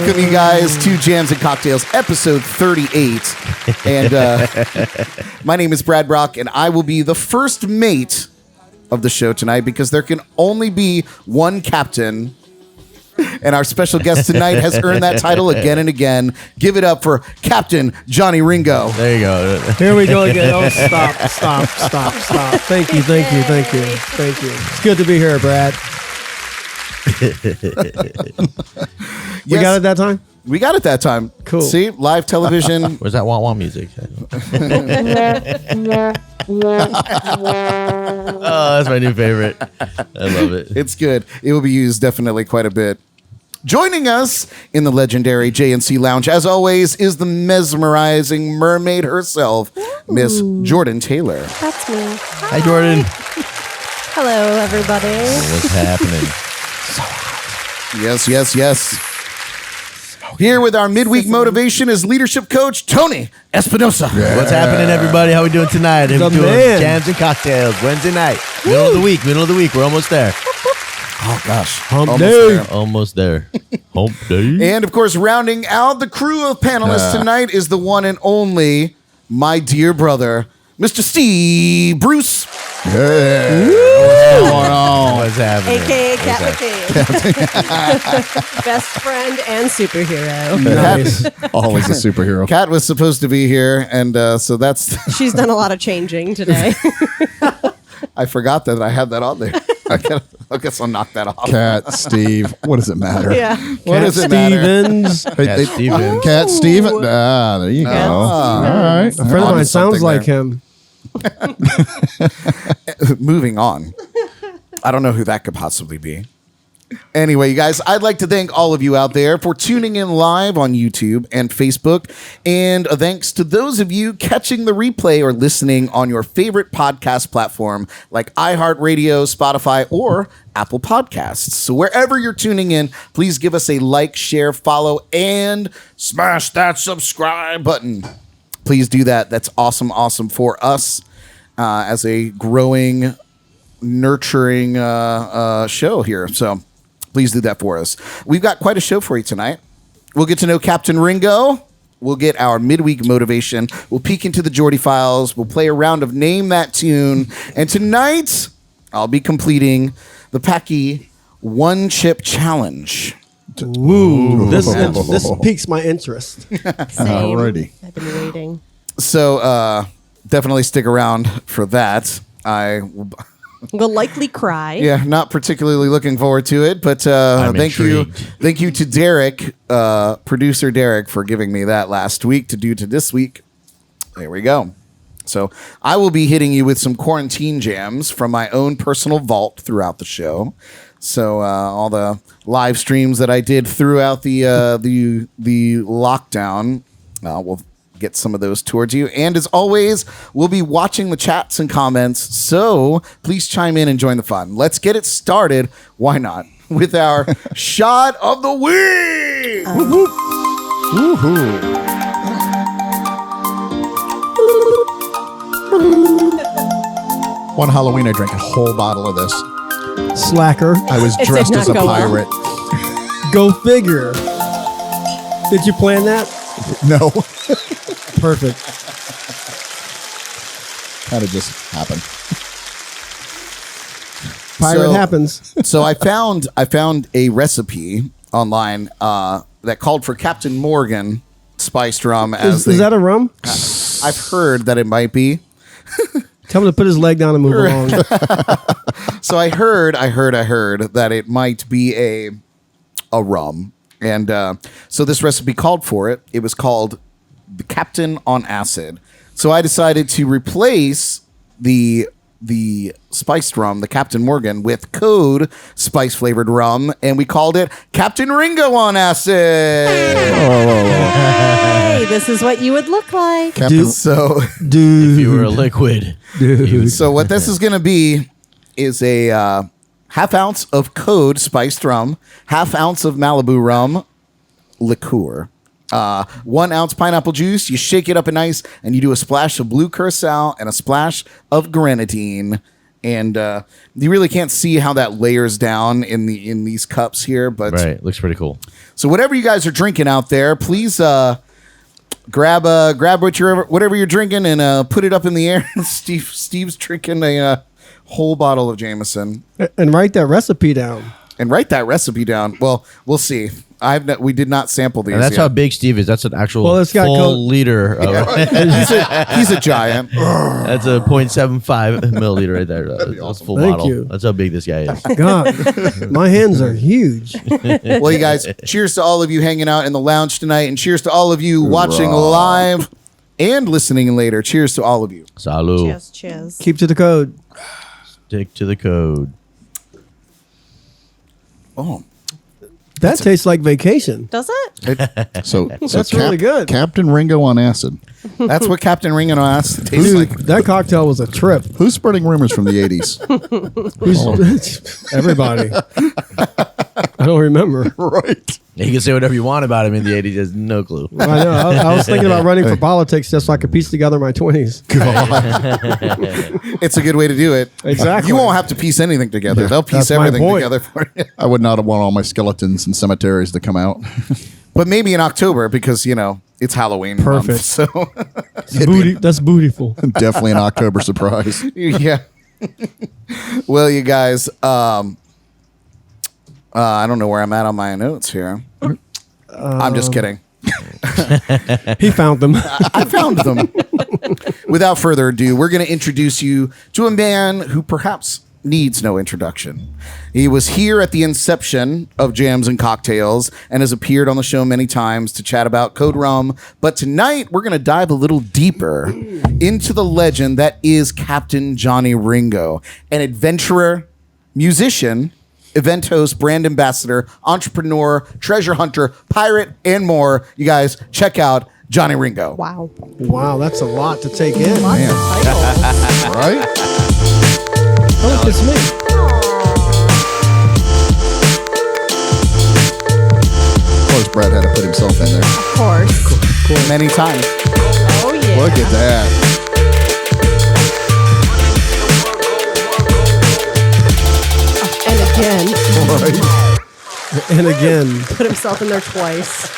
Welcome, you guys, to Jams and Cocktails, episode 38. And my name is Brad Brock, and I will be the first mate of the show tonight because there can only be one captain. And our special guest tonight has earned that title again and again. Give it up for Captain Johnny Ringo. There you go. Here we go again. Oh, stop. Thank you. It's good to be here, Brad. We got it that time? We got it that time. Cool. See, live television. Where's that wah-wah music? Oh, that's my new favorite. I love it. It's good. It will be used definitely quite a bit. Joining us in the legendary JNC Lounge, as always, is the mesmerizing mermaid herself, Miss Jordan Taylor. That's me. Hi, Jordan. Hello, everybody. What's happening? Yes. Here with our midweek motivation is leadership coach Tony Espinosa. Yeah. What's happening, everybody? How we doing tonight? We're doing Jams and Cocktails Wednesday night. Middle of the week. We're almost there. Oh, gosh. Almost there. Hump day. And, of course, rounding out the crew of panelists tonight is the one and only, my dear brother, Mr. Steve Bruce. Yeah. What's going on? What's happening? AKA Cat McCabe. Best friend and superhero. Nice. Always a superhero. Kat was supposed to be here, and so that's... She's done a lot of changing today. I forgot that I had that on there. I guess I'll knock that off. Cat, Steve. What does it matter? Yeah. What does it matter? Stevens. Cat Stevens. Cat Steven. There you go. All right. A friend of mine sounds like him. Moving on. I don't know who that could possibly be. Anyway, you guys, I'd like to thank all of you out there for tuning in live on YouTube and Facebook. And thanks to those of you catching the replay or listening on your favorite podcast platform like iHeartRadio, Spotify, or Apple Podcasts. So wherever you're tuning in, please give us a like, share, follow, and smash that subscribe button. Please do that. That's awesome for us as a growing, nurturing show here. So please do that for us. We've got quite a show for you tonight. We'll get to know Captain Ringo. We'll get our midweek motivation. We'll peek into the JORDY files. We'll play a round of Name That Tune. And tonight, I'll be completing the Paqui One Chip Challenge. Ooh. This piques my interest. Same. Alrighty. I've been waiting. So definitely stick around for that. Will likely cry. Yeah, not particularly looking forward to it, but thank you to Derek, producer Derek, for giving me that last week to do to this week. There we go. So I will be hitting you with some quarantine jams from my own personal vault throughout the show. So all the live streams that I did throughout the lockdown, we'll get some of those towards you. And as always, we'll be watching the chats and comments. So please chime in and join the fun. Let's get it started. Why not? With our shot of the week. Woohoo. One Halloween, I drank a whole bottle of this. Slacker. I was It dressed did as not a go well. pirate. Go figure. Did you plan that? No. Perfect. Kind of just happened. Pirate happens. So I found a recipe online that called for Captain Morgan spiced rum as Is that a rum? I've heard that it might be. Tell him to put his leg down and move along. So I heard that it might be a rum. And so this recipe called for it. It was called the Captain on Acid. So I decided to replace the spiced rum, the Captain Morgan, with CODE spice flavored rum, and we called it Captain Ringo on Acid. Hey, this is what you would look like. If you were a liquid. So what this is going to be is a half ounce of CODE spiced rum, half ounce of Malibu rum liqueur, 1 ounce pineapple juice. You shake it up in ice, and you do a splash of blue curacao and a splash of grenadine. And you really can't see how that layers down in these cups here, but Right, looks pretty cool. So whatever you guys are drinking out there, please grab whatever you're drinking and put it up in the air. Steve's drinking a whole bottle of Jameson. And write that recipe down. Well, we'll see. We did not sample these. And that's yet. how big Steve is. That's an actual It's got full liter. Of He's a giant. That's a 0.75 milliliter right there. That's a full Thank bottle. you. That's how big this guy is. God, my hands are huge. Well, you guys, cheers to all of you hanging out in the lounge tonight, and cheers to all of you watching live and listening later. Cheers to all of you. Salud. Cheers. Keep to the code. Stick to the code. Oh, That tastes like vacation. Does it? So That's really good. Captain Ringo on acid. that's what Captain Ringo asked. Tastes Dude, like. that cocktail was a trip. Who's spreading rumors from the 80s? Everybody. I don't remember. Right. You can say whatever you want about him in the 80s. There's no clue. I know. I was thinking about running for politics just so I could piece together my 20s. It's a good way to do it. Exactly. You won't have to piece anything together. They'll piece That's my everything point. together for you. I would not have want all my skeletons and cemeteries to come out. But maybe in October because, it's Halloween month, Perfect. so, That's bootyful. Definitely an October surprise. yeah. Well, you guys, I don't know where I'm at on my notes here. I'm just kidding. He found them. I found them. Without further ado, we're going to introduce you to a man who perhaps needs no introduction. He was here at the inception of Jams and Cocktails and has appeared on the show many times to chat about CODE Rum. But tonight, we're going to dive a little deeper into the legend that is Captain Johnny Ringo, an adventurer, musician, event host, brand ambassador, entrepreneur, treasure hunter, pirate, and more. You guys, check out Johnny Ringo. Wow. Wow, that's a lot to take in. Lots of titles. Right? Oh, look, it's me. Of course, Brad had to put himself in there. Of course. Many times. Oh, yeah. Look at that. And again. Right? And again, Put himself in there twice.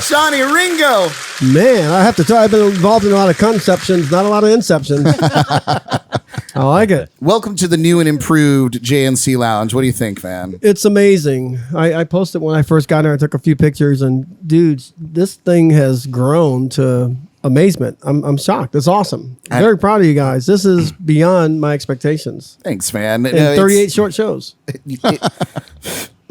Johnny Ringo. man, I have to tell you, I've been involved in a lot of conceptions, not a lot of inceptions. I like it. Welcome to the new and improved JNC Lounge. What do you think, man? It's amazing. I posted when I first got there. I took a few pictures, and dudes, this thing has grown to amazement. I'm shocked. It's awesome. I'm very proud of you guys. This is beyond my expectations. Thanks, man. In 38 short shows.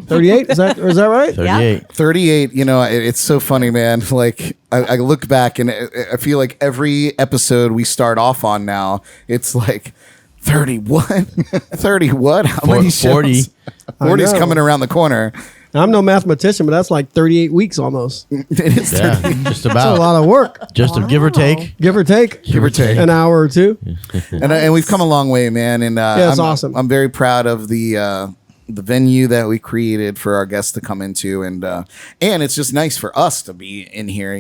38? Is that right? 38. 38, it's so funny, man. Like, I look back and I feel like every episode we start off on now, it's like 31, 30 what? How many shows? 40. 40's I know. coming around the corner. I'm no mathematician, but that's like 38 weeks almost. It is Yeah, 30, just That's a about. lot of work. Just a give or take. Give or take. give or take. An hour or two. And we've come a long way, man. And it's awesome. I'm very proud of the venue that we created for our guests to come into, and it's just nice for us to be in here.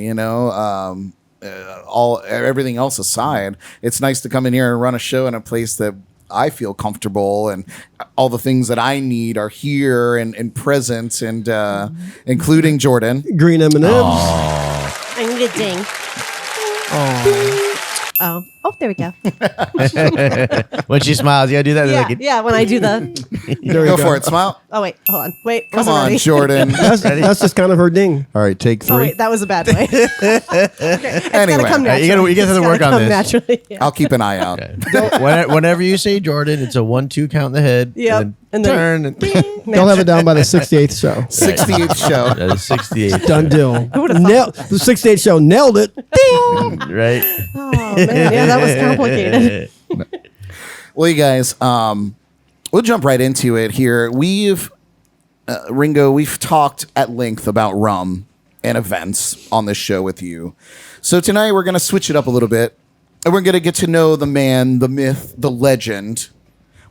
Everything else aside, it's nice to come in here and run a show in a place that I feel comfortable, and all the things that I need are here and present, and including Jordan. Green M&Ms. I need a ding. Oh, there we go. When she smiles, you gotta do that. Yeah, Like, yeah. When I do the. There you Go for it, smile. Oh wait, hold on. Wait, Come wasn't on, ready. Jordan. That's just kind of her ding. All right, take 3. Oh wait, that was a bad way. Anyway, Come you gotta naturally. have to It's work gotta on come this. Naturally. Yeah. I'll keep an eye out. Whenever you say Jordan, it's a 1-2 count in the head. Yep. And And then then- turn. They'll have it down by the 68th show. 68th show. That is 68. Done deal. would've thought- The 68th show nailed it. Ding! Right? Oh man, yeah, that was complicated. Well, you guys, we'll jump right into it here. Ringo, we've talked at length about rum and events on this show with you. So tonight we're going to switch it up a little bit, and we're going to get to know the man, the myth, the legend.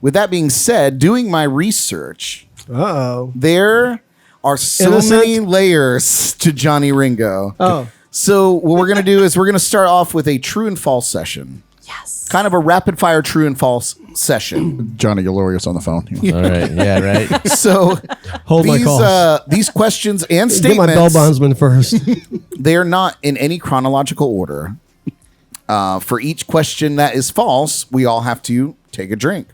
With that being said, doing my research, Uh-oh. there are so Innocent? many layers to Johnny Ringo. Oh. So what we're going to do is we're going to start off with a true and false session. Yes. Kind of a rapid fire true and false session. Johnny Galorius on the phone. All right. Yeah, right. So Hold my calls. these questions and Get my statements, bell bondsman first. they are not in any chronological order. For each question that is false, we all have to take a drink.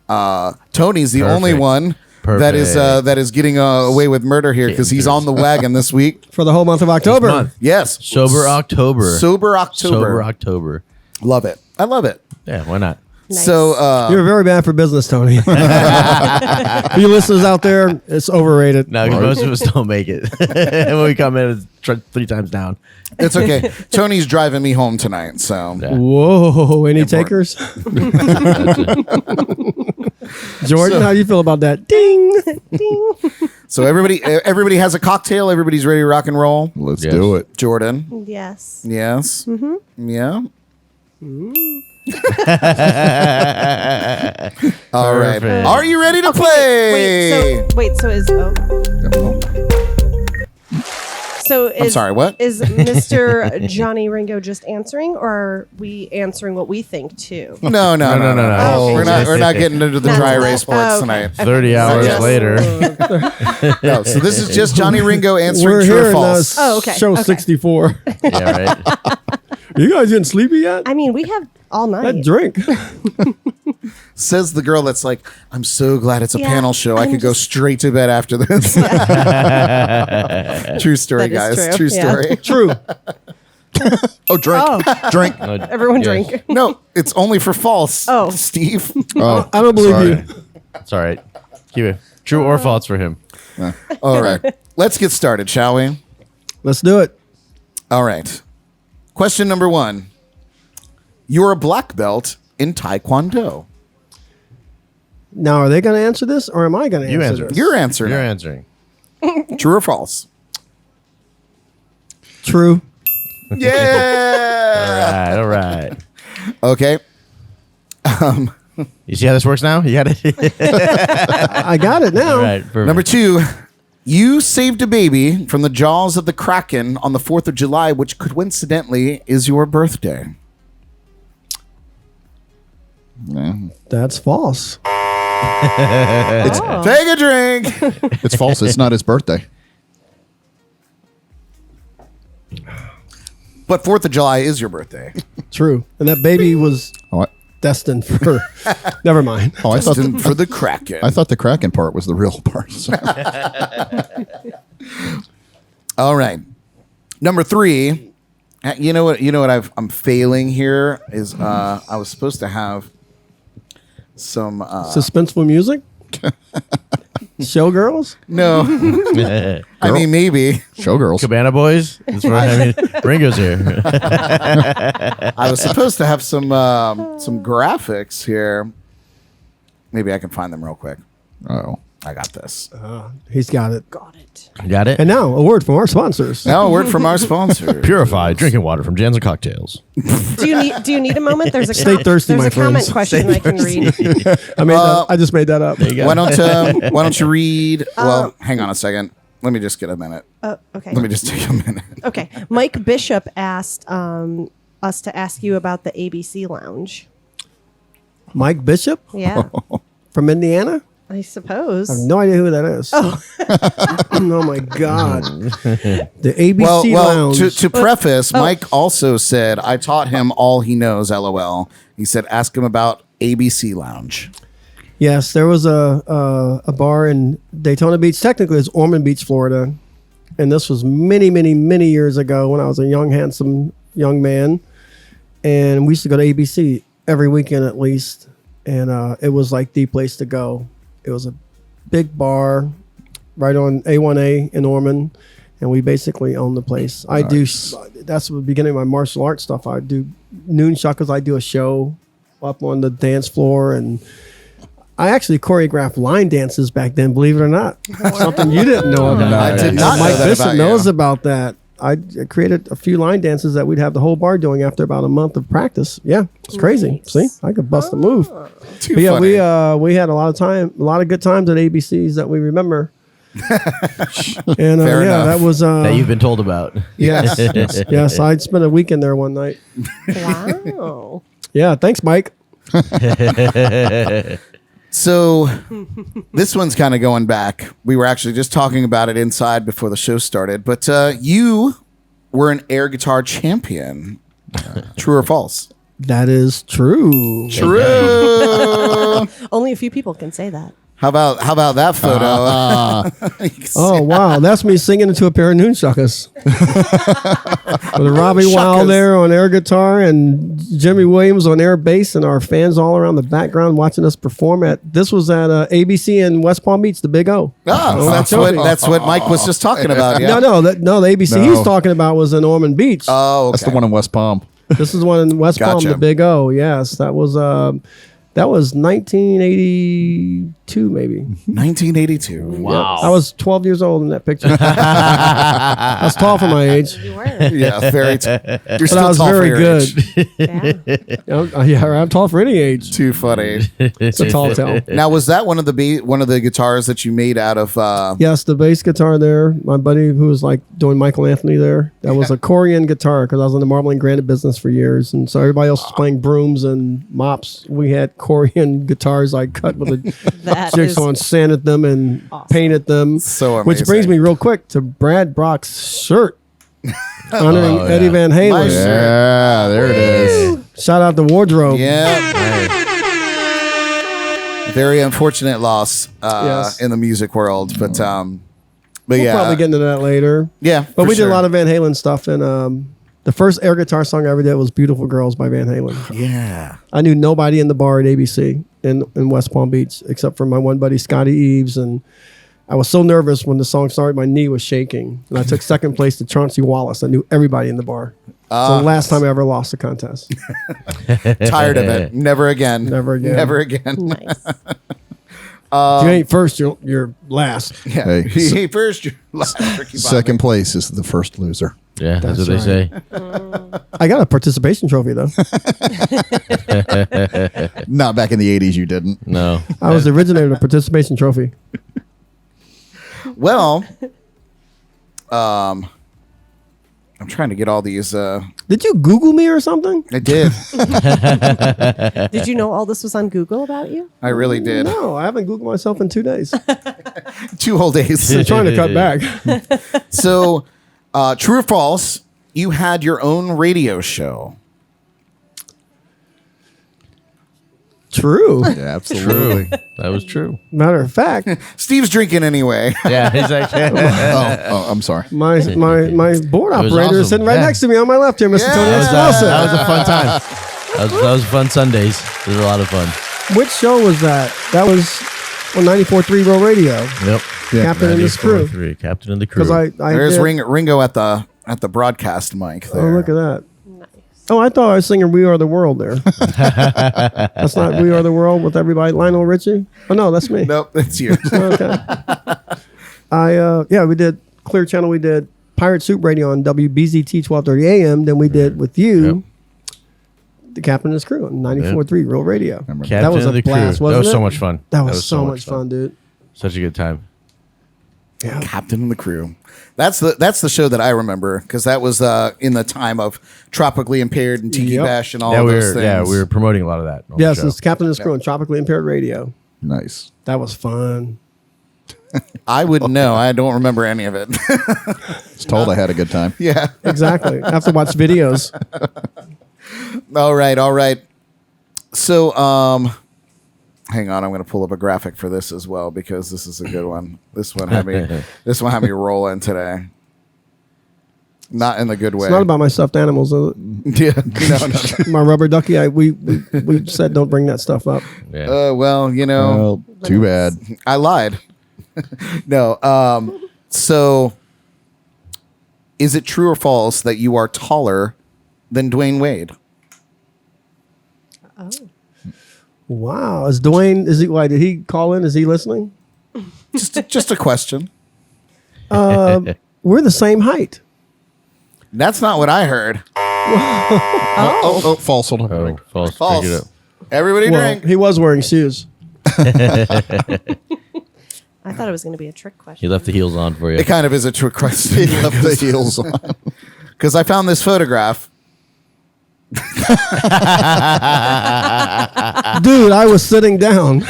Tony's the only Perfect. one Perfect. that is getting away with murder here because he's on the wagon this week. For the whole month of October. month. Yes, Sober October. Sober October. Sober October. Love it. I love it. Yeah, why not? Nice. So You're very bad for business, Tony. For you listeners out there, it's overrated. No, because most of us don't make it. And when we come in, it's 3 times down. it's okay. Tony's driving me home tonight, so Yeah. Whoa, any takers? Jordan, how do you feel about that? Ding. so everybody has a cocktail. Everybody's ready to rock and roll. Let's Yes. do it. Jordan, Yes. yes, yeah. All right. Perfect. Are you ready to play? So is I'm sorry, what? Is Mr. Johnny Ringo just answering, or are we answering what we think too? No. Oh, okay. We're not getting into the Not dry that. race sports Oh, okay. tonight. 30 hours Yes. later. No, so this is just Johnny Ringo answering We're true here or in false. Oh, okay. show Okay. 64. Yeah, right. You guys getting sleepy yet? I mean, we have all night. That drink. Says the girl that's like, I'm so glad it's a Yeah, panel show. I I'm could go just- straight to bed after this. True story, That is guys. true, True yeah. story. True. Oh, drink. Oh. Drink. No, Everyone yes. drink. No, it's only for false. Oh. Steve. Oh, I don't believe sorry. you. It's all right. Keep it. True or false for him. All right. Let's get started, shall we? Let's do it. All right. Question number 1. You're a black belt in Taekwondo. Now, are they going to answer this, or am I going to You answer answer. this? You're answering. You're it. answering. True or false? True. Yeah. All right. Okay. You see how this works now? You got it? I got it now. All right. Perfect. Number 2. You saved a baby from the jaws of the Kraken on the 4th of July, which coincidentally is your birthday. Yeah. That's false. Oh. Take a drink. It's false. It's not his birthday. But 4th of July is your birthday. True. And that baby was Oh, destined for. Never mind. I thought Destined for the Kraken. I thought the Kraken part was the real part. So. All right. Number 3. You know what? I'm failing here is I was supposed to have some. Suspenseful music? Showgirls? No, I mean maybe Showgirls. Cabana Boys. That's what I mean. Ringo's here. I was supposed to have some graphics here. Maybe I can find them real quick. Oh. I got this. He's got it. Got it. Got it? And now, a word from our sponsors. Now a word from our sponsor. Purified drinking water from Jansen Cocktails. Do you need a moment? There's a Stay thirsty, there's my a comment friends. question I can read. I just made that up. Why don't you read? Well, hang on a second. Let me just get a minute. Okay. Let me just take a minute. Okay. Mike Bishop asked us to ask you about the ABC Lounge. Mike Bishop Yeah, from Indiana? I suppose. I have no idea who that is. Oh, oh my God. The ABC Well, Lounge. to preface, Mike also said, I taught him all he knows, LOL. He said, ask him about ABC Lounge. Yes, there was a bar in Daytona Beach. Technically, it's Ormond Beach, Florida. And this was many, many, many years ago when I was a young, handsome young man. And we used to go to ABC every weekend at least. And it was like the place to go. It was a big bar right on A1A in Ormond. And we basically own the place. I do. That's the beginning of my martial arts stuff. I do noon shuckles. I do a show up on the dance floor, and I actually choreographed line dances back then. Believe it or not, something you didn't know about. I did not know Mike that Bishop about knows you. about that. I created a few line dances that we'd have the whole bar doing after about a month of practice. Yeah, it's crazy. Nice. See, I could bust a move. Too But yeah, funny. we had a lot of good times at ABCs that we remember. And Fair yeah, enough. that was That you've been told about. Yes. yes. I spent a weekend there one night. Wow. Yeah, thanks, Mike. So this one's kind of going back. We were actually just talking about it inside before the show started, but you were an air guitar champion. True or false? That is true. True. Only a few people can say that. How about that photo? You can see- Oh, wow. That's me singing into a pair of noonshuckers. With Robbie Shuckers. Wild there on air guitar and Jimmy Williams on air bass and our fans all around the background watching us perform This was at ABC in West Palm Beach, the Big O. Oh, that's what Mike was just talking about. Yeah. No, the ABC he's talking about was in Ormond Beach. Oh, okay. That's the one in West Palm. This is one in West Palm, Gotcha. the Big O. Yes, that was 1982, maybe. 1982. Wow. I was 12 years old in that picture. I was tall for my age. You were. Yeah, very. You're But still I was tall for very your good. age. Yeah. Yeah, I'm tall for any age. Too funny. It's a tall tale. Now, was that one of the guitars that you made out of? Yes, the bass guitar there. My buddy who was like doing Michael Anthony there. That was a Korean guitar because I was in the marbling granite business for years, and so everybody else was playing brooms and mops. We had Korean guitars I cut with a That jigsaw is and sanded them and awesome. painted them. So Which brings amazing. me real quick to Brad Brock's shirt honoring Eddie Van Halen. My shirt. Yeah, there it is. Shout out to Wardrobe. Yeah. Very unfortunate loss Yes. in the music world, but We'll yeah, probably get into that later. yeah. But for we did sure. a lot of Van Halen stuff, and the first air guitar song I ever did was "Beautiful Girls" by Van Halen. Yeah. I knew nobody in the bar at ABC in West Palm Beach except for my one buddy Scotty Eves, and I was so nervous when the song started, my knee was shaking, and I took second place to Chauncey Wallace. I knew everybody in the bar. It's the last time I ever lost a contest. Tired of it. Never again. Never again. Never again. Nice. If you ain't first, you're last. Yeah. Hey, Hey, first, you're last, Ricky Bobby. Second place is the first loser. Yeah, that's what That's they say. I got a participation trophy though. Not back in the 80s, you didn't. No. I was the originator of the participation trophy. Well, I'm trying to get all these. Did you Google me or something? I did. Did you know all this was on Google about you? I really did. No, I haven't Googled myself in 2 days. 2 whole days. I'm trying to cut back. So, true or false? You had your own radio show. True. Yeah, absolutely. That was true. Matter of fact, Steve's drinking anyway. Yeah, he's like, oh, I'm sorry. my board That was operator is awesome. sitting right Yeah. next to me on my left here, Mr. Tony Yeah. Espinosa. that was a fun time. That was fun Sundays. It was a lot of fun. Which show was that? That was on 94.3 Real Radio. Yep. Yeah, Captain and his crew. 94.3, Captain and the crew. Because I There's did, Ringo at the broadcast mic Oh, there. look at that. Nice. Oh, I thought I was singing "We Are the World" there. That's not "We Are the World" with everybody. Lionel Richie. Oh no, that's me. Nope, that's you. Okay. We did Clear Channel. We did Pirate Soup Radio on WBZT 1230 AM. Then we did with you, the Captain and his crew on 94.3 Real Radio. Remember Captain that was and a the blast, crew. wasn't That was it? so much fun. That was so much fun, dude. Such a good time. Yeah. Captain and the Crew. That's the show that I remember because that was in the time of Tropically Impaired and Tiki Yep. Bash and all Yeah, of we those things. were promoting a lot of that. on the Yes, show. it's Captain and his crew on Tropically Impaired Radio. Nice. That was fun. I wouldn't know. I don't remember any of it. It's told I had a good time. Yeah. Exactly. I have to watch videos. All right. So, hang on. I'm going to pull up a graphic for this as well because this is a good one. This one had me rolling today. Not in the good way. It's not about my stuffed animals. Is it? Yeah. No. My rubber ducky. We said don't bring that stuff up. Yeah. Well, Well, too bad. I lied. No. So, is it true or false that you are taller than Dwayne Wade? Oh. Wow. Is Dwayne? Is he? Why did he call in? Is he listening? Just a question. We're the same height. That's not what I heard. Oh, false. Hold on. Oh, false. False. Pick it up. Everybody Well, drink. he was wearing shoes. I thought it was going to be a trick He question. left the heels on for you. It kind of is a trick question Left the heels on. because I found this photograph. Dude, I was sitting down.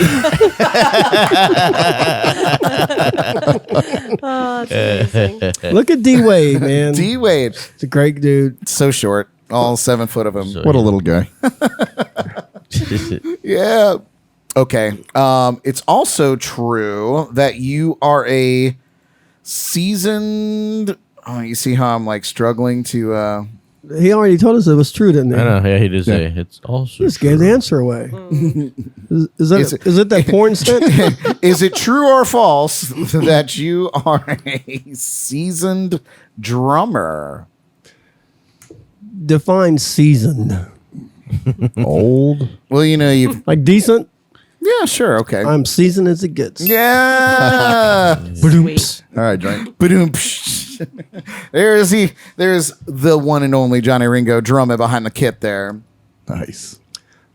Oh, that's amazing. Look at D Wade, man. D Wade, It's a great dude. so short, all 7 foot of him. What a little guy. Yeah. Okay. It's also true that you are a seasoned. Oh, you see how I'm like struggling to. He already told us it was true, didn't he? I know. Yeah, he did say it's also. Just gave the answer away. Is it that porn stint? Is it true or false that you are a seasoned drummer? Define seasoned. Old. Well, you know you. Like decent? Yeah, sure. Okay. I'm seasoned as it gets. Yeah. Sweet. All right, drink. Ba-doom, psh. There's the one and only Johnny Ringo drumming behind the kit there. Nice.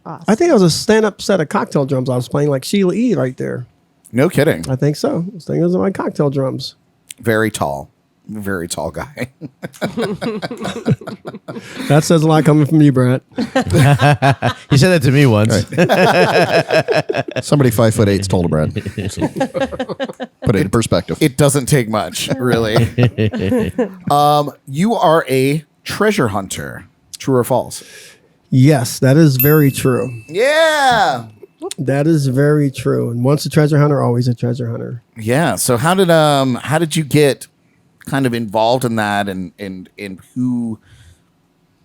Awesome. I think it was a stand-up set of cocktail drums I was playing, like Sheila E. right there. No kidding. I think so. I think those are my cocktail drums. Very tall guy. That says a lot coming from you, Brad. He said that to me once. Somebody 5'8" told him, Brad. So, put it in perspective. It doesn't take much, really. You are a treasure hunter. True or false? Yes, that is very true. Yeah. That is very true. And once a treasure hunter, always a treasure hunter. Yeah. So how did you get kind of involved in that, and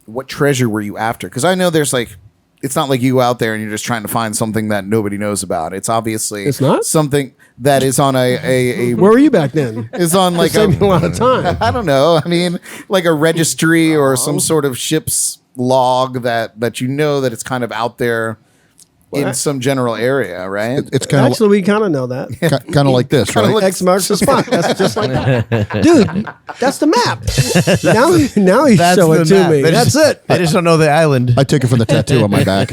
what treasure were you after? Because I know there's like, it's not like you go out there and you're just trying to find something that nobody knows about. It's obviously It's not? something that is on a Where were you back then? is on like Saved me a lot of time. I don't know. I mean, like a registry or some sort of ship's log that you know that it's kind of out there in some general area, right? It's kind of Actually, we kind of know that. kind of like this, Kinda right? look- X marks the spot. That's just like that. Dude, that's the map. Now you show it to me. That's it. I just don't know the island. I took it from the tattoo on my back.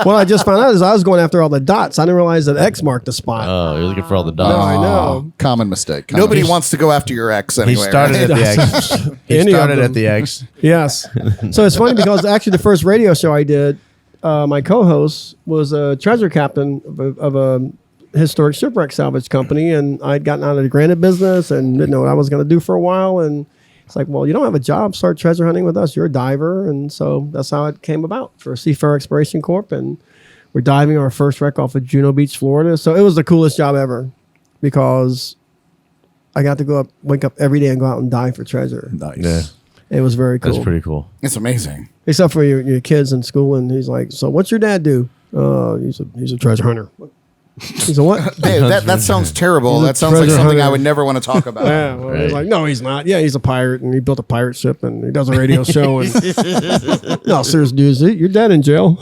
What I just found out is I was going after all the dots. I didn't realize that X marked the spot. Oh, you're looking for all the No, dots. I know. Common mistake. Nobody wants to go after your ex He anyway. started right? at the X. He Any of started them. at the X. Yes. So it's funny because actually the first radio show I did, my co-host was a treasure captain of a historic shipwreck salvage company, and I'd gotten out of the granite business and didn't know what I was going to do for a while. And it's like, well, you don't have a job, start treasure hunting with us. You're a diver. And so that's how it came about for Seafarer Exploration Corp. And we're diving our first wreck off of Juno Beach, Florida. So it was the coolest job ever because I got to wake up every day and go out and dive for treasure. Nice. Yeah, It was very cool. that's pretty cool. It's amazing. Except for your kids in school, and he's like, "So what's your dad do?" He's a treasure hunter. He's a what? Hey, that sounds terrible. He's a That sounds like treasure something I hunter. would never want to talk about. Yeah, well, he's Right. like, no, he's not. Yeah, he's a pirate, and he built a pirate ship, and he does a radio show. And no, serious dude, your dad in jail?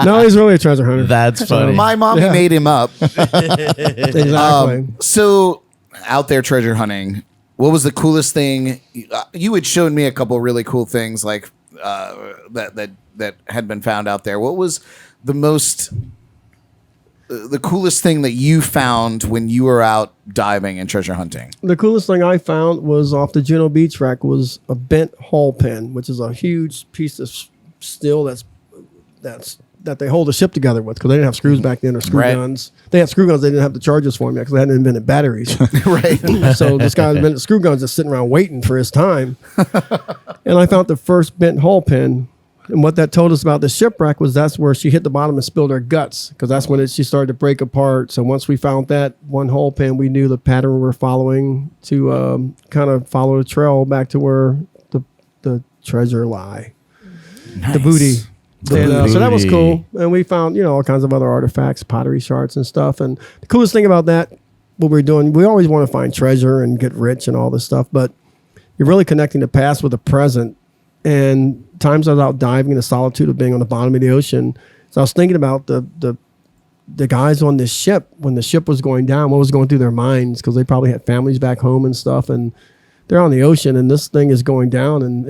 No, he's really a treasure hunter. That's funny. My mommy Yeah. made him up. Exactly. So out there treasure hunting, what was the coolest thing? You had shown me a couple really cool things like that had been found out there. What was the coolest thing that you found when you were out diving and treasure hunting? The coolest thing I found was off the Juno Beach wreck was a bent hull pin, which is a huge piece of steel that they hold a ship together with because they didn't have screws back then or screw Right. guns. They had screw guns. They didn't have the charges for them yet because they hadn't invented batteries. Right. So this guy invented screw guns just sitting around waiting for his time. And I found the first bent hull pin. And what that told us about the shipwreck was that's where she hit the bottom and spilled her guts because that's when she started to break apart. So once we found that one hull pin, we knew the pattern we were following to kind of follow the trail back to where the treasure lie, the booty. And, so that was cool. And we found, all kinds of other artifacts, pottery shards and stuff. And the coolest thing about that, what we're doing, we always want to find treasure and get rich and all this stuff, but you're really connecting the past with the present. And times I was out diving in the solitude of being on the bottom of the ocean. So I was thinking about the guys on this ship when the ship was going down, what was going through their minds, because they probably had families back home and stuff. And they're on the ocean and this thing is going down. And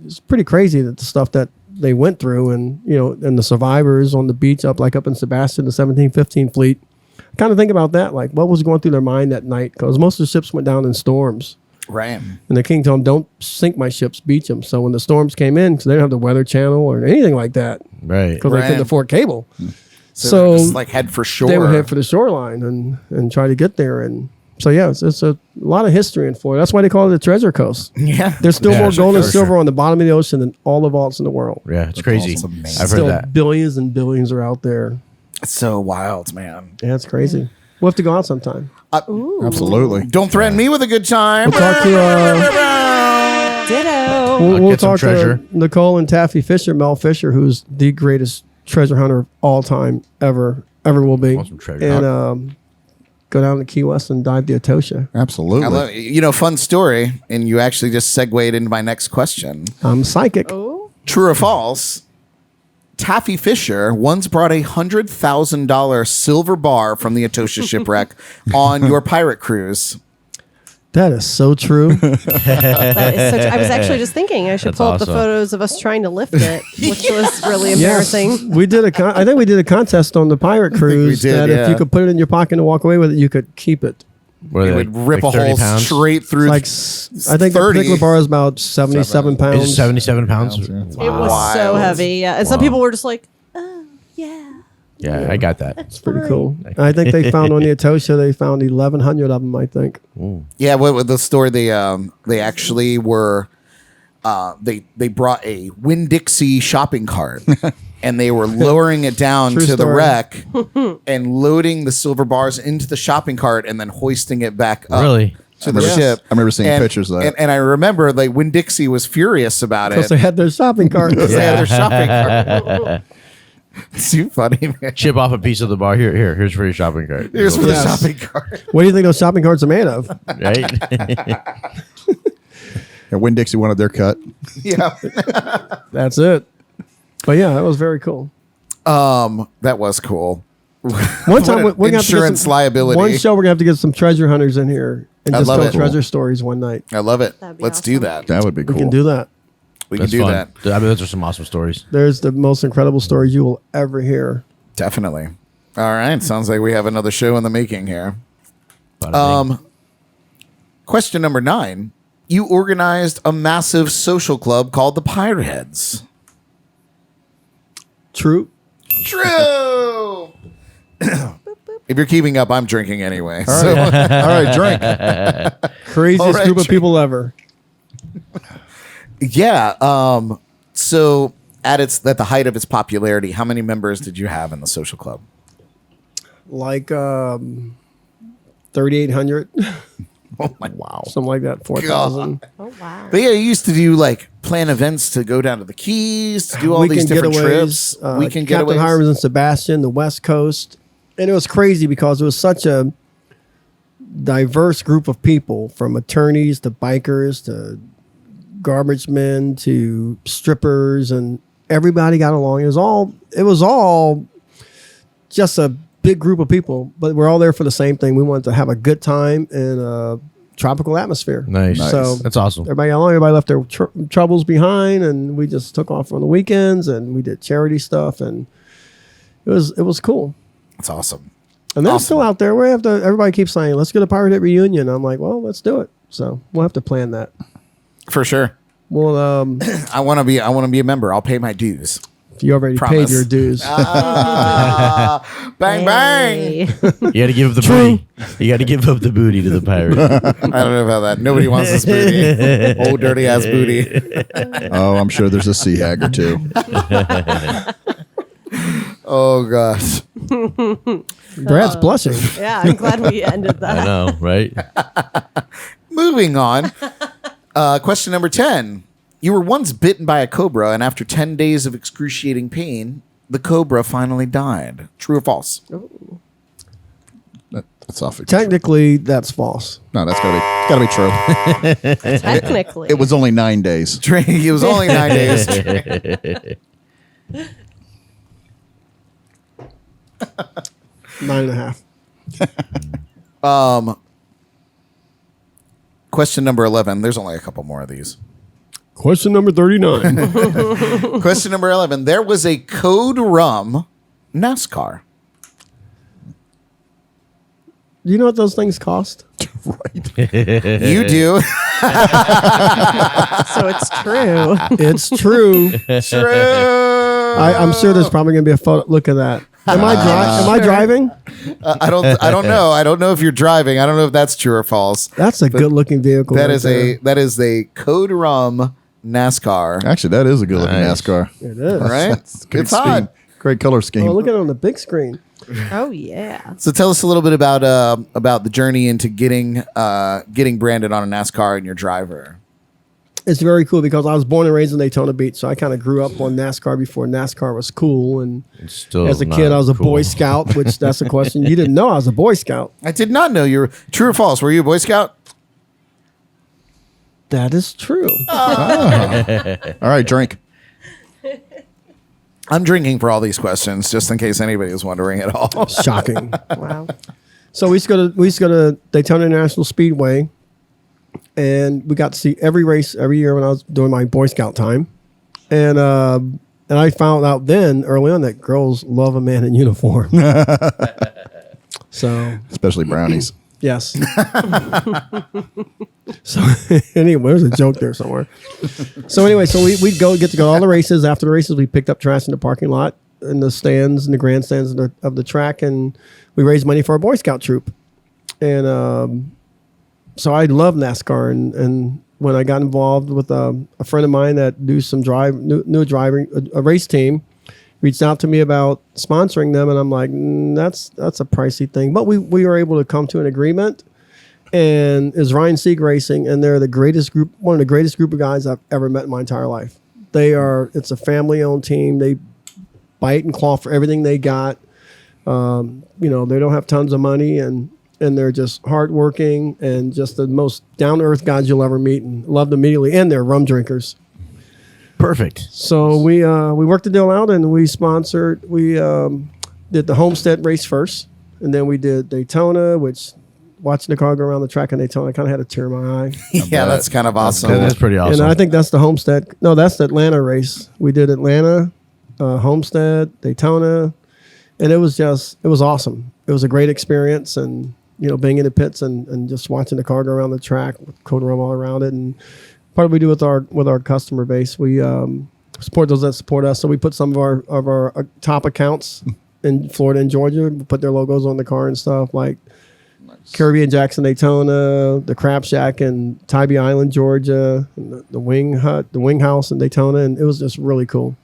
it's pretty crazy that the stuff that they went through and, and the survivors on the beach up in Sebastian, the 1715 fleet. I kind of think about that, like what was going through their mind that night, because most of the ships went down in storms. Right. And the king told them, don't sink my ships, beach them. So when the storms came in, because they didn't have the weather channel or anything like that, Right. because they Right. couldn't afford cable. So just like head for shore. They would head for the shoreline and try to get there. And so, yeah, it's a lot of history in Florida. That's why they call it the treasure coast. Yeah. There's still Yeah, more sure, gold and sure, silver sure. on the bottom of the ocean than all the vaults in the world. Yeah, it's crazy. awesome. I've heard Still that. billions and billions are out there. It's so wild, man. Yeah, it's crazy. We'll have to go out sometime. Absolutely. Don't threaten me with a good time. We'll talk to Ditto. we'll get some talk treasure. to Nicole and Taffy Fisher, Mel Fisher, who's the greatest treasure hunter of all time ever will be. Want some treasure. And go down to Key West and dive the Etosha. Absolutely. I love, fun story, and you actually just segued into my next question. I'm psychic. Oh, True or false? Taffy Fisher once brought $100,000 silver bar from the Etosha shipwreck on your pirate cruise. That is so true. that is such. I was actually just thinking I should That's pull up the awesome. photos of us trying to lift it, which was really Yes. embarrassing. We did I think we did a contest on the pirate cruise did, that yeah. if you could put it in your pocket and walk away with it, you could keep it. Were It they would rip like a 30 hole pounds? straight through. Like I think the 30. particular bar is about 77 Is it pounds. 77 pounds? Yeah. It was so Wild. heavy. Yeah, and some people were just like, "Oh, yeah, Yeah, I got that. that's Pretty fine." cool. I think they found on the Etosha, they found 1,100 of them, I think. Yeah, what with the store they actually were they brought a Winn-Dixie shopping cart and they were lowering it down True to the story. wreck and loading the silver bars into the shopping cart and then hoisting it back up Really? to the Yes. ship. I remember seeing And- pictures of that. And I remember like Winn-Dixie was furious about Because it. they had their shopping cart. They had their shopping cart. It's too funny, man. Chip off a piece of the bar. Here's for your shopping cart. Here's for the Yes. shopping cart. What do you think those shopping carts are made of? Right? And Winn-Dixie wanted their cut. Yeah. That's it. But yeah, that was very cool. That was cool. One time What an we're gonna have to get insurance some, liability. One show we're gonna have to get some treasure hunters in here and I just love tell it. treasure stories one night. I love it. That'd be Let's do awesome. that. That would be cool. We can do that. We That's can do fun. that. I mean, those are some awesome stories. There's the most incredible stories you will ever hear. Definitely. All right. Sounds like we have another show in the making here. Bada bing. Question number 9. You organized a massive social club called the Pirate Heads. True. True. If you're keeping up, I'm drinking anyway. All So, right. All right, drink. Craziest All right, group of Jake. people ever. yeah. So at the height of its popularity, how many members did you have in the social club? Like 3,800, Oh my wow. something like that. 4,000. Oh wow. But yeah, you used to do like plan events to go down to the Keys, to do all these different trips. Weekend Captain getaways. Hiram's and Sebastian, the West Coast. And it was crazy because it was such a diverse group of people, from attorneys to bikers to garbage men to strippers, and everybody got along. It was all just a big group of people, but we're all there for the same thing. We wanted to have a good time in a tropical atmosphere. Nice. So That's awesome. everybody got along. Everybody left their troubles behind, and we just took off on the weekends, and we did charity stuff, and it was cool. That's awesome. And they're Awesome. still out there. Everybody keeps saying, "Let's get a Pirate Hit reunion." I'm like, "Well, let's do it." So we'll have to plan that. For sure. Well, I want to be a member. I'll pay my dues. you already Promise. paid your dues. Bang bang. Hey. You got to give up the booty. You got to give up the booty to the pirate. I don't know about that. Nobody wants this booty. Old dirty ass booty. Oh, I'm sure there's a sea hag or two. Oh gosh. Brad's blushing. Yeah, I'm glad we ended that. I know, right? Moving on. Question number 10. You were once bitten by a cobra, and after 10 days of excruciating pain, the cobra finally died. True or false? That's awful. Technically, that's false. No, that's gotta be true. Technically. It was only 9 days. It was only 9 days. 9.5. Question number 11. There's only a couple more of these. Question number 39. Question number 11. There was a CODE Rum NASCAR. Do you know what those things cost? You do. So it's true. It's true. True. I'm sure there's probably going to be a photo. Look at that. Am I driving? I don't know. I don't know if you're driving. I don't know if that's true or false. That's a good looking vehicle. That right is a CODE Rum NASCAR. Actually, that is a good looking Nice. NASCAR. It is. Right? That's great It's hot. Great color scheme. Oh, look at it on the big screen. Oh yeah. So tell us a little bit about the journey into getting branded on a NASCAR and your driver. It's very cool because I was born and raised in Daytona Beach, so I kind of grew up on NASCAR before NASCAR was cool. And Still as a kid, not I was a cool. Boy Scout, which that's a question. You didn't know I was a Boy Scout. I did not know you were true or false. Were you a Boy Scout? That is true. All right, drink. I'm drinking for all these questions, just in case anybody was wondering at all. Shocking. Wow. So we used to go to Daytona International Speedway, and we got to see every race every year when I was doing my Boy Scout time. And I found out then early on that girls love a man in uniform. So Especially brownies. yes. So anyway, there's a joke there somewhere. So anyway, so we'd get to go to all the races. After the races, we picked up trash in the parking lot, in the stands, in the grandstands of the track, and we raised money for our Boy Scout troop. And so I love NASCAR, and when I got involved with a friend of mine that knew a race team, reached out to me about sponsoring them, and I'm like, that's a pricey thing. But we were able to come to an agreement, and it's Ryan Sieg Racing, and they're one of the greatest group of guys I've ever met in my entire life. It's a family-owned team. They bite and claw for everything they got. They don't have tons of money, and they're just hardworking and just the most down-to-earth guys you'll ever meet, and loved immediately. And they're rum drinkers. Perfect. So we worked the deal out, and we did the Homestead race first, and then we did Daytona, which watching the car go around the track in Daytona, I kind of had a tear in my eye. Yeah, that's kind of awesome. That's pretty awesome. And I think that's the Homestead. No, that's the Atlanta race. We did Atlanta, Homestead, Daytona, and it was awesome. It was a great experience, and being in the pits and just watching the car go around the track with CODE Rum all around it. And part of what we do with our customer base, we support those that support us. So we put some of our top accounts in Florida and Georgia, put their logos on the car and stuff, like Caribbean Jackson Daytona, the Crab Shack in Tybee Island, Georgia, and the Wing House in Daytona, and it was just really cool.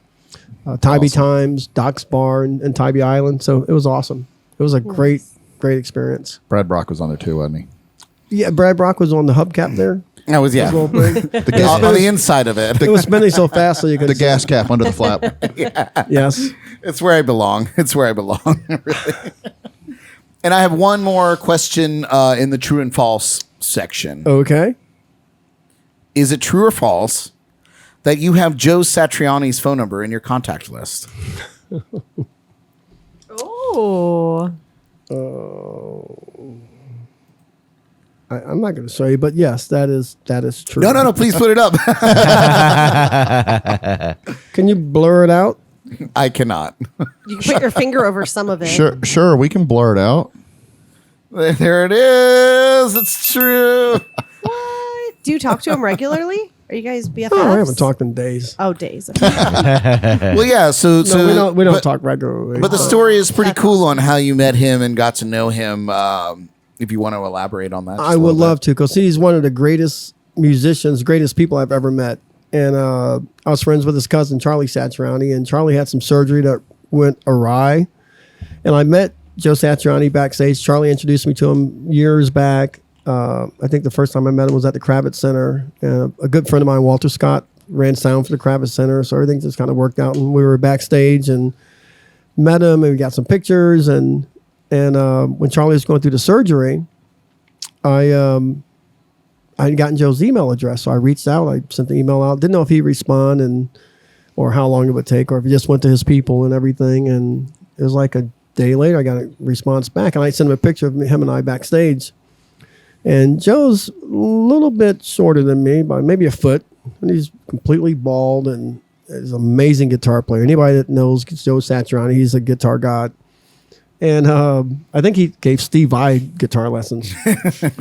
Tybee Times, Doc's Bar in Tybee Island. So it was awesome. It was a great experience. Brad Brock was on there too, wasn't he? Yeah, Brad Brock was on the hubcap there. That was His little thing. on the inside of it. It was spinning so fast so you could The gas cap under the flap. Yes. It's where I belong. It's where I belong. Really. And I have one more question in the true and false section. Okay. Is it true or false that you have Joe Satriani's phone number in your contact list? Oh. I'm not going to show you, but yes, that is true. No. Please put it up. Can you blur it out? I cannot. You can put your finger over some of it. Sure, we can blur it out. There it is. It's true. What? Do you talk to him regularly? Are you guys BFFs? Oh, I haven't talked in days. Oh, days. Well, yeah. So No, we don't talk regularly. But the story is pretty That's cool awesome. on how you met him and got to know him. If you want to elaborate on that, just I a would little love bit. to, because he's one of the greatest musicians, greatest people I've ever met. And I was friends with his cousin, Charlie Satriani, and Charlie had some surgery that went awry. And I met Joe Satriani backstage. Charlie introduced me to him years back. I think the first time I met him was at the Kravitz Center. A good friend of mine, Walter Scott, ran sound for the Kravitz Center, so everything just kind of worked out. And we were backstage and met him, and we got some pictures. And when Charlie was going through the surgery, I had gotten Joe's email address, so I reached out. I sent the email out. Didn't know if he'd respond or how long it would take, or if he just went to his people and everything. And it was like a day later, I got a response back, and I sent him a picture of him and I backstage. And Joe's a little bit shorter than me, by maybe a foot, and he's completely bald and is an amazing guitar player. Anybody that knows Joe Satriani, he's a guitar god. And I think he gave Steve Vai guitar lessons.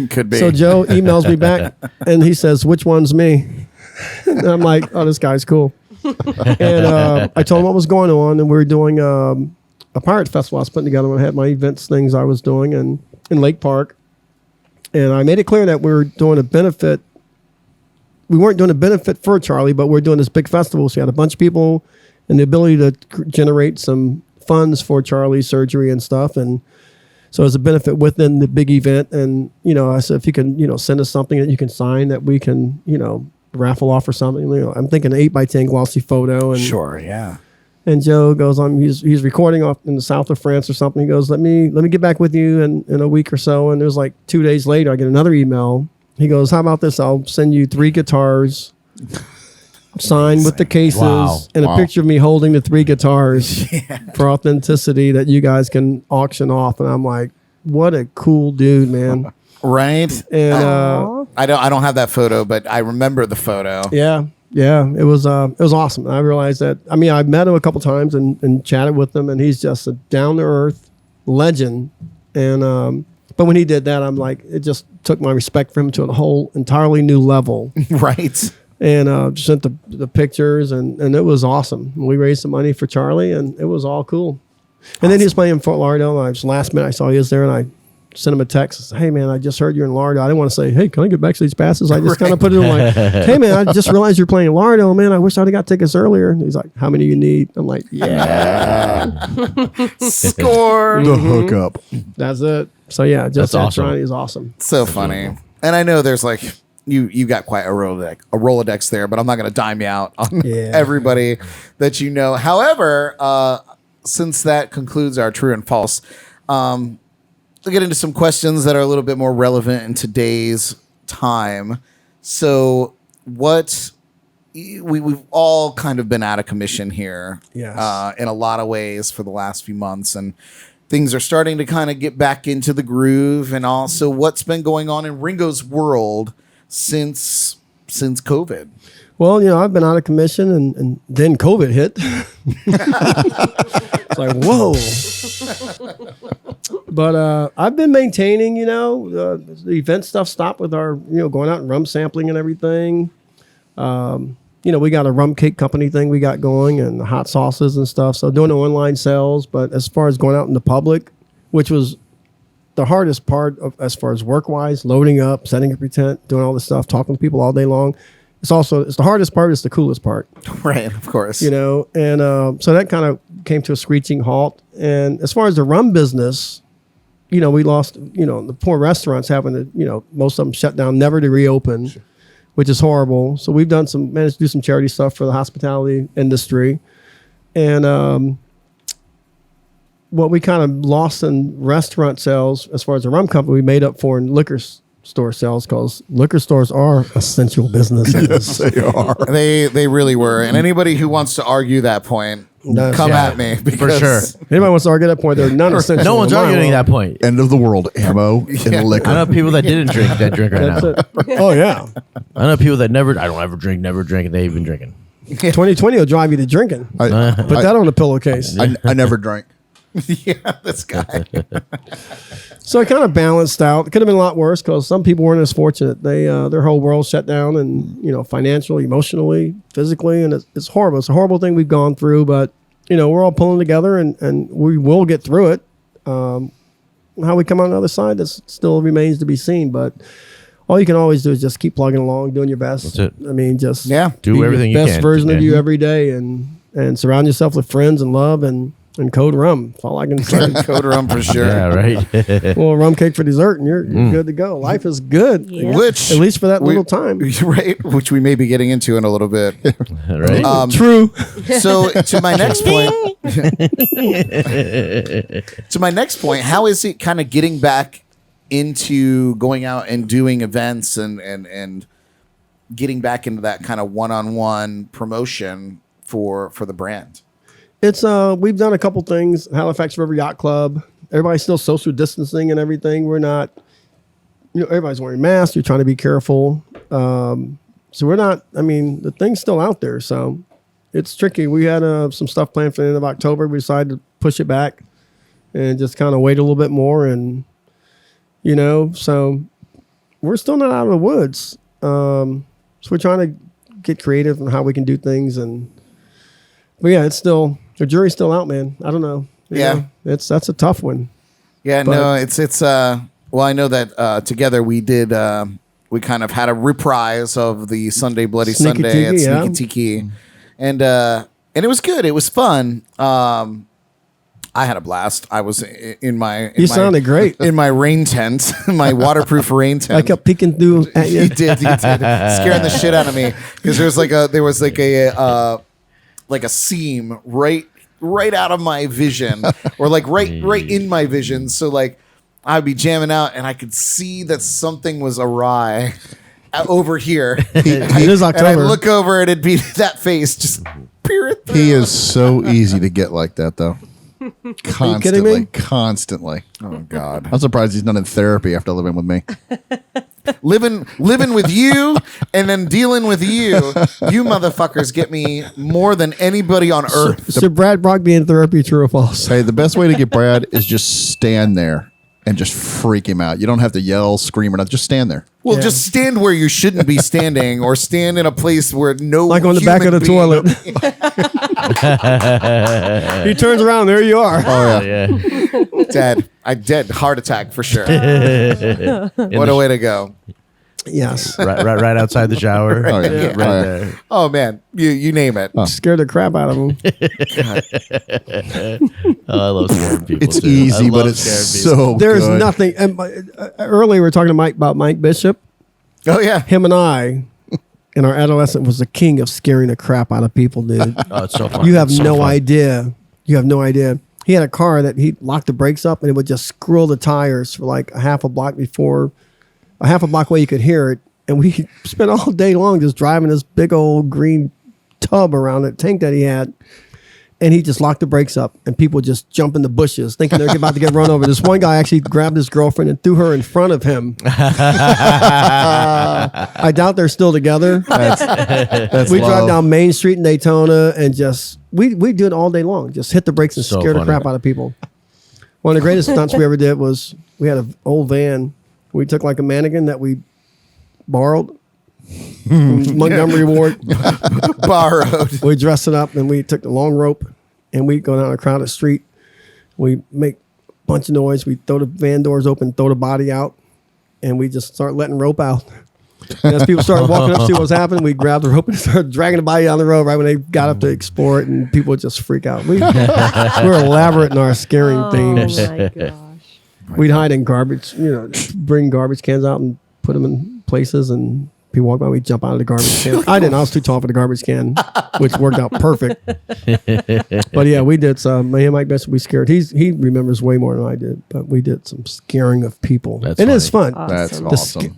Could be. So Joe emails me back and he says, "Which one's me?" And I'm like, "Oh, this guy's cool." And I told him what was going on, and we were doing a pirate festival I was putting together when I had my events things I was doing in Lake Park. And I made it clear that we were doing a benefit. We weren't doing a benefit for Charlie, but we're doing this big festival. So we had a bunch of people and the ability to generate some funds for Charlie's surgery and stuff. And so it's a benefit within the big event. And, I said, if you can, send us something that you can sign that we can, raffle off or something. I'm thinking an 8x10 glossy photo. And Sure, yeah. And Joe goes on. He's recording off in the south of France or something. He goes, "Let me get back with you in a week or so." And it was like 2 days later, I get another email. He goes, "How about this? I'll send you 3 guitars, signed with the cases, and a picture of me holding the 3 guitars for authenticity that you guys can auction off." And I'm like, "What a cool dude, man!" Right? And I don't have that photo, but I remember the photo. Yeah, it was awesome. And I realized that. I mean, I met him a couple times and chatted with him, and he's just a down to earth legend. And but when he did that, I'm like, it just took my respect for him to a whole entirely new level. Right. And just sent the pictures, and it was awesome. We raised some money for Charlie, and it was all cool. And then he was playing in Fort Lauderdale, and last minute I saw he was there, and I sent him a text. I said, "Hey man, I just heard you're in Lauderdale." I didn't want to say, "Hey, can I get back to these passes?" I just kind of put it in like, "Hey man, I just realized you're playing in Lauderdale, man. I wish I'd have got tickets earlier." And he's like, "How many you need?" I'm like, "Yeah." Score. The hookup. That's it. So yeah, just That's awesome. Johnny is awesome. So funny. And I know there's like you got quite a Rolodex there, but I'm not going to dime you out on everybody that you know. However, since that concludes our true and false, we'll get into some questions that are a little bit more relevant in today's time. So we've all kind of been out of commission here in a lot of ways for the last few months, and things are starting to kind of get back into the groove. And also what's been going on in Ringo's world since COVID. Well, I've been out of commission, and then COVID hit. It's like, whoa. But I've been maintaining, the event stuff stopped with our, going out and rum sampling and everything. We got a rum cake company thing we got going, and the hot sauces and stuff. So doing the online sales. But as far as going out in the public, which was the hardest part of, as far as work-wise, loading up, setting up your tent, doing all this stuff, talking to people all day long. It's the hardest part. It's the coolest part. Right, of course. And so that kind of came to a screeching halt. And as far as the rum business, we lost, the poor restaurants having to, most of them shut down, never to reopen, which is horrible. So we've managed to do some charity stuff for the hospitality industry. And what we kind of lost in restaurant sales, as far as the rum company, we made up for in liquor store sales, because liquor stores are essential businesses. Yes, they are. They really were. And anybody who wants to argue that point, come at me. For sure. Anybody wants to argue that point, they're non-essential. No one's arguing that point. End of the world. Ammo and liquor. I know people that didn't drink that drink right now. That's it. Oh, yeah. I know people that I don't ever drink, and they've been drinking. 2020 will drive you to drinking. Put that on a pillowcase. I never drank. Yeah, this guy. So it kind of balanced out. It could have been a lot worse, because some people weren't as fortunate. They their whole world shut down, and financially, emotionally, physically, and it's horrible. It's a horrible thing we've gone through, but we're all pulling together, and we will get through it. How we come on the other side, that still remains to be seen. But all you can always do is just keep plugging along, doing your best. That's it. I mean, just Do be everything your you best can. version of you every day, and surround yourself with friends and love and CODE Rum. That's all I can say. CODE Rum for sure. Yeah, right. Well, rum cake for dessert, and you're good to go. Life is good. Yeah. Which, at least for that little time. Right, which we may be getting into in a little bit. Right. True. So to my next point, how is it kind of getting back into going out and doing events and getting back into that kind of one-on-one promotion for the brand? It's we've done a couple things. Halifax River Yacht Club. Everybody's still social distancing and everything. We're not, everybody's wearing masks. You're trying to be careful. So we're not. I mean, the thing's still out there. So it's tricky. We had some stuff planned for the end of October. We decided to push it back and just kind of wait a little bit more. And, so we're still not out of the woods. So we're trying to get creative on how we can do things. But yeah, it's still, the jury's still out, man. I don't know. That's a tough one. Yeah, no, it's well, I know that together we did, we kind of had a reprise of the Sunday Bloody Sneaky Sunday Tiki, at Sneaky Tiki. And it was good. It was fun. I had a blast. I was in my... You sounded great. In my rain tent, my waterproof rain tent. I kept peeking through at you. You did. Scaring the shit out of me. Because there was like a seam right out of my vision, or like right in my vision. So like I'd be jamming out and I could see that something was awry over here. It is October. And I'd look over and it'd be that face just peering through. He is so easy to get like that, though. kidding me? Constantly. Oh God. I'm surprised he's not in therapy after living with me. living with you and then dealing with you motherfuckers get me more than anybody on earth. Should Brad Brock be in therapy, true or false? Hey, the best way to get Brad is just stand there and just freak him out. You don't have to yell, scream, or nothing. Just stand there. Well, just stand where you shouldn't be standing, or stand in a place where no, like on the back of the toilet. He turns around, there you are. Oh yeah. Dead. I'm dead. Heart attack for sure. What a way to go. Yes. right outside the shower. Oh, yeah. Right there. Oh man, you name it. Scared the crap out of him. I love scaring people. It's too. easy, I but love it's scaring people. so There's good. nothing. And earlier we were talking about Mike Bishop. Oh yeah. Him and I, in our adolescence, was the king of scaring the crap out of people, dude. Oh, it's so fun. You have It's so no fun. idea. You have no idea. He had a car that he locked the brakes up and it would just screw the tires for like a half a block away you could hear it. And we spent all day long just driving this big old green tub around that tank that he had. And he just locked the brakes up and people just jump in the bushes thinking they're about to get run over. This one guy actually grabbed his girlfriend and threw her in front of him. I doubt they're still together. That's We love. drive down Main Street in Daytona and just, we do it all day long. Just hit the brakes and So scare the funny. crap out of people. One of the greatest stunts we ever did was we had an old van. We took like a mannequin that we borrowed from Montgomery Ward. Borrowed. We dressed it up and we took the long rope and we go down a crowded street. We make a bunch of noise. We throw the van doors open, throw the body out, and we just start letting rope out. And as people started walking up to see what was happening, we grabbed the rope and started dragging the body down the road right when they got up to explore it, and people would just freak out. We were elaborate in our scaring themes. Oh my gosh. We'd hide in garbage, bring garbage cans out and put them in places, and people walk by, we'd jump out of the garbage can. I didn't. I was too tall for the garbage can, which worked out perfect. But yeah, we did some. Me and Mike Best, we scared. He remembers way more than I did, but we did some scaring of people. That's It is fun. That's Awesome. awesome.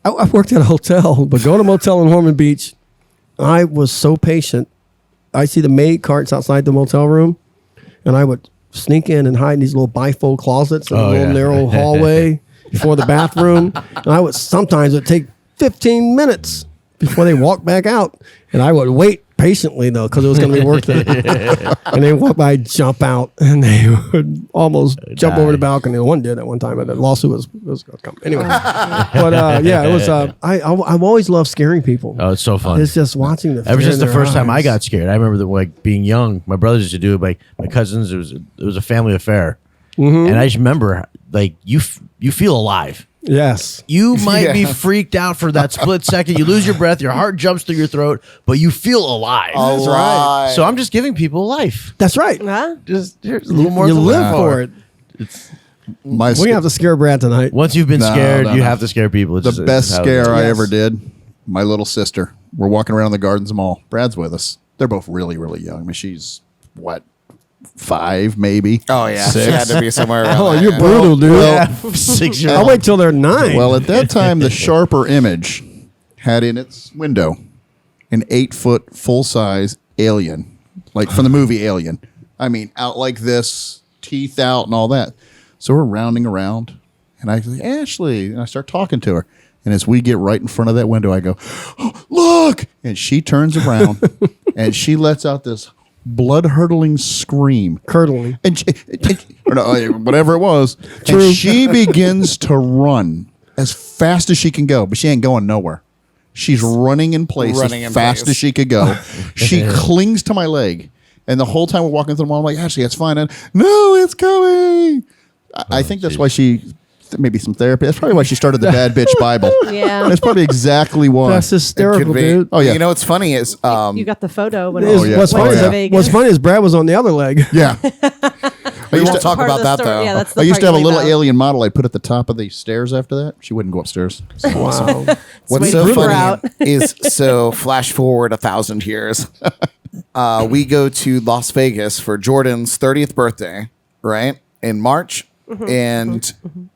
I worked at a hotel, but going to a motel in Horman Beach, I was so patient. I see the maid carts outside the motel room, and I would sneak in and hide in these little bifold closets in a little narrow hallway before the bathroom. And I would sometimes it would take 15 minutes before they walked back out, and I would wait patiently though because it was going to be worth it. And they walk by, jump out, and they would almost jump over the balcony. One did at one time, but the lawsuit was going to come anyway. But yeah, it was. I've always loved scaring people. Oh, it's so fun. It's just watching the. Ever fear since in the their first time I eyes. got scared, I remember that like being young, my brothers used to do it. Like my cousins, it was a family affair, and I just remember like you feel alive. Yes. You might be freaked out for that split second. You lose your breath, your heart jumps through your throat, but you feel alive. That's right. So I'm just giving people life. That's right. Huh? Just here's a little more. You to live for it. My We have to scare Brad tonight. Once you've been No, scared, no, you no. have to scare people. It's the just- best it's how it is. scare I Yes. ever did. My little sister. We're walking around the Gardens Mall. Brad's with us. They're both really, really young. I mean, she's what, 5 maybe? Oh yeah. Six. She had to be somewhere around. Oh, there. you're brutal, dude. Yeah, 6 years I'll wait till they're 9. Well, at that time, the Sharper Image had in its window an 8-foot full-size alien, like from the movie Alien. I mean, out like this, teeth out and all that. So we're rounding around, and I say, Ashley, and I start talking to her. And as we get right in front of that window, I go, oh, look! And she turns around, and she lets out this blood-hurtling scream. Curdling. Or no, whatever it was. True. And she begins to run as fast as she can go, but she ain't going nowhere. She's running in place as fast as she could go. She clings to my leg. And the whole time we're walking through the mall, I'm like, Ashley, it's fine. And, no, it's coming. I think that's why she, maybe some therapy. That's probably why she started the Bad Bitch Bible. Yeah. That's probably exactly why. That's hysterical, dude. Oh, yeah. You know what's funny is You got the photo when Is- I what's, went funny to is, Vegas. what's funny is Brad was on the other leg. Yeah. we won't talk Part of about the that story. though. Yeah, that's the I used part to have a you little leave out. alien model I put at the top of the stairs after that. She wouldn't go upstairs. Wow. What's Sweet so Uber funny out. is so flash forward 1,000 years. We go to Las Vegas for Jordan's 30th birthday, right? In March. And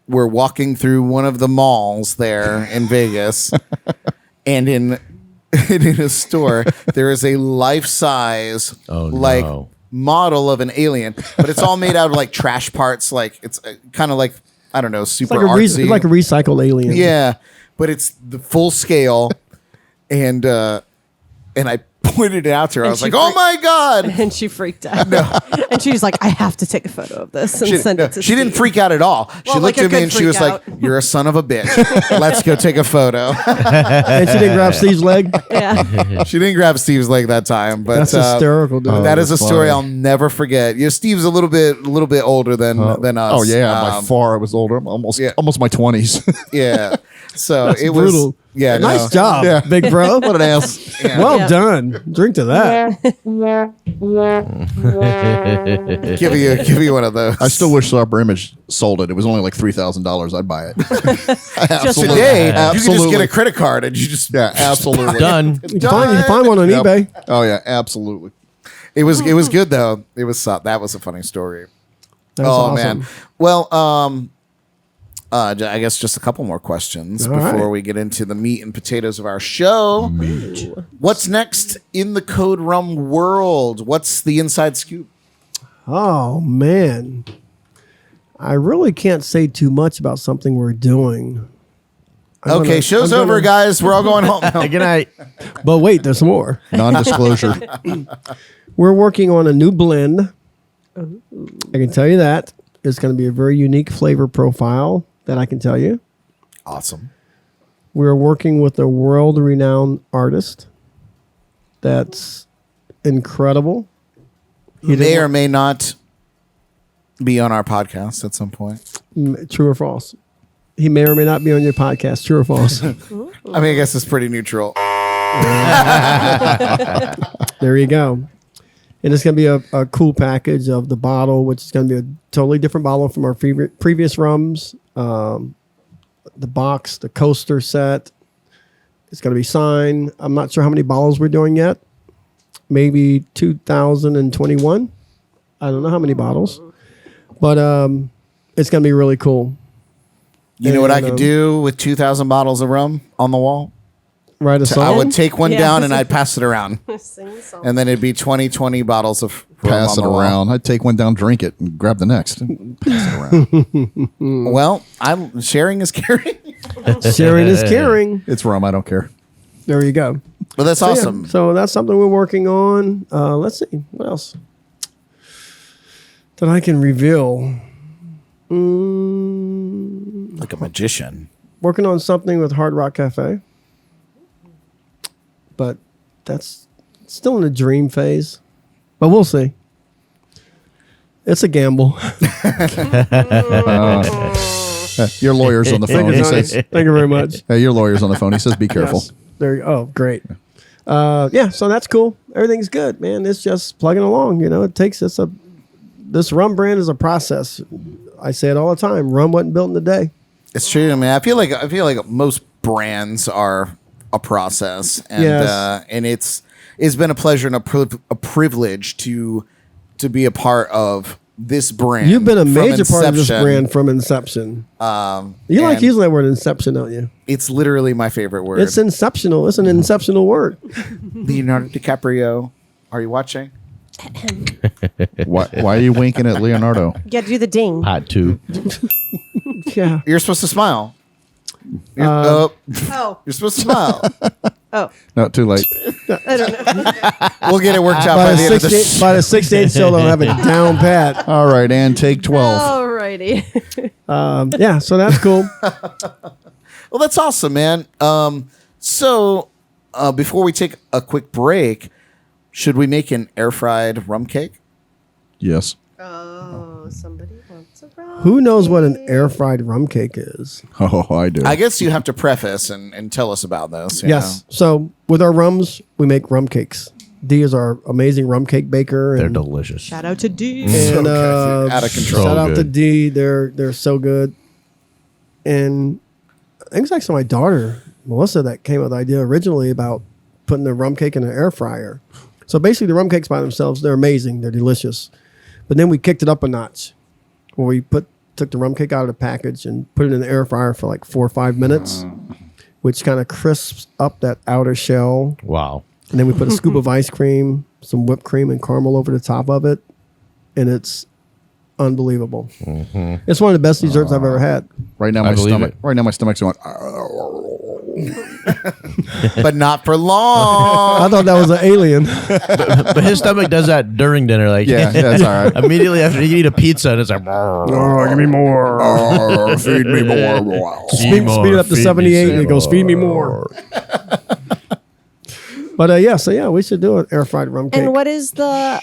we're walking through one of the malls there in Vegas. And in a store, there is a life-size Oh, like no. model of an alien, but it's all made out of like trash parts. Like it's kind of like, I don't know, It's super like, artsy. it's like a recycled alien. Yeah, but it's the full scale, and I pointed it out to her. I And was she like, "Oh freaked- my god!" And she freaked out. And she was like, I have to take a photo of this and send it to She didn't Steve. freak out at all. She Well, looked like a at me good and she was freak like, out. "You're a son of a bitch. Let's go take a photo." And she didn't grab Steve's leg. Yeah. She didn't grab Steve's leg that time, but That's hysterical, dude. that is a that's story funny. I'll never forget. You know, Steve's a little bit older than us. Oh, yeah. By Um, far, I was older. I'm almost my 20s. Yeah. So it brutal. was. Yeah. Nice no. job, Yeah. big bro. What an ass. Yeah. Well Yeah. done. Drink to that. Give you one of those. I still wish Sharper Image sold it. It was only like $3,000. I'd buy it. Absolutely. Today, you can Absolutely. just get a credit card and you just Yeah, absolutely. Done. You can find one on Yep. eBay. Oh, yeah, absolutely. It was good though. It was that was a funny story. That's oh awesome. man. Well, I guess just a couple more questions All before right. we get into the meat and potatoes of our show. What's next in the CODE Rum world? What's the inside scoop? Oh man, I really can't say too much about something we're doing. Okay, show's over, guys. We're all going home. No. Good night. But wait, there's more. Non-disclosure. We're working on a new blend. I can tell you that it's going to be a very unique flavor profile. That I can tell you. Awesome. We're working with a world-renowned artist. That's incredible. He may or may not be on our podcast at some point. True or false? He may or may not be on your podcast. True or false? I mean, I guess it's pretty neutral. There you go. And it's going to be a cool package of the bottle, which is going to be a totally different bottle from our previous rums. The box, the coaster set. It's going to be signed. I'm not sure how many bottles we're doing yet. Maybe 2021. I don't know how many bottles. But it's going to be really cool. You know what I And, could do with 2,000 bottles of rum on the wall? Write a song. I would take one Yeah. down and I'd pass it around. Sing song. And then it'd be 20 bottles of rum Pass on it the wall. around. I'd take one down, drink it, and grab the next. Pass it around. Well, I'm sharing is caring. Sharing is caring. It's rum. I don't care. There you go. Well, that's So, yeah, awesome. so that's something we're working on. Let's see. What else? That I can reveal. Like a magician. Working on something with Hard Rock Cafe. But that's still in the dream phase. But we'll see. It's a gamble. Your lawyer's on the phone. He says, Thank you very much. hey, your lawyer's on the phone. He says, be careful. Yes. There you Oh, great. Yeah, so that's cool. Everything's good, man. It's just plugging along. You know, it takes this rum brand is a process. I say it all the time. Rum wasn't built in a day. It's true. I mean, I feel like most brands are a process, and Yes. and it's been a pleasure and a privilege to be a part of this brand. You've been a from major part of this inception. brand from inception. You like and using that word inception, don't you? It's literally my favorite word. It's inceptional. It's an inceptional word. Leonardo DiCaprio. Are you watching? Why are you winking at Leonardo? You got to do the ding. Pot two. Yeah. You're supposed to smile. Oh, You're supposed to smile. Oh, No, too late. I don't know. We'll get it worked out By by the the end of the 68 by the 68 show, they'll have it down pat. All right, and take 12. Alrighty. Yeah, so that's cool. Well, that's awesome, man. So before we take a quick break, should we make an air fried rum cake? Yes. Oh, somebody wants a rum. Who knows what an air fried rum cake is? Oh, I do. I guess you have to preface and tell us about this. you Yes. So with our rums, we make rum cakes. D is our amazing rum cake baker. They're And, delicious. Shout out to D. and Out of control. shout out to good. D. They're so good. And I think it's actually my daughter, Melissa, that came up with the idea originally about putting the rum cake in an air fryer. So basically, the rum cakes by themselves, they're amazing. They're delicious. But then we kicked it up a notch, where we took the rum cake out of the package and put it in the air fryer for like 4 or 5 minutes, which kind of crisps up that outer shell. Wow. And then we put a scoop of ice cream, some whipped cream, and caramel over the top of it, and it's unbelievable. It's one of the best desserts I've ever had. Right now, I my believe stomach. it. Right now, my stomach's going. But not for long. I thought that was an alien. But his stomach does that during dinner. Like, Yeah, that's all right. immediately after you eat a pizza, and it's like, Give me more. Feed me more. Speed it up to 78, and it goes, feed me more. But yeah, we should do an air fried rum cake. And what is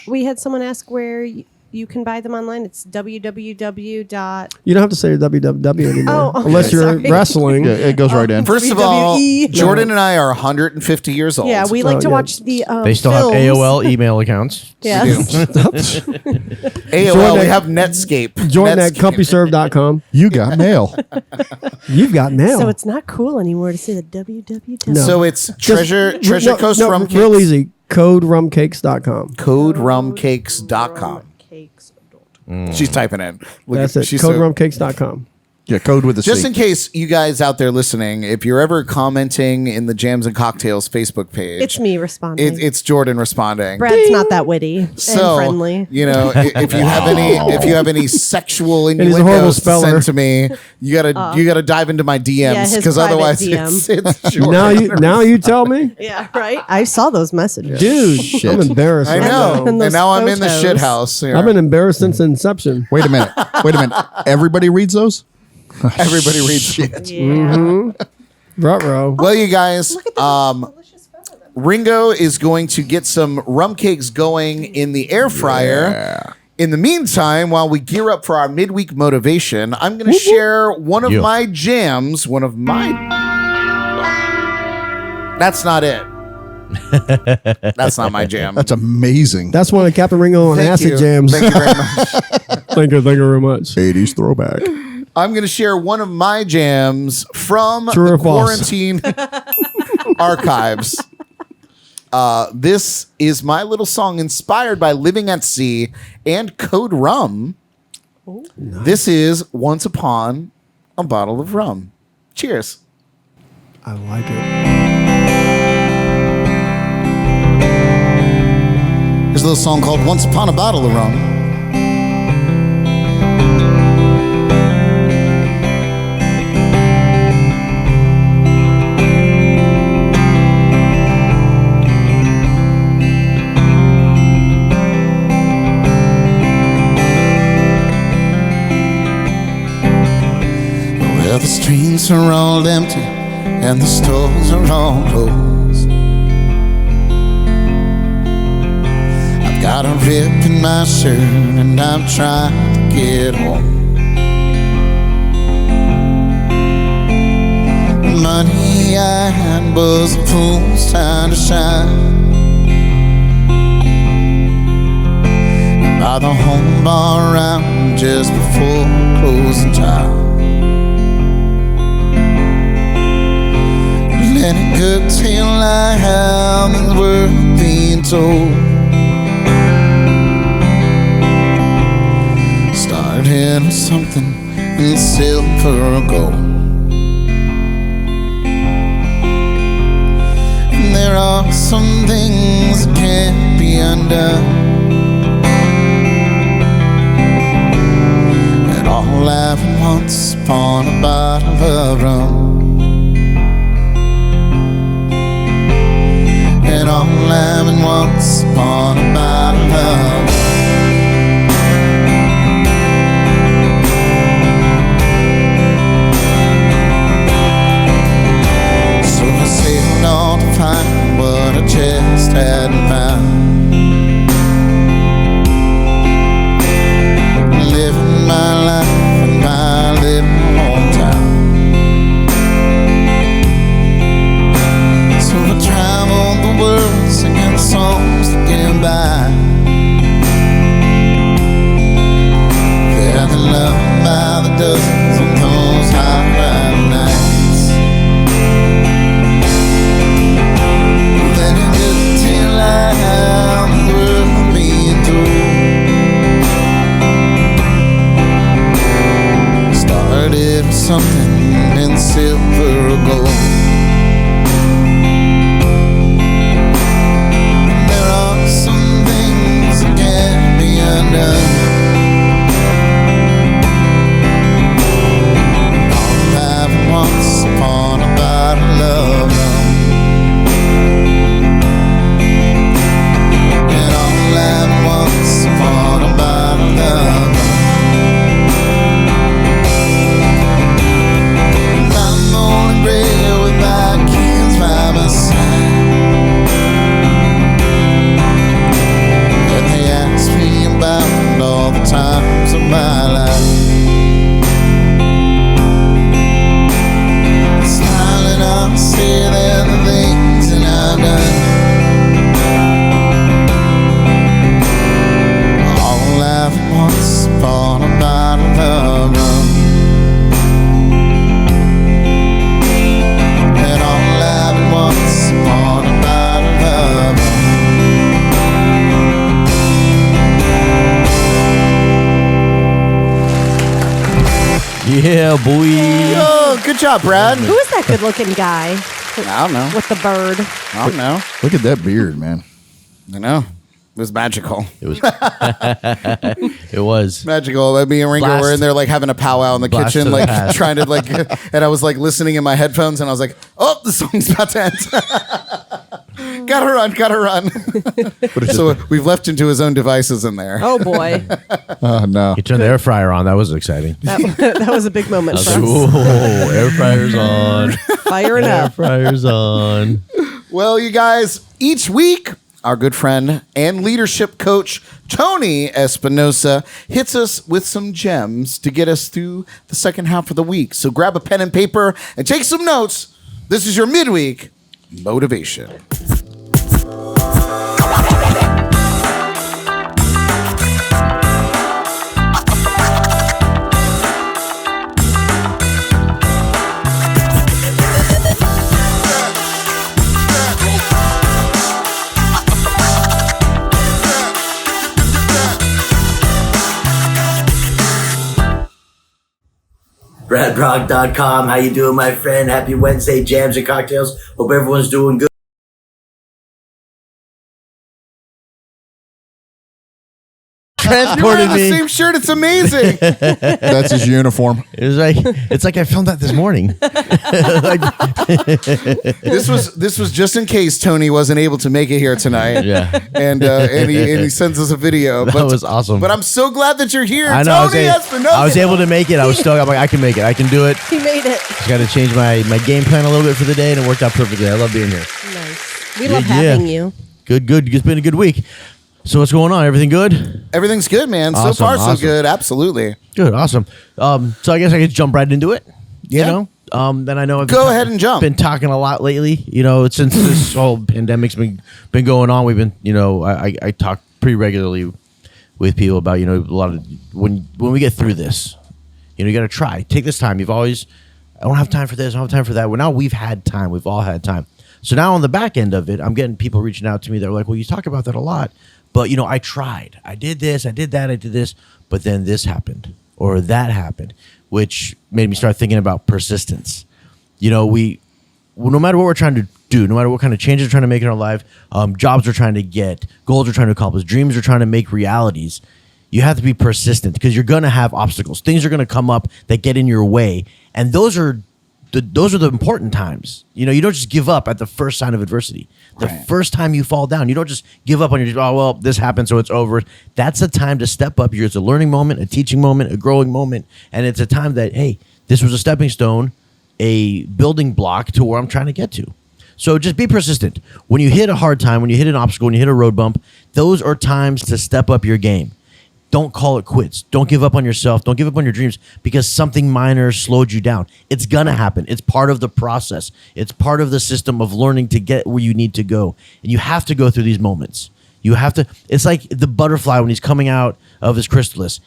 we had someone ask where you can buy them online. It's www. You don't have to say www anymore, Oh, unless you're sorry. wrestling. Yeah, it goes right in. First of all, WWE. Jordan and I are 150 years old. Yeah, we like to yeah. watch the they still films. have AOL email accounts. Yes. AOL, we have Netscape. Jordan at Netscape. CompuServe.com. You got mail. You've got mail. So it's not cool anymore to say the www. No. So it's Just- Treasure Coast Rum Cakes. Real easy. CodeRumCakes.com. CodeRumCakes.com. Cakes. She's typing in. Look That's at- it. she's so- CodeRumCakes.com. Yeah, code with the Just C. in case you guys out there listening, if you're ever commenting in the Jams and Cocktails Facebook page, It's me responding. It's Jordan responding. Brad's not that witty and So, friendly. you know, if you have any sexual he's a horrible innuendos to speller. send to me, you gotta dive into my Yeah, DMs his because private otherwise DM. it's Jordan. Now you tell me, Yeah, right. I saw those messages. dude. I'm embarrassed. I right know, now. And those and now I'm in the photos. shit house. I've been embarrassed since inception. Wait a minute. Everybody reads those? Everybody reads shit. Yeah. Ruh-roh. Well, you guys, Delicious photo of them. Ringo is going to get some rum cakes going in the air fryer. In the meantime, while we gear up for our midweek motivation, I'm going to share one of Yeah. my jams. That's not it. That's not my jam. That's amazing. That's one of Captain Ringo on Thank acid you. jams. Thank you very much. Thank you very much. 80s throwback. I'm going to share one of my jams from True the or false? quarantine archives. This is my little song inspired by Living at Sea and Code Rum. This is Once Upon a Bottle of Rum. Cheers. I like it. Here's a little song called Once Upon a Bottle of Rum. Well, the streets are all empty and the stores are all closed. I've got a rip in my shirt and I'm trying to get home. The money I had was a fool's time to shine. And by the home bar around just before closing time. Any good tale I have is worth being told. Started with something in silver or gold. And there are some things that can't be undone. It all happened once upon a bottle of rum. something in silver or gold. There are some things that can't be undone. All I've once upon a bottle of rum, and all I've once upon a bottle of rum. I'm on a grave with my kids by my side, and they ask me about all the times of my life. Smiling, I'll say they're the things that I've done. All I've once upon a bottle of rum, and all I've once upon a bottle of rum. Yeah, boy. Oh, good job, Brad. Who is that good-looking guy I don't know. with the bird? I don't know. Look at that beard, man. I know. It was magical. It was. It was. Magical. Me and Ringo Blast. were in there like having a powwow in the Blast to kitchen, the like past. trying to like, and I was like listening in my headphones, and I was like, "Oh, the song's about to end." Gotta run. So we've left him to his own devices in there. Oh boy, Oh, no. He turned the air fryer on. That was exciting. that was a big moment I was for like, us. whoa, air fryer's on. Firing Air up. fryer's on. Well, you guys, each week, our good friend and leadership coach, Tony Espinosa, hits us with some gems to get us through the second half of the week. So grab a pen and paper and take some notes. This is your midweek motivation. BradBrock.com. How you doing, my friend? Happy Wednesday, jams and cocktails. Hope everyone's doing good. You're Transported wearing the me. same shirt. It's amazing. That's his uniform. It's like I filmed that this morning. This was just in case Tony wasn't able to make it here tonight. Yeah. And he sends us a video. That was awesome. But I'm so glad that you're here, I know. Tony Espinosa. I was able to make it. I was still. I'm like, I can make it. I can do it. He made it. Just got to change my game plan a little bit for the day, and it worked out perfectly. I love being here. Nice. We love Yeah. having you. Good. It's been a good week. So what's going on? Everything good? Everything's good, man. Awesome, so far, so awesome. good. Absolutely. Good. Awesome. So I guess I could jump right into it. Yeah. You know. Then I know I've Go ahead and jump. Been talking a lot lately. You know, since this whole pandemic's been going on, we've been. You know, I talk pretty regularly with people about, you know, a lot of when we get through this. You know, you got to try. Take this time. You've always, I don't have time for this. I don't have time for that. Well, now we've had time. We've all had time. So now on the back end of it, I'm getting people reaching out to me. They're like, well, you talk about that a lot. But, you know, I tried. I did this. I did that. I did this. But then this happened or that happened, which made me start thinking about persistence. You know, no matter what we're trying to do, no matter what kind of changes we're trying to make in our life, jobs we're trying to get, goals we're trying to accomplish, dreams we're trying to make realities, you have to be persistent because you're going to have obstacles. Things are going to come up that get in your way. And those are the important times. You know, you don't just give up at the first sign of adversity. The first time you fall down, you don't just give up on your, oh, well, this happened, so it's over. That's a time to step up. It's a learning moment, a teaching moment, a growing moment. And it's a time that, hey, this was a stepping stone, a building block to where I'm trying to get to. So just be persistent. When you hit a hard time, when you hit an obstacle, when you hit a road bump, those are times to step up your game. Don't call it quits. Don't give up on yourself. Don't give up on your dreams because something minor slowed you down. It's going to happen. It's part of the process. It's part of the system of learning to get where you need to go. And you have to go through these moments. You have to. It's like the butterfly when he's coming out of his chrysalis.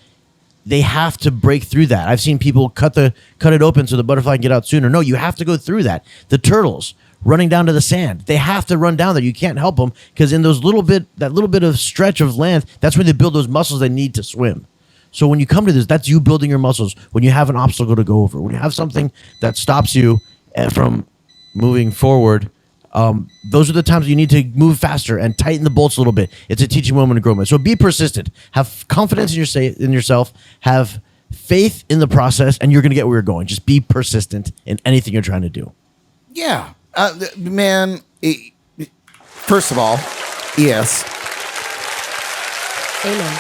They have to break through that. I've seen people cut it open so the butterfly can get out sooner. No, you have to go through that. The turtles running down to the sand, they have to run down there. You can't help them because in that little bit of stretch of land, that's when they build those muscles they need to swim. So when you come to this, that's you building your muscles. When you have an obstacle to go over, when you have something that stops you from moving forward, those are the times you need to move faster and tighten the bolts a little bit. It's a teaching moment, a growth moment. So be persistent. Have confidence in yourself. Have faith in the process, and you're going to get where you're going. Just be persistent in anything you're trying to do. Yeah. Man, first of all, yes. Amen.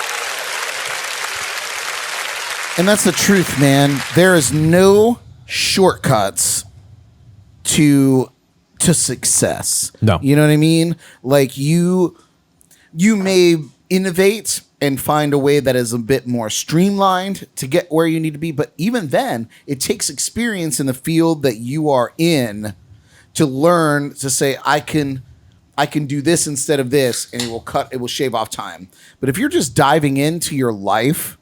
And that's the truth, man. There is no shortcuts to success. No. You know what I mean? Like you may innovate and find a way that is a bit more streamlined to get where you need to be, but even then, it takes experience in the field that you are in to learn to say I can do this instead of this, and it will shave off time. But if you're just diving into your life,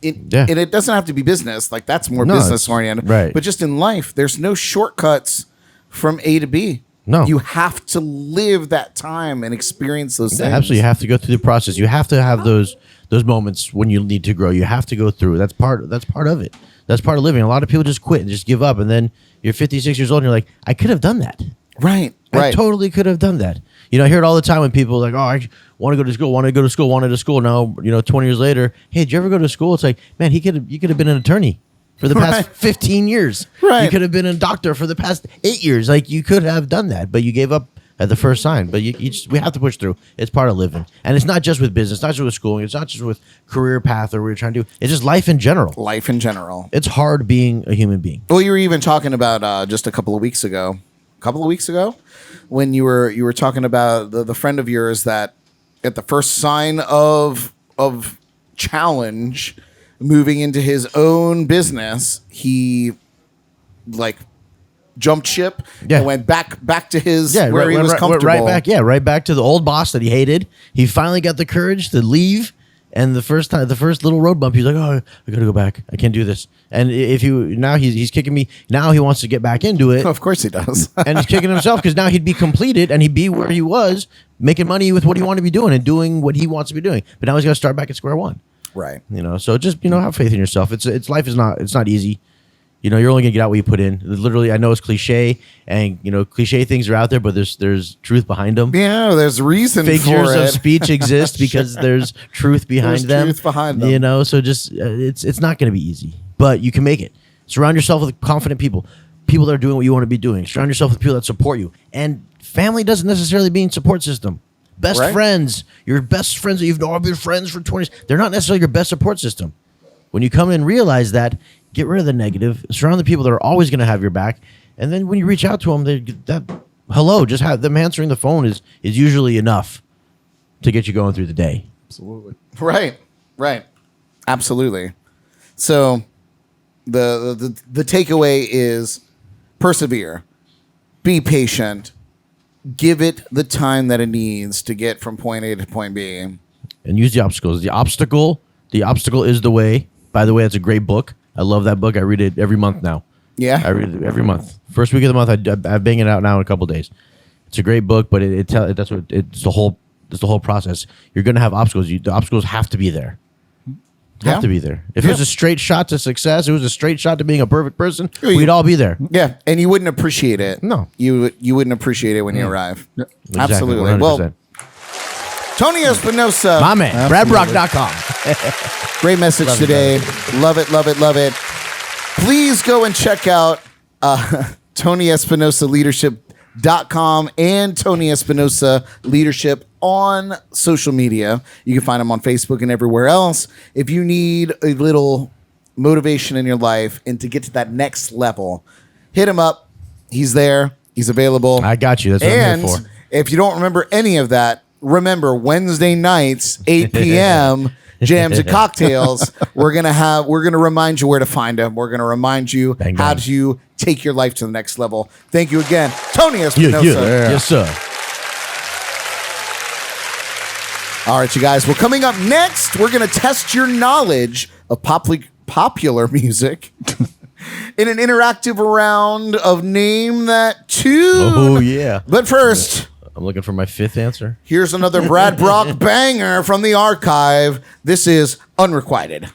and it doesn't have to be business, like that's more business oriented, right? But just in life, there's no shortcuts from A to B. No, you have to live that time and experience those things. Absolutely, you have to go through the process. You have to have those moments when you need to grow. You have to go through. That's part of it. That's part of living. A lot of people just quit and just give up, and then you're 56 years old and you're like, I could have done that. Right. I totally could have done that. You know, I hear it all the time when people are like, oh, I want to go to school, wanted to school. Now, 20 years later, hey, did you ever go to school? It's like, man, you could have been an attorney for the past 15 years. Right. You could have been a doctor for the past 8 years. Like, you could have done that, but you gave up at the first sign. But we have to push through. It's part of living. And it's not just with business, not just with schooling. It's not just with career path or what you're trying to do. It's just life in general. Life in general. It's hard being a human being. Well, you were even talking about just a couple of weeks ago, when you were talking about the friend of yours that at the first sign of challenge moving into his own business, he like jumped ship and went back to his where he was comfortable. Right back to the old boss that he hated. He finally got the courage to leave. And the first little road bump, he's like, "Oh, I gotta go back. I can't do this." And now he's kicking me. Now he wants to get back into it. Of course he does. And he's kicking himself because now he'd be completed and he'd be where he was, making money with what he wanted to be doing and doing what he wants to be doing. But now he's got to start back at square one. Right. So just have faith in yourself. It's life is not easy. You're only gonna get out what you put in. Literally, I know it's cliche, and cliche things are out there, but there's truth behind them. Yeah, there's reason Figures for it. of speech exist because there's truth behind them. Truth behind them. So just it's not gonna be easy, but you can make it. Surround yourself with confident people that are doing what you want to be doing. Surround yourself with people that support you. And family doesn't necessarily mean support system. Best friends, your best friends that you've known, been friends for 20 years, they're not necessarily your best support system. When you come in and realize that, get rid of the negative, surround the people that are always going to have your back, and then when you reach out to them, just have them answering the phone is usually enough to get you going through the day. Absolutely. Right. Absolutely. So the takeaway is persevere, be patient, give it the time that it needs to get from point A to point B. And use the obstacles. The obstacle is the way. By the way, it's a great book. I love that book. I read it every month now. Yeah, I read it every month. First week of the month, I bang it out now in a couple of days. It's a great book, but it's the whole process. You're going to have obstacles. The obstacles have to be there. Have to be there. If it was a straight shot to success, it was a straight shot to being a perfect person, we'd all be there. Yeah, and you wouldn't appreciate it. No, you wouldn't appreciate it when you arrive. Yeah. Exactly, Absolutely. 100%. Well, Tony Espinosa, my man, BradBrock.com. Great message today. Love it. Please go and check out Tony Espinosa Leadership.com and Tony Espinosa Leadership on social media. You can find him on Facebook and everywhere else. If you need a little motivation in your life and to get to that next level, hit him up. He's there. He's available. I got you. That's what I'm here for. If you don't remember any of that, remember Wednesday nights, 8 p.m., Jams and Cocktails. We're gonna remind you where to find them. We're gonna remind you how to take your life to the next level. Thank you again, Tony Espinosa. Yes, sir. All right, you guys. Well, coming up next, we're gonna test your knowledge of popular music in an interactive round of Name That Tune. Oh yeah. But first, I'm looking for my fifth answer. here's another Brad Brock banger from the archive. This is Unrequited.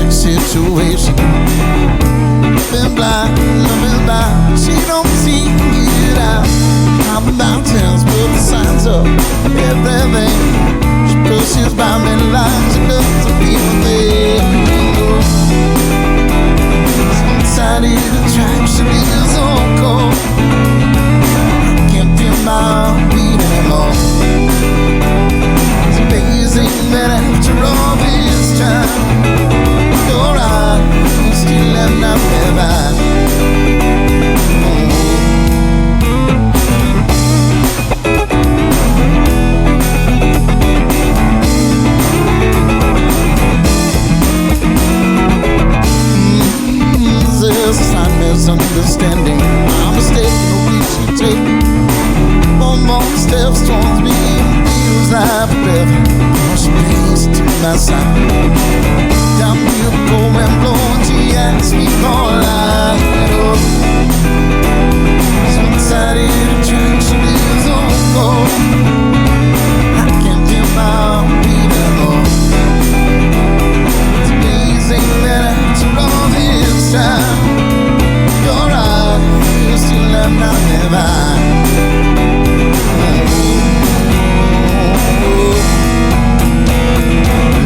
Situation. Been blind, been blind. She don't see it out. I'm about to put the signs up. Everything. She pushes by many lines. She doesn't people there. One-sided attraction is so cold. I can't feel my beat anymore. It's amazing that after all this time, you still have not been mine. There's a slight misunderstanding. I'm mistaken the way she take. One more step towards me feels like forever. She plays to my side. Down you go and blow, and she asks me for a light. One-sided attraction is on gold. I can't feel my beat anymore. It's amazing that after all this time, you're right, you still have not been mine.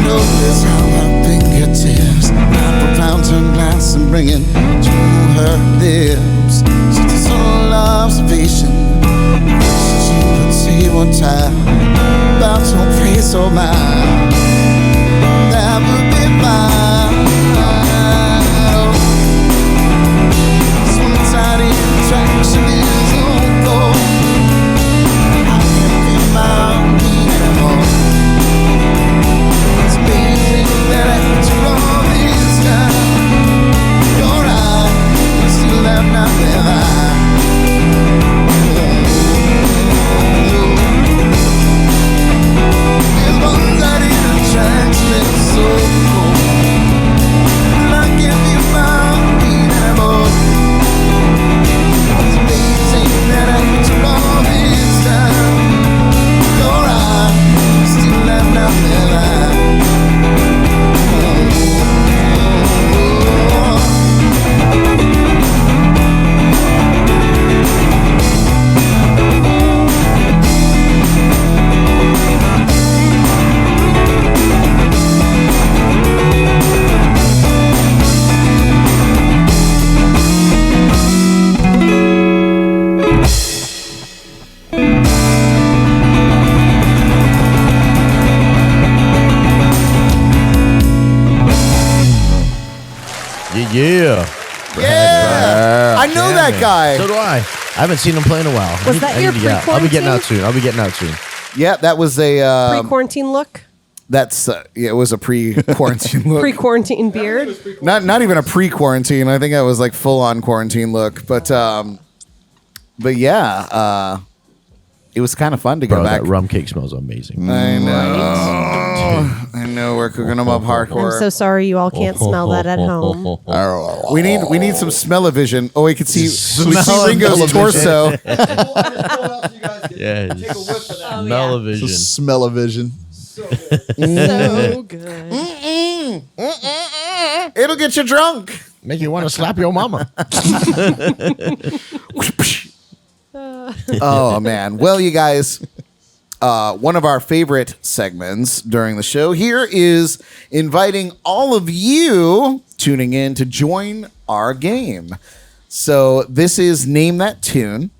Notice how my fingertips wrap around her glass and bring it to her lips. She's a subtle observation. She could see one time about your face or mine. That would be mine. This one-sided attraction is on gold. I can't feel my beat anymore. That after all this time, you're right, you still have not been mine. This one-sided attraction is so cold, and I can't feel my beat anymore. It's amazing that after all this time, you're right, you still have not been mine. Yeah. Yeah, I know that guy. So do I. I haven't seen him play in a while. Was that your I'll be getting pre-quarantine? out soon. Yeah, that was a. Pre-quarantine look? That's yeah, it was a pre-quarantine look. Pre-quarantine beard? Not even a pre-quarantine. I think that was like full-on quarantine look. But yeah, it was kind of fun to go Bro, back. that rum cake smells amazing. I know. I know. We're cooking them up hardcore. I'm so sorry you all can't smell that at home. We need some smell-o-vision. Oh, we can see Smell-o-vision. Ringo's torso. Yeah, smell-o-vision. Smell-o-vision. So good. It'll get you drunk. Make you want to slap your mama. Oh man. Well, you guys, one of our favorite segments during the show here is inviting all of you tuning in to join our game. So this is Name That Tune.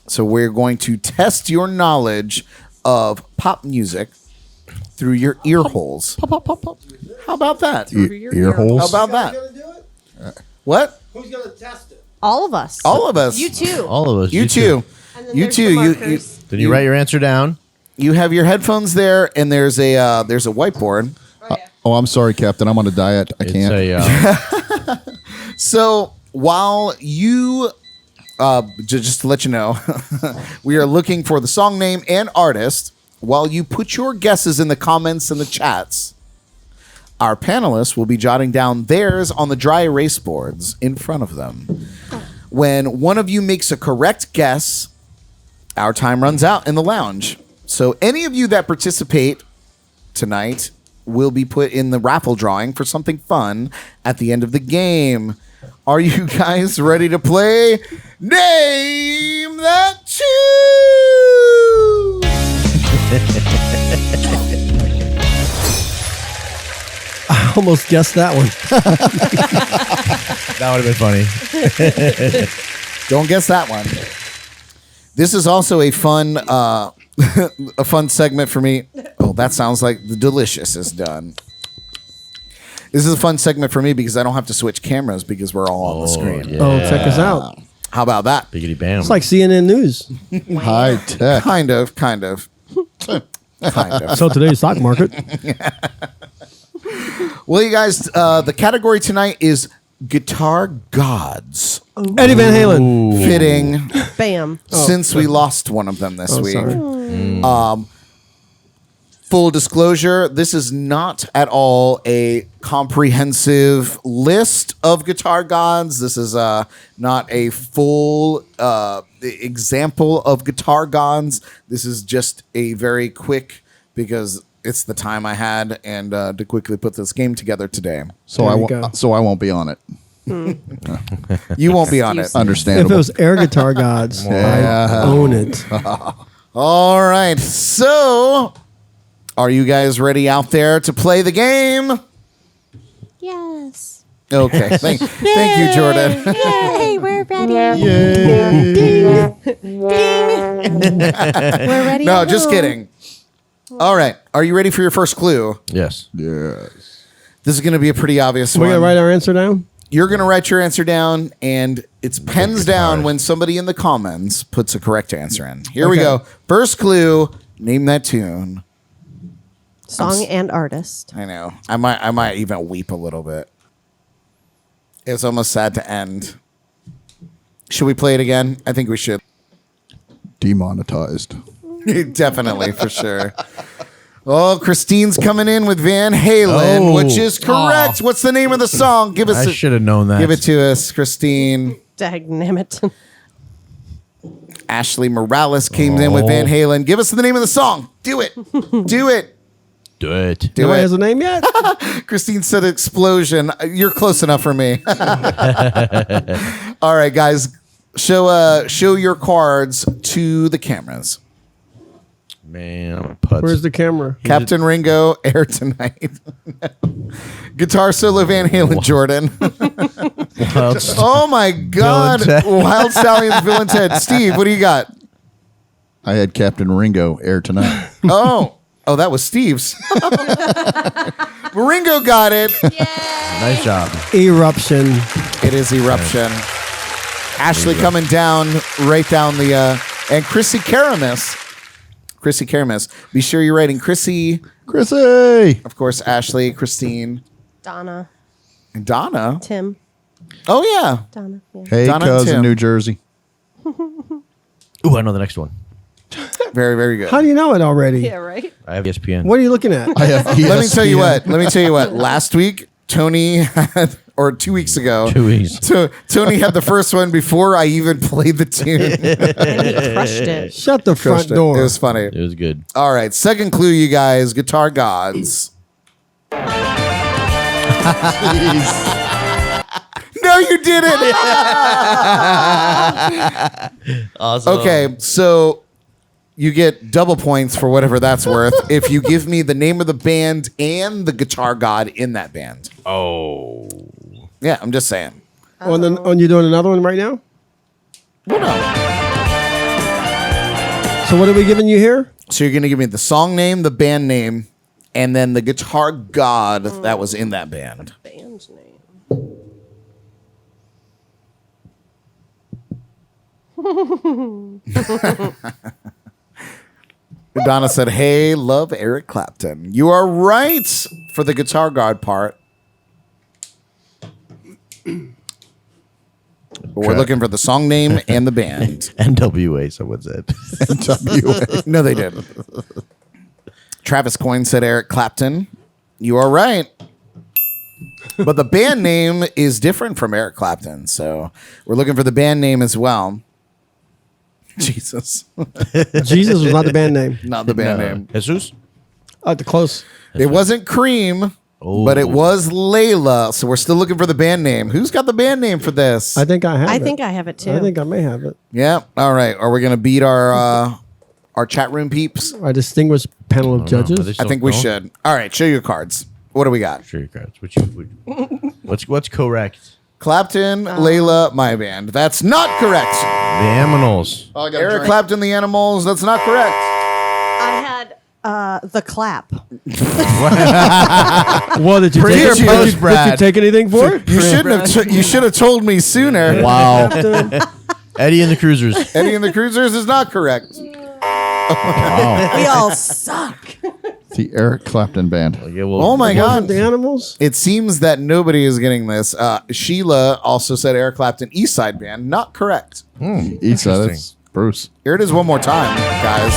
So we're going to test your knowledge of pop music through your ear holes. How about that? Ear How holes? about that? What? Who's gonna test it? All of us. All of us. You too. All of us. You too. You There's too. the You markers. Then you write your answer down. you have your headphones there, and there's a whiteboard. Oh, I'm sorry, Captain. I'm on a diet. I It's can't. a So while you, just to let you know, we are looking for the song name and artist. While you put your guesses in the comments and the chats, our panelists will be jotting down theirs on the dry erase boards in front of them. When one of you makes a correct guess, our time runs out in the lounge. So any of you that participate tonight will be put in the raffle drawing for something fun at the end of the game. Are you guys ready to play Name That Tune? I almost guessed that one. that would have been funny. Don't guess that one. This is also a fun a fun segment for me. Oh, that sounds like the delicious is done. This is a fun segment for me because I don't have to switch cameras because we're all on the screen. Yeah. Oh, check us out. How about that? Biggity bam. It's like CNN News. High tech. Kind of. Kind of. So today's stock market. Well, you guys, the category tonight is Guitar Gods. Eddie Van Halen. Fitting Bam. since we lost one of them this week. Sorry. Full disclosure, this is not at all a comprehensive list of guitar gods. This is not a full example of guitar gods. This is just a very quick, because it's the time I had and to quickly put this game together today. So There I you won't. go. So I won't be on it. You won't be on it. Excuse. If it Understandable. was air guitar gods, Yeah. I own it. All right. So, are you guys ready out there to play the game? Yes. Okay. Thank you, Jordan. Yay, we're ready. We're ready. No, to just go. kidding. All right. Are you ready for your first clue? yes. Yes. This is going to be a pretty obvious We're one. going to write our answer down? You're going to write your answer down, and it's pens down when somebody in the comments puts a correct answer in. Here we Okay. go. First clue. Name that tune. Song and artist. I know. I might even weep a little bit. It's almost sad to end. Should we play it again? I think we should. Demonetized. Definitely, for sure. Oh, Christine's coming in with Van Halen, Oh. which is correct. What's the name of the song? Give us. I should have known that. Give it to us, Christine. Dagnammit. Ashley Morales came in with Van Halen. Give us the name of the song. Do it. Do it. Do it. Do Nobody it. has a name yet? Christine said explosion. You're close enough for me. All right, guys. Show your cards to the cameras. Man, I'm a putz. Where's the camera? Captain Ringo, Air Tonight. Guitar solo, Van Halen, Jordan. Wild Oh my God. Ted. Wild Stallions, Bill and Ted. Steve, what do you got? I had Captain Ringo air tonight. Oh, that was Steve's. Ringo got it. Nice job. Eruption. It is Eruption. Ashley coming down, right down the, and Chrissy Karamis. Chrissy Karamis. Be sure you're writing Chrissy, Chrissy. of course, Ashley, Christine, Donna. and Donna. Tim. Oh, yeah. Donna. Yeah. Hey, Donna and cousin, Tim. New Jersey. Ooh, I know the next one. Very, very good. How do you know it already? Yeah, right? I have ESPN. What are you looking at? I have Let me tell you ESPN. what. Let me tell you what. Last week, Tony had, or 2 weeks ago, 2 weeks. Tony had the first one before I even played the tune. And he crushed it. Shut the front Crushed it. door. It was funny. It was good. All right, second clue, you guys. Guitar gods. No, you didn't. Awesome. Okay, so you get double points for whatever that's worth if you give me the name of the band and the guitar god in that band. Oh. Yeah, I'm just saying. On you doing another one right now? Well, no. So what are we giving you here? So you're going to give me the song name, the band name, and then the guitar god that was in that band. Band name. Donna said, hey, love Eric Clapton. You are right for the Guitar God part. We're looking for the song name and the band. NWA, someone said. NWA. No, they didn't. Travis Coyne said Eric Clapton. You are right. But the band name is different from Eric Clapton. So we're looking for the band name as well. Jesus. Jesus was not the band name. Not the band name. Jesus? The close. It wasn't Cream, Oh. but it was Layla. So we're still looking for the band name. Who's got the band name for this? I think I have I it. think I have it too. I think I may have it. Yeah. All right. Are we going to beat our chat room peeps? Our distinguished panel of judges. I think we should. All right. Show your cards. What do we got? Show your cards. What's correct? Clapton, Layla, my band. That's not correct. The Aminals. Oh, I got a Eric drink. Clapton, the Animals. That's not correct. I had the clap. Well, did you Pretty take sure did post, you Brad. take anything for it? You shouldn't have. You should have told me sooner. Wow. Eddie and the Cruisers. Eddie and the Cruisers is not correct. Wow. We all suck. The Eric Clapton Band. Yeah, well, Oh my Wasn't God. the animals? It seems that nobody is getting this. Sheila also said Eric Clapton East Side Band. Not correct. East side. That's Bruce. Here it is one more time, guys.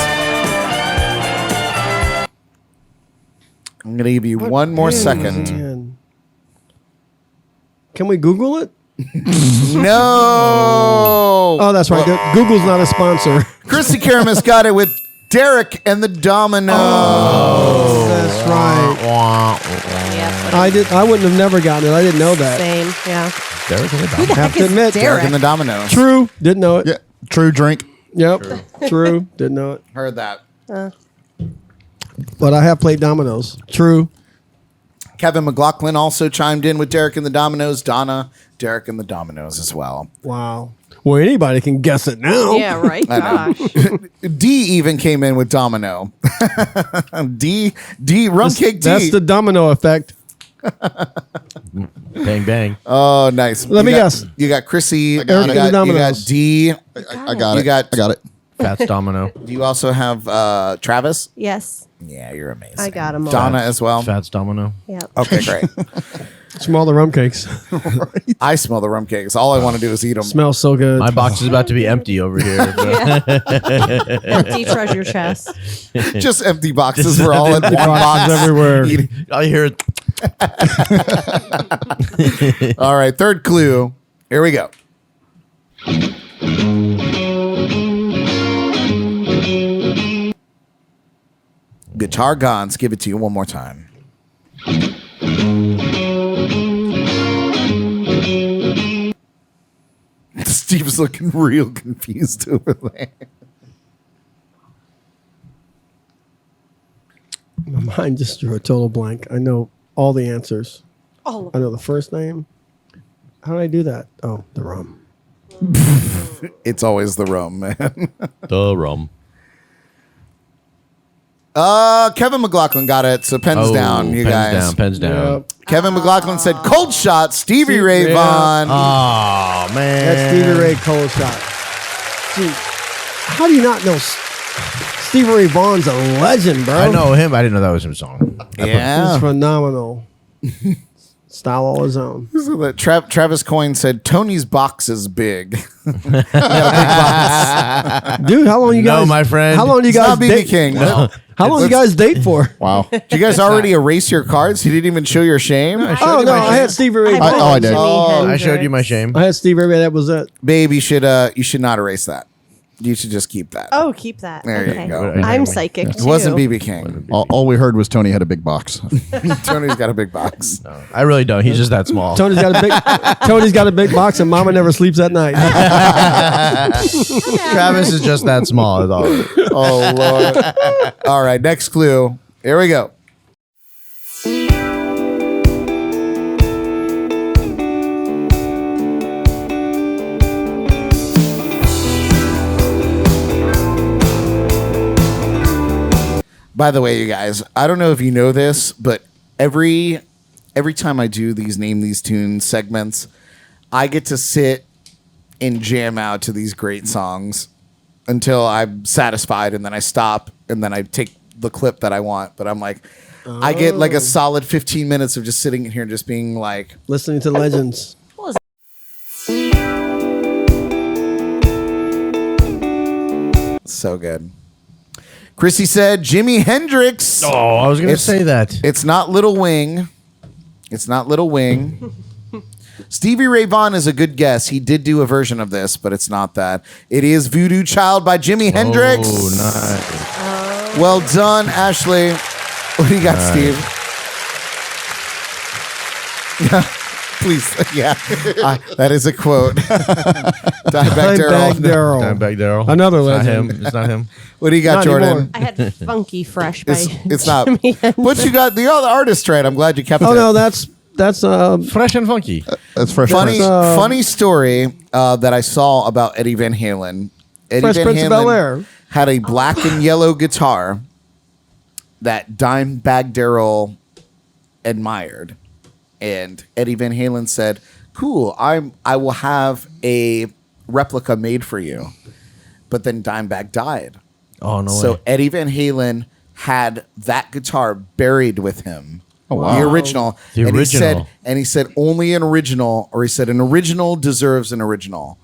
I'm going to give you one more second. Man. Can we Google it? No. Oh, that's right. Google's not a sponsor. Chrissy Karamis got it with Derek and the Dominoes. That's right. Yeah, I wouldn't have never gotten it. I didn't know that. same. Yeah. Derek and the Who the Dominoes. Have heck to is admit, Derek Derek? and the Dominoes. True. Didn't know it. Yeah. True drink. Yep. True. Didn't know it. Heard that. But I have played dominoes. True. Kevin McLaughlin also chimed in with Derek and the Dominoes. Donna, Derek and the Dominoes as well. Wow. Well, anybody can guess it now. Yeah, right. Gosh. D even came in with Domino. D rum cake D. That's the domino effect. Bang, bang. Oh, nice. Let me guess. You got Chrissy. I got you, it. got, you got Dominoes. D. I got You it. got- I got it. Fats Domino. Do you also have Travis? Yes. Yeah, you're amazing. I got 'em all. Donna as well. Fats Domino. Yep. Okay, great. Smell the rum cakes. I smell the rum cakes. All I want to do is eat them. Smells so good. My box is about to be empty over here. Empty treasure chest. Just empty boxes. We're all in one box everywhere. eating. I hear it. All right, third clue. Here we go. Guitar Gons, give it to you one more time. Steve's looking real confused over there. My mind just drew a total blank. I know all the answers. All of I know the first name. How did I do that? Oh, the rum. It's always the rum, man. The rum. Kevin McLaughlin got it, so pens down, you guys. Pens down. Yep. Kevin McLaughlin said cold shot, Stevie Ray Yeah. Vaughan. Oh, man. That's Stevie Ray cold shot. Gee, how do you not know Stevie Ray Vaughan's a legend, bro? I know him. I didn't know that was his song. Yeah. He's phenomenal. Style all his own. So that Travis Coyne said Tony's box is big. Dude, how long you No, guys? my friend. How long do you It's guys not BB date? King. No. How long you guys date for? Wow. Did you guys already erase your cards? You didn't even show your shame? Oh no, I had Stevie Ray. I Vaughan. I did. I showed you my shame. I had Stevie Ray. That was it. Babe, you should not erase that. You should just keep that. Oh, keep that. There you Okay. go. I'm psychic It too. wasn't BB King. All we heard was Tony had a big box. Tony's got a big box. I really don't. He's just that small. Tony's got a big box, and Mama never sleeps at night. Travis is just that small. Is all. Oh, Lord. All right, next clue. Here we go. By the way, you guys, I don't know if you know this, but every time I do these Name These Tunes segments, I get to sit and jam out to these great songs until I'm satisfied, and then I stop, and then I take the clip that I want. But I'm like, I get like a solid 15 minutes of just sitting in here and just being like, Listening to legends. so good. Chrissy said, Jimi Hendrix. Oh, I was going to say that. It's not Little Wing. It's not Little Wing. Stevie Ray Vaughan is a good guess. He did do a version of this, but it's not that. It is Voodoo Child by Jimi Hendrix. Oh, nice. Well done, Ashley. What do you got, Steve? Please. Yeah. That is a quote. Dimebag Darrell. Dimebag Darrell. Another It's not legend. him. It's not him. What do you got, Not Jordan? anymore. I had Funky Fresh by It's not. Jimi Hendrix. But you got the other artist right. I'm glad you kept it. Oh no, that's Fresh and funky. That's fresh. Funny story that I saw about Eddie Van Halen. Eddie Fresh Van Prince of Halen Bel-Air. had a black and yellow guitar that Dimebag Darrell admired, and Eddie Van Halen said, "Cool, I will have a replica made for you." But then Dimebag died, Oh, no so way. Eddie Van Halen had that guitar buried with him. Oh, wow. The original. The and original. He said only an original, or he said an original deserves an original.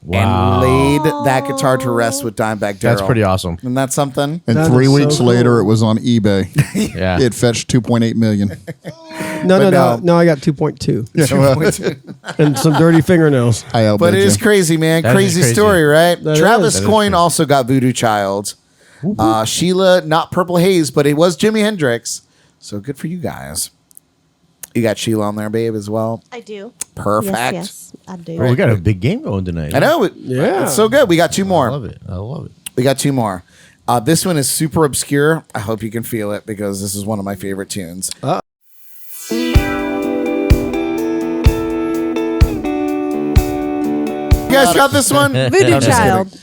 Wow. And laid that guitar to rest with Dimebag Darrell. That's pretty awesome. Isn't that something? And That 3 is so weeks cool. later, it was on eBay. Yeah. It fetched 2.8 million. No, I got 2.2 Yeah, and some dirty fingernails. I outbid But it is you. crazy, man. That is Crazy crazy. story, right? That Travis is. That is Coyne crazy. also got Voodoo Child. Sheila, not Purple Haze, but it was Jimi Hendrix. So good for you guys. You got Sheila on there, babe, as well. I do. Perfect. Yes, I do. Oh, we got a big game going tonight. I know. Yeah. It's so good. We got two I more. love it. I love it. We got two more. This one is super obscure. I hope you can feel it because this is one of my favorite tunes. You guys got this one? Voodoo Child.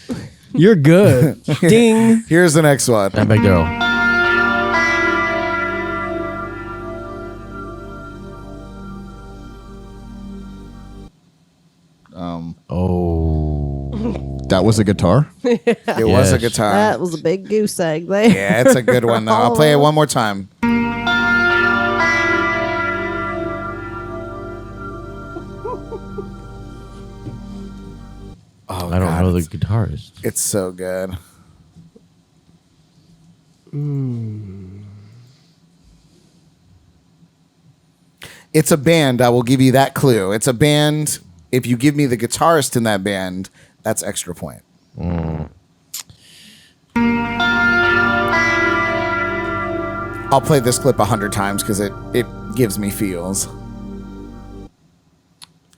You're good. Ding. Here's the next one. Dimebag Darrell. Oh. That was a guitar. It was a Yes. guitar. That was a big goose egg there. Yeah, it's a good one though. I'll play it one more time. Oh, I don't God, know the guitarist. It's so good. It's a band. I will give you that clue. It's a band. If you give me the guitarist in that band, that's extra point. I'll play this clip 100 times because it gives me feels.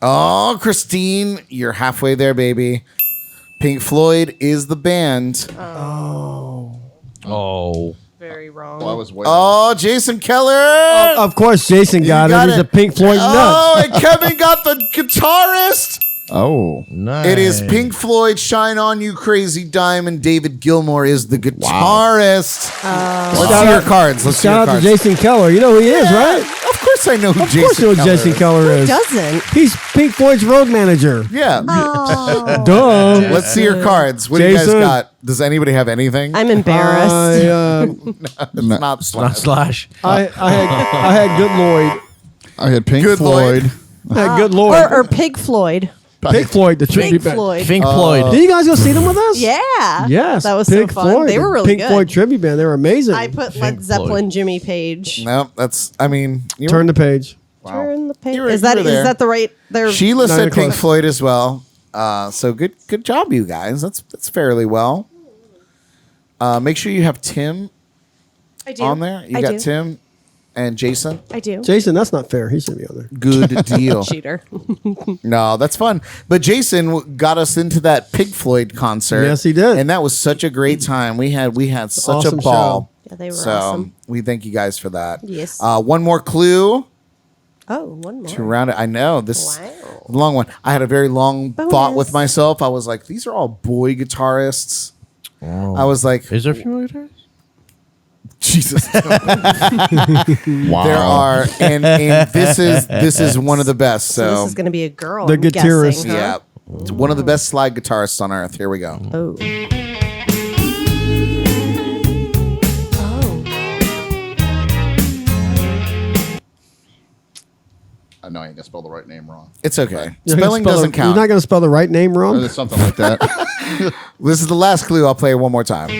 Oh, Christine, you're halfway there, baby. Pink Floyd is the band. Oh. Very wrong. Well, I was waiting. Oh, Jason Keller. Of course, Jason got it. He's a Pink Floyd nut. Oh, and Kevin got the guitarist. Oh. Nice. It is Pink Floyd, Shine On You Crazy Diamond. David Gilmour is the guitarist. Let's see your cards. Let's see your Shout out to cards. Jason Keller. You know who he is, right? Of course I know who Of course you know who Jason Keller is. Doesn't. He's Pink Floyd's road manager. Yeah. Duh. Let's see your cards. What do you guys Jason. got? Does anybody have anything? I'm embarrassed. It's not Not Slash. Slash. I had Good Lloyd. I had Pink Good Floyd. Lloyd. I had Good Lloyd. or Pig Floyd. Pink Floyd, the tribute Pink band. Floyd. Pink Floyd. Did you guys go see them with us? Yeah. Yes. That was Pink so fun. Floyd, They were the really Pink good. Floyd tribute band. They were amazing. I put Pink Led Zeppelin, Floyd. Jimmy Page. No, that's, I mean, Turn the page. Turn the page. You were- Is you that were there. is that the right? There. Sheila Not said even Pink close. Floyd as well. So good job, you guys. That's fairly well. Make sure you have Tim I do on there. You I got do. Tim and Jason. I do. Jason, that's not fair. He should be on there. Good deal. Cheater. No, that's fun. But Jason got us into that Pink Floyd concert. Yes, he did. and that was such a great time. We had such Awesome a ball. Yeah, they were so awesome. we thank you guys for that. Yes. One more clue Oh, one more. to round it. I know this Wow. a long one. I had a very long thought Bonus. with myself. I was like, these are all boy guitarists. I was like, Is there a female guitarist? Jesus. Wow. There are, and this is one of the best. So this So is going to be a girl. The I'm guitarist. guessing, huh? yeah, It's one of the best slide guitarists on earth. Here we go. Oh. I know I ain't gonna spell the right name wrong. It's okay. You're gonna Spelling spell doesn't the- count. You're not going to spell the right name wrong? Or something like that. This is the last clue. I'll play it one more time.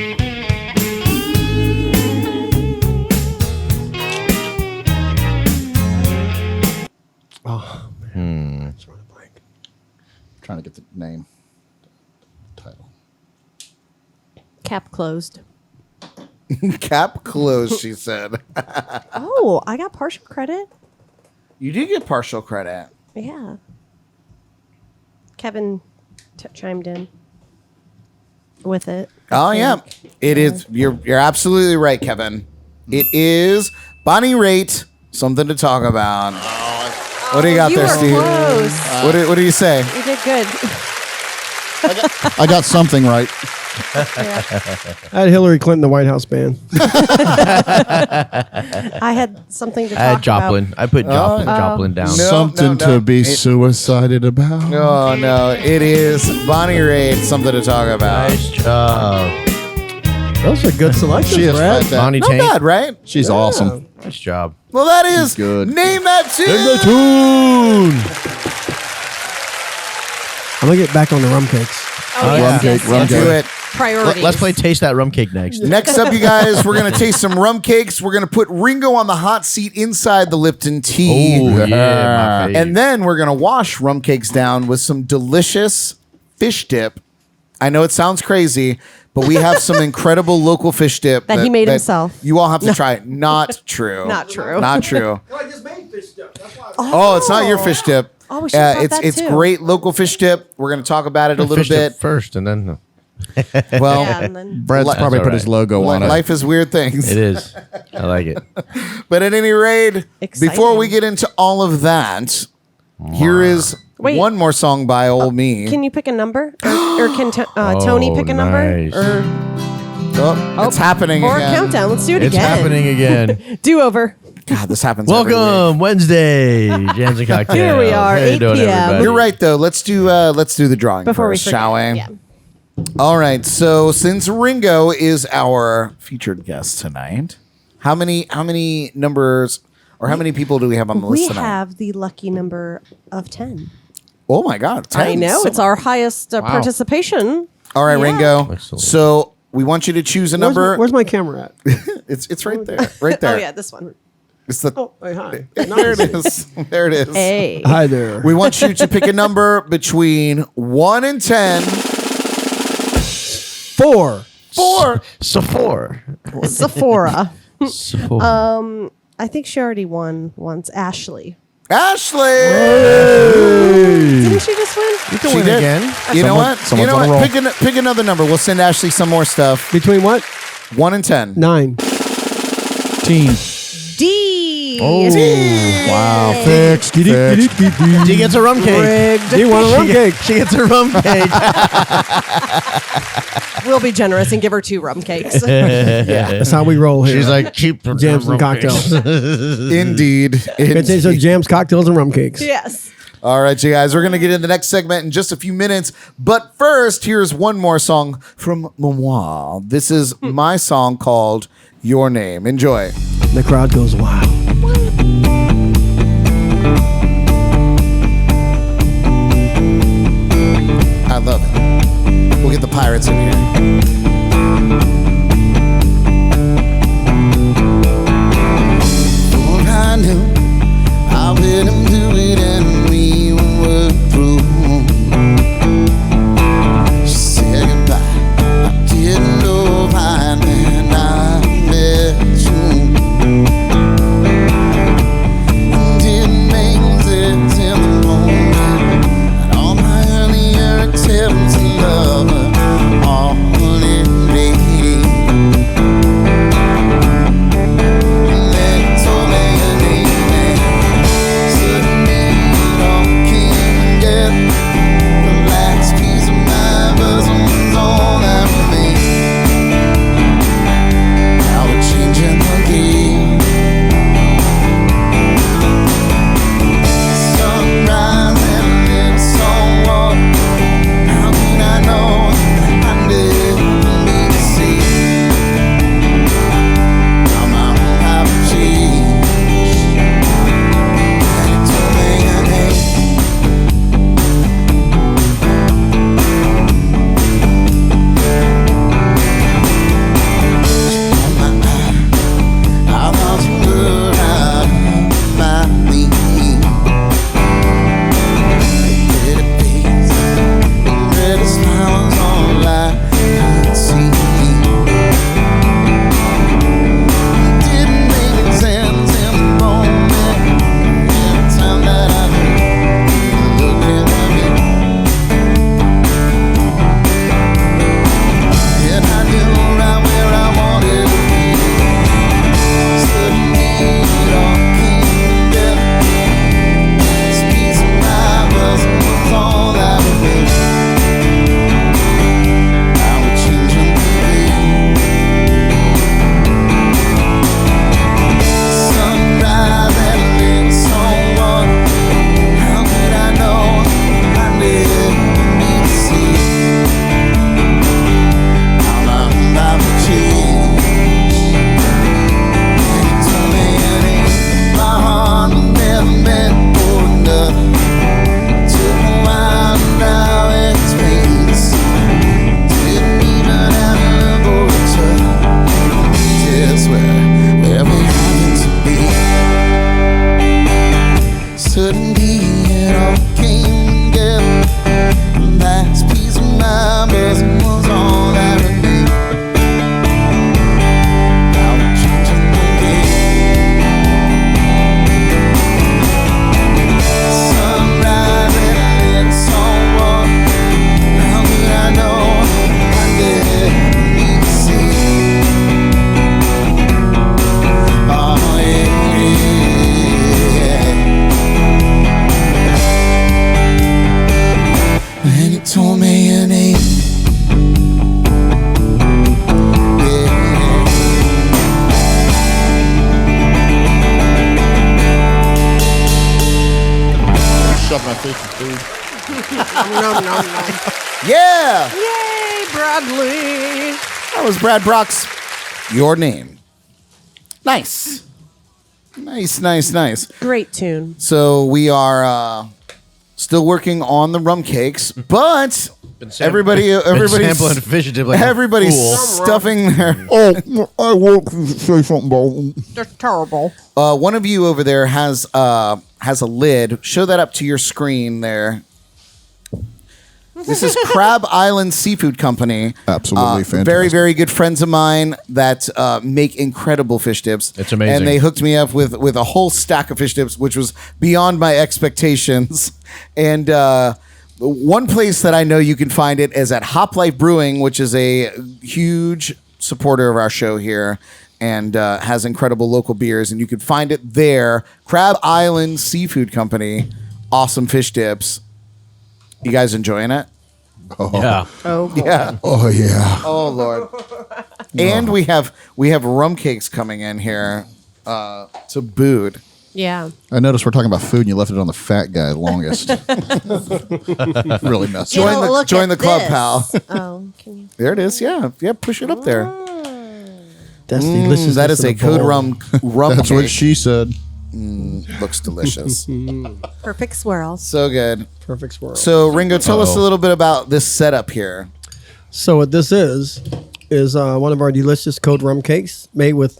Oh, Trying to get the name. Title. Cap closed. Cap closed, she said. Oh, I got partial credit. You did get partial credit. Yeah. Kevin chimed in with it. Oh I yeah, think. it is. You're absolutely right, Kevin. It is Bonnie Raitt. Something to talk about. What do you got You there, were Steve? close. What do you say? You did good. I got something right. Yeah. I had Hillary Clinton, the White House band. I had something to I had talk Joplin. about. I put Joplin down. No. Something to be suicided about. Oh no, it is Bonnie Raitt. Something to talk about. Nice job. Those are good selections, She is Brad. fantastic. Bonnie Not Tank. bad, right? She's awesome. Nice job. Well, that is Good. Name that tune. Tune. I'm going to get back on the rum cakes. Oh, yeah. Rum cake, rum Do it. Priorities. Let's play Taste That Rum Cake next. Next up, you guys, we're gonna taste some rum cakes. We're gonna put Ringo on the hot seat inside the Lipton tea. Oh, yeah, my fave. And then we're going to wash rum cakes down with some delicious fish dip. I know it sounds crazy, but we have some incredible local fish dip That he made himself. You all have to try it. Not true. Not true. Not true. I just made fish dip. That's why. Oh, it's not your fish dip. Oh, we should've brought that it's too. great local fish dip. We're going to talk about it a little Fish dip bit. first, and then Well, Yeah, and then Brad's That's probably all put his right. logo on it. life is weird things. it is. I like it. But at any rate, Exciting. before we get into all of that, here is Wait. one more song by old me. can you pick a number, or can Tony pick a number? nice. Or It's happening or a again. countdown? Let's do it It's again. happening again. Do over. God, this happens. every week. Welcome, Wednesday, Jams and Cocktails. Here we are, How you 8 doing, p.m. everybody? You're right, though. Let's do the drawing Before first, we forget. shall we? Yeah. All right. So since Ringo is our featured guest tonight, how many numbers or how many people do we have on the list We tonight? have the lucky number of 10. Oh my God, 10. I know. So- It's our highest participation. all right, Yeah. Ringo. Excellent. So we want you to choose a number. Where's my camera at? It's right there, right there. Oh, yeah, this one. It's the. Oh, hey, hi. There it is. There it is. Hey. Hi there. We want you to pick a number between 1 and 10. 4. 4. Sephora. Sephora. Sephora. I think she already won once. Ashley. Ashley. Didn't she just win? you can She win did. again. You know Someone- what? You someone's know on a what? roll. Pick another number. We'll send Ashley some more stuff. Between what? 1 and 10. 9. Team. D. Wow. Fixed. Fixed. She gets a rum cake. Do you want a rum cake? She gets a rum cake. We'll be generous and give her 2 rum cakes. That's how we roll here. She's like, keep jams and cocktails. Indeed. It's so jams, cocktails, and rum cakes. Yes. All right, you guys. We're going to get in the next segment in just a few minutes. But first, here's one more song from Memoir. This is my song called Your Name. Enjoy. The crowd goes wild. I love it. We'll get the pirates in here. For I knew I let him do it and we were through. She said goodbye. I didn't know by then I met you. And didn't make sense in the moment. And all my earlier attempts to love her all Yeah, Yay, Bradley. that was Brad Brock's Your Name. Nice. Nice. Great tune. So we are still working on the rum cakes, but everybody's sampling fish dip like a everybody's fool. stuffing their. Oh, I want to say something about. That's terrible. One of you over there has a lid. Show that up to your screen there. This is Crab Island Seafood Company. Absolutely fantastic. Very, very good friends of mine that make incredible fish dips. It's amazing. And they hooked me up with a whole stack of fish dips, which was beyond my expectations. And one place that I know you can find it is at Hop Life Brewing, which is a huge supporter of our show here and has incredible local beers. And you can find it there. Crab Island Seafood Company. Awesome fish dips. You guys enjoying it? Yeah. Oh, boy. Yeah. Oh yeah. Oh Lord. And we have rum cakes coming in here to boot. Yeah. I noticed we're talking about food, and you left it on the fat guy longest. Really messed Join up. the club, pal. Oh, can you? There it is. Yeah. Push it up there. That's delicious. That is a CODE Rum That's cake. what she said. Looks delicious. Perfect swirl. So good. Perfect swirl. So Ringo, tell us a little bit about this setup here. So what this is one of our delicious CODE rum cakes made with,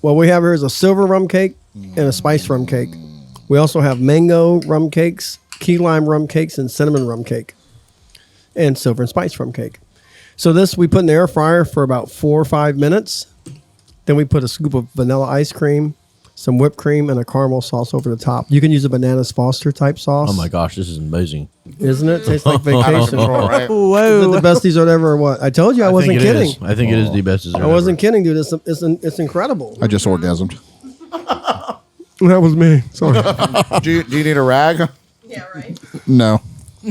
what we have here is a silver rum cake and a spiced rum cake. We also have mango rum cakes, key lime rum cakes, and cinnamon rum cake, and silver and spiced rum cake. So this we put in the air fryer for about 4 or 5 minutes. Then we put a scoop of vanilla ice cream, some whipped cream, and a caramel sauce over the top. You can use a Bananas Foster type sauce. Oh my gosh, this is amazing. Isn't it? Tastes like vacation. Right. Is it the best dessert ever or what? I told you I wasn't think it kidding. is. I think it is the best dessert. I wasn't kidding, dude. It's incredible. I just orgasmed. That was me. Sorry. Do you need a rag? Yeah, right. No.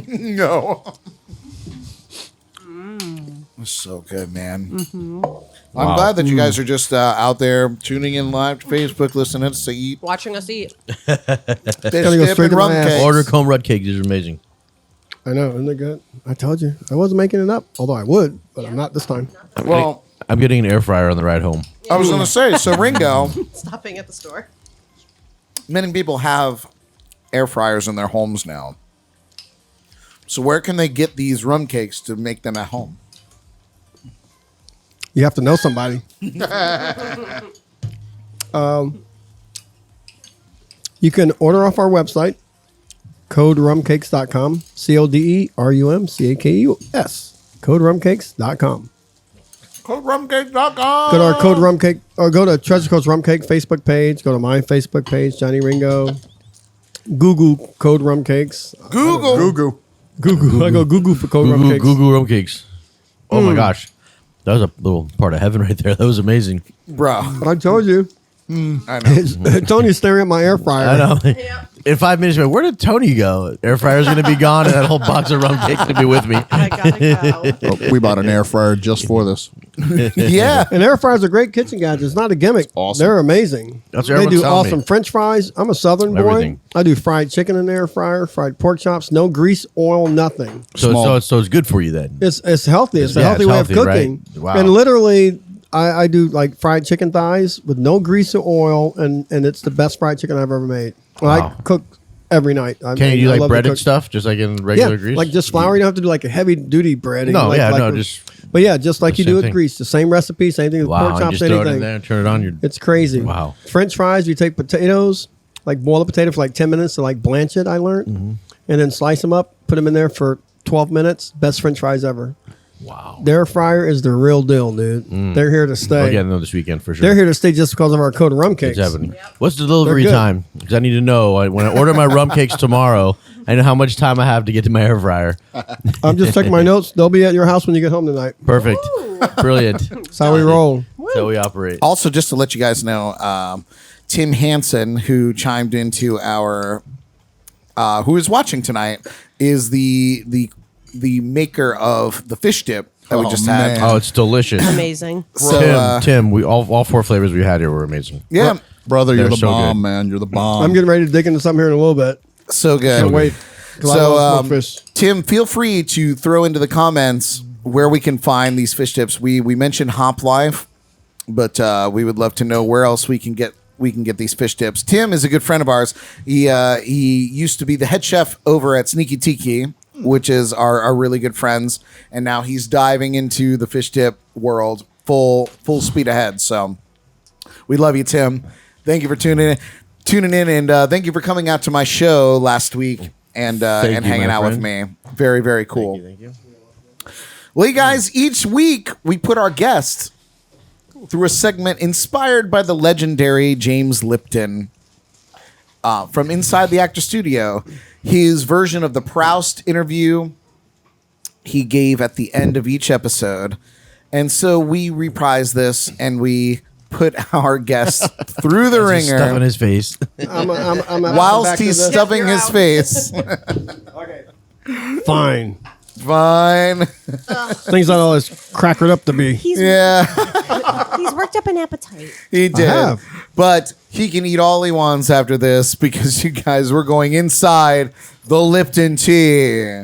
No. It's so good, man. I'm glad that you guys are just out there tuning in live to Facebook, listening to us eat Watching us eat. fish Gotta go dip straight and to rum my ass. cakes. Order comb red cake. These are amazing. I know, isn't it good? I told you. I wasn't making it up, although I would, but I'm not this time. Well, I'm getting an air fryer on the ride home. I was going to say, so Ringo, Stopping at the store. many people have air fryers in their homes now. So where can they get these rum cakes to make them at home? You have to know somebody. You can order off our website, coderumcakes.com, CODERUMCAKES, coderumcakes.com. CodeRumCake.com. Go to our Code Rum Cake, or go to Treasure Coast Rum Cake Facebook page. Go to my Facebook page, Johnny Ringo. Google Code Rum Cakes. Google. Google. I go Google for Code Rum Cakes. Google rum cakes. Oh my gosh. That was a little part of heaven right there. That was amazing. Bro. I told you. I know. Tony's staring at my air fryer. I know. In 5 minutes, where did Tony go? Air fryer's going to be gone, and that whole box of rum cakes going to be with me. I gotta go. Oh, we bought an air fryer just for this. Yeah. And air fryers are great kitchen gadgets. It's not a gimmick. Awesome. They're amazing. That's what They do everyone's telling awesome me. French fries. I'm a Southern boy. Everything. I do fried chicken in the air fryer, fried pork chops, no grease, oil, nothing. So it's good for you then. It's healthy. It's a Yeah, healthy it's way healthy, of cooking. right? Wow. And literally, I do like fried chicken thighs with no grease or oil, and it's the best fried chicken I've ever made. Well, Wow. I cook every night. Can you do like breaded stuff, just like in regular Yeah, grease? like just flour. You don't have to do like a heavy duty bread. No, like, yeah, like no, with- just But yeah, just like the you do same with thing. grease, the same recipe, same thing with wow. pork And chops, just throw it in anything. there, turn it on. You're It's crazy. Wow. French fries, you take potatoes, like boil a potato for like 10 minutes to like blanch it, I learned. Mm-hmm. And then slice them up, put them in there for 12 minutes. Best French fries ever. wow. Their air fryer is the real deal, dude. They're here to stay. I'll get them this weekend for sure. They're here to stay just because of our CODE Rum Cakes. It's happening. What's the delivery They're good. time? Because I need to know. When I order my rum cakes tomorrow, I know how much time I have to get to my air fryer. I'm just checking my notes. They'll be at your house when you get home tonight. Perfect. Brilliant. That's how we roll. That's how we operate. Also, just to let you guys know, Tim Hansen, who chimed into our, who is watching tonight, is the maker of the fish dip that we Oh, just had. man. Oh, it's delicious. Amazing. So, Tim, we all 4 flavors we had here were amazing. yeah, Brother, you're They're the so bomb, good. man. You're the bomb. I'm getting ready to dig into something here in a little bit. so good. Can't wait. 'Cause I love smoked fish. Tim, feel free to throw into the comments where we can find these fish tips. We mentioned Hop Life, but we would love to know where else we can get these fish tips. Tim is a good friend of ours. He used to be the head chef over at Sneaky Tiki, which is our really good friends, and now he's diving into the fish tip world full speed ahead. So we love you, Tim. Thank you for tuning in, and thank you for coming out to my show last week and you, hanging my out with friend. me. Very, very cool. Thank you. Well, you guys, each week we put our guests through a segment inspired by the legendary James Lipton from inside the actor studio. His version of the Proust interview he gave at the end of each episode. And so we reprise this and we put our guests through the He's stuffing ringer his face. I'm back whilst to he's this. stuffing his face. Fine. Fine. Things not always crackered up to be. He's Yeah, worked up an appetite. he did. have. But he can eat all he wants after this because you guys, we're going inside the Lipton tea.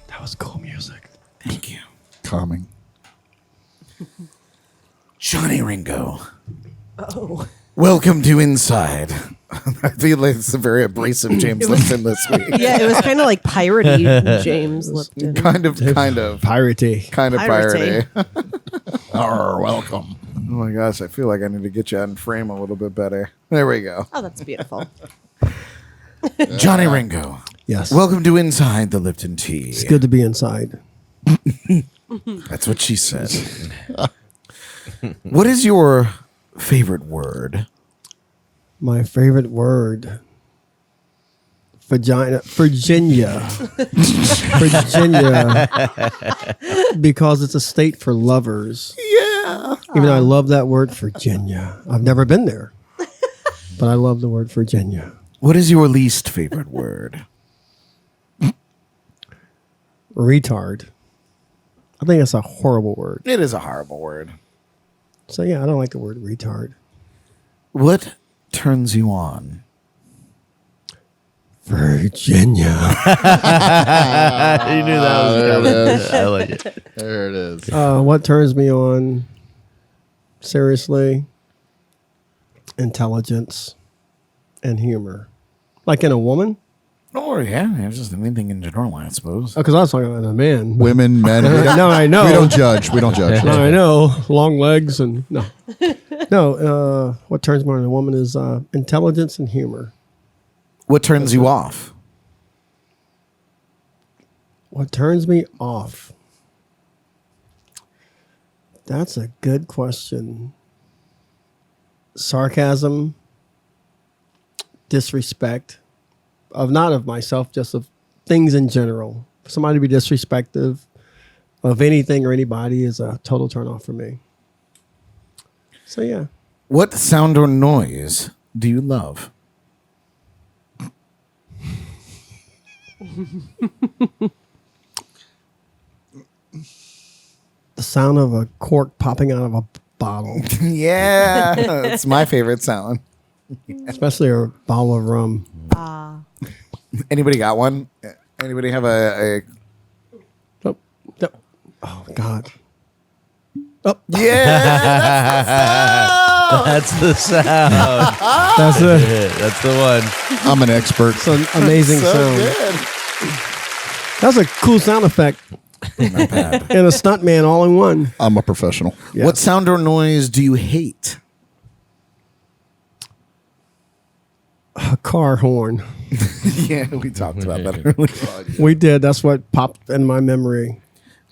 That was cool music. Thank you. Calming. Johnny Ringo. Oh. Welcome to Inside. I feel like it's a very abrasive James Lipton this week. Yeah, it was kind of like piratey James Lipton. Kind of Piratey. piratey. Welcome. Oh my gosh, I feel like I need to get you in frame a little bit better. There we go. Oh, that's beautiful. Johnny Ringo. Yes. Welcome to Inside the Lipton Tea. It's good to be inside. That's what she said. What is your favorite word? My favorite word. Vagina. Virginia. Virginia. Because it's a state for lovers. Yeah. Even though I love that word, Virginia. I've never been there. But I love the word Virginia. What is your least favorite word? Retard. I think it's a horrible word. It is a horrible word. So yeah, I don't like the word retard. What turns you on? Virginia. You knew that was coming. I like it. There it is. What turns me on? Seriously, intelligence and humor. Like in a woman? Or yeah, just anything in general, I suppose. Because I was talking about a man. Women, men. No, I know. We don't judge. We don't judge. No, I know. Long legs and no. No, what turns me on in a woman is intelligence and humor. What turns you off? What turns me off? That's a good question. Sarcasm, disrespect, of not of myself, just of things in general. For somebody to be disrespectful of anything or anybody is a total turn off for me. So yeah. What sound or noise do you love? The sound of a cork popping out of a bottle, Yeah, it's my favorite sound. especially a bottle of rum. Anybody got one? Anybody have a Oh, no. Oh God. Oh, yeah? That's the sound. that's it. That's the one. I'm an expert. It's an amazing So sound. good. That's a cool sound effect. Not bad. And a stuntman all in one. I'm a professional. Yeah. What sound or noise do you hate? A car horn. Yeah, we talked about that earlier. We did. That's what popped in my memory.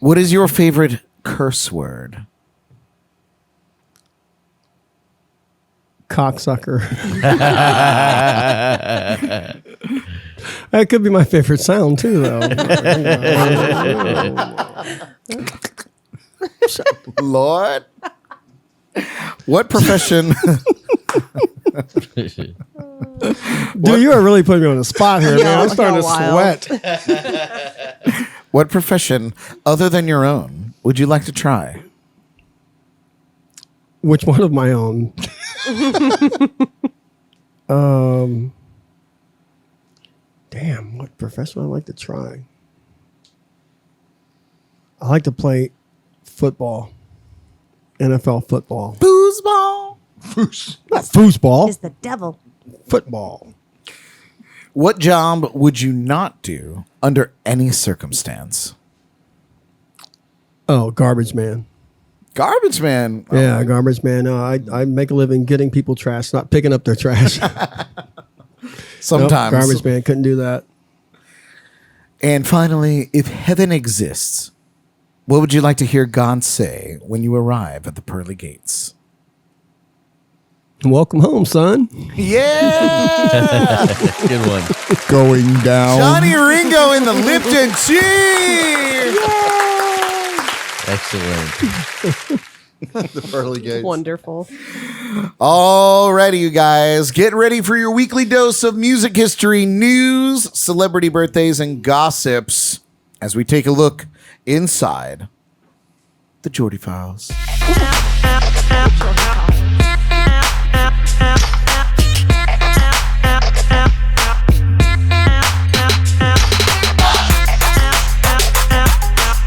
What is your favorite curse word? Cocksucker. That could be my favorite sound too, though. Lord. What profession? Dude, you are really putting me on the spot here, man. I'm Y'all starting to wild. sweat. What profession other than your own would you like to try? Which one of my own? Damn, what profession I like to try? I like to play football. NFL football. Foosball. Not foosball. Is the devil. Football. What job would you not do under any circumstance? Oh, garbage man. Garbage man. Oh, Yeah, garbage man. I make a living getting people trash, not picking up their trash. sometimes. Nope, garbage man couldn't do that. And finally, if heaven exists, what would you like to hear God say when you arrive at the pearly gates? Welcome home, son. Yeah! Good one. Going down. Johnny Ringo in the Lipton cheer! Excellent. The pearly gates. Wonderful. Alrighty, you guys, get ready for your weekly dose of music history news, celebrity birthdays, and gossips as we take a look inside the Jordy Files.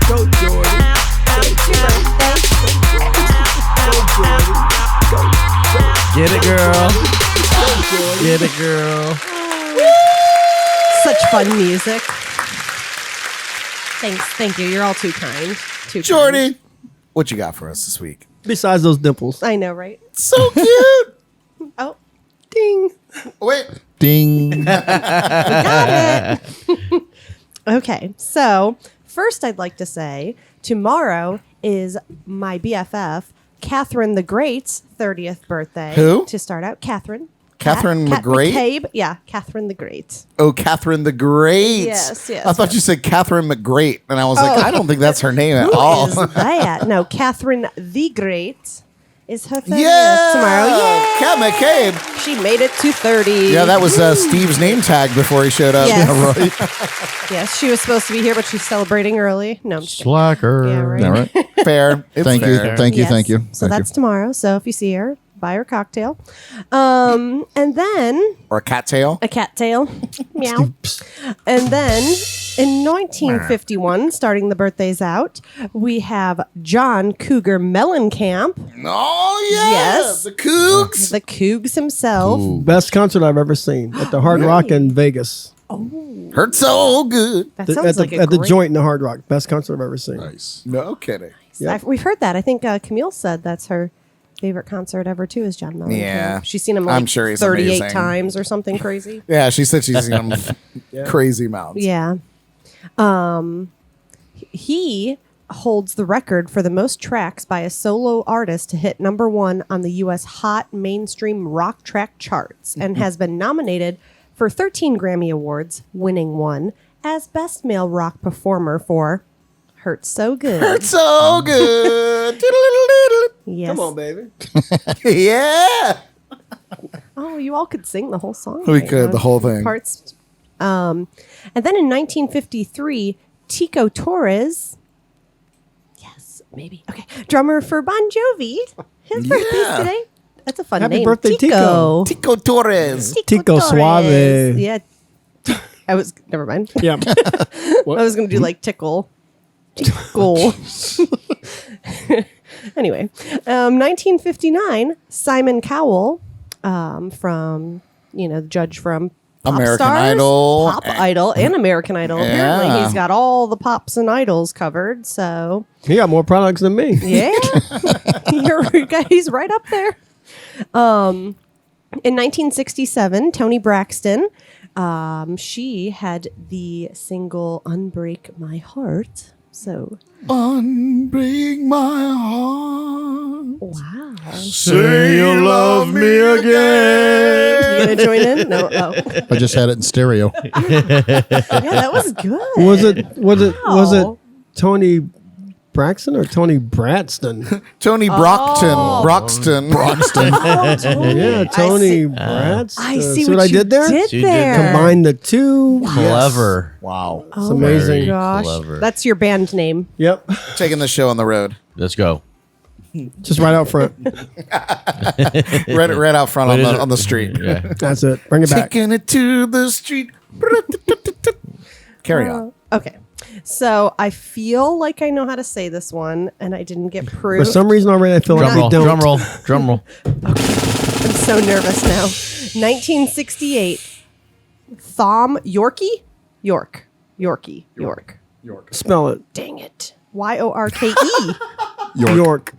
Go, Jordy. Get it, girl. Get it, girl. Such fun music. Thank you. You're all too kind. Too kind. Jordy, what you got for us this week? Besides those dimples. I know, right? So cute. Oh, ding. Wait. Ding. Got it. Okay, so first I'd like to say tomorrow is my BFF, Catherine the Great's 30th birthday. Who? To start out, Catherine. Catherine the Cat Great? McCabe. Yeah, Catherine the Great. Oh, Catherine the Great. Yes, I thought you said Catherine McGreat, and I was like, I don't think that's her name at all. Who is that? No, Catherine the Great is her 30th Yeah, tomorrow. Yay! Cat McCabe. She made it to 30. Yeah, that was Steve's name tag before he showed up. Yes. Yeah, right. Yes, she was supposed to be here, but she's celebrating early. No, I'm just kidding. Slacker. Yeah, right. All right. Fair. It's Thank you. fair. Thank you. Yes. Thank you. So Thank that's tomorrow. So if you see her, buy her cocktail. And then Or a cattail. a cattail. Meow. And then in 1951, starting the birthdays out, we have John Cougar Mellencamp, Oh, yeah. Yes. The Cougs. the Cougs himself. Best concert I've ever seen at the Hard Rock in Vegas. Hurt so good. That The- sounds like at the great- joint in the Hard Rock. Best concert I've ever seen. Nice. No kidding. Yep. We've heard that. I think Camille said that's her favorite concert ever too. Is John Mellencamp. Yeah. She's seen him like I'm sure he's 38 amazing. times or something crazy. Yeah, she said she's seen them crazy amounts. Yeah. He holds the record for the most tracks by a solo artist to hit number one on the U.S. Hot Mainstream Rock Track charts and has been nominated for 13 Grammy Awards, winning one as Best Male Rock Performer for Hurt So Good. Hurt so good. Yes. Come on, baby. Yeah. Oh, you all could sing the whole song. We right could, now. the whole thing. Parts. And then in 1953, Tico Torres, yes, maybe, okay, drummer for Bon Jovi. His birthday's Yeah. today. That's a fun Happy name. birthday, Tico. Tico Torres. Tico Torres. Suave. Yeah. I was, never mind. Yeah. I was going to do like tickle. Tickle. Anyway, 1959, Simon Cowell, from, the judge from Pop American Stars, Idol. Pop Idol, and American Idol. Apparently, Yeah. he's got all the pops and idols covered. So, He got more products than me. yeah, he's right up there. In 1967, Toni Braxton, she had the single "Unbreak My Heart." So, Unbreak my heart. wow. Say you love me again. You gonna join in? No. Oh, I just had it in stereo. yeah, that was good. Was it Wow. Tony Braxton or Tony Braxton? Tony Brockton. Oh. Broxton. Broxton. Oh, Tony. Yeah, I Tony see- Braxton. I see what what I you did there? Did You did there. Combine the two. Clever. Wow. Oh amazing. my gosh, Clever. that's your band name. Yep. Taking the show on the road. Let's go. Just right out front. right out front What is it? on the street. Yeah. That's it. Bring it back. Taking it to the street. Carry on. Okay. So I feel like I know how to say this one, and I didn't get For proof. some reason already, I feel like Drum roll, we don't. drum roll, drum roll. I'm so nervous now. 1968. Thom Yorkie? York. Spell it. Dang it. Yorke. York.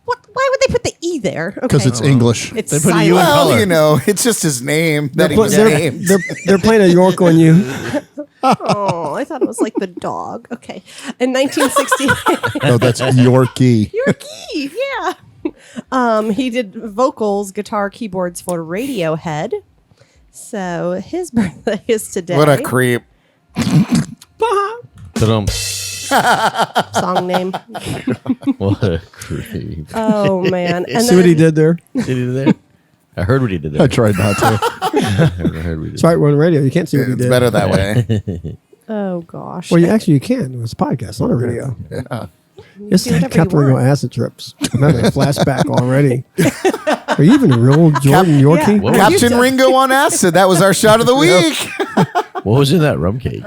What? Why would they put the E there? Because Okay. it's English. It's They put a silent. U in Well, color. you know, it's just his name that he was they're, named. they're playing a York on you. Oh, I thought it was like the dog. Okay. In 1968. No, that's Yorkie. Yorkie, yeah. He did vocals, guitar, keyboards for Radiohead. So his birthday is today. What a creep. Ta-dum. Song name. What a creep. Oh man. And See what he did there? Did he do that? I heard what he did there. I tried not to. I heard what he did. It's right, we're on the radio. You can't see what he It's did. better that way. Oh gosh. Well, you can. It's a podcast, not a radio. It's do like whatever you Capt Ringo want. acid trips. I'm having a flashback already. Are you even real Jordan Yorkie? Yeah. What was, Captain Ringo on acid. That was our shot of the week. what was in that rum cake?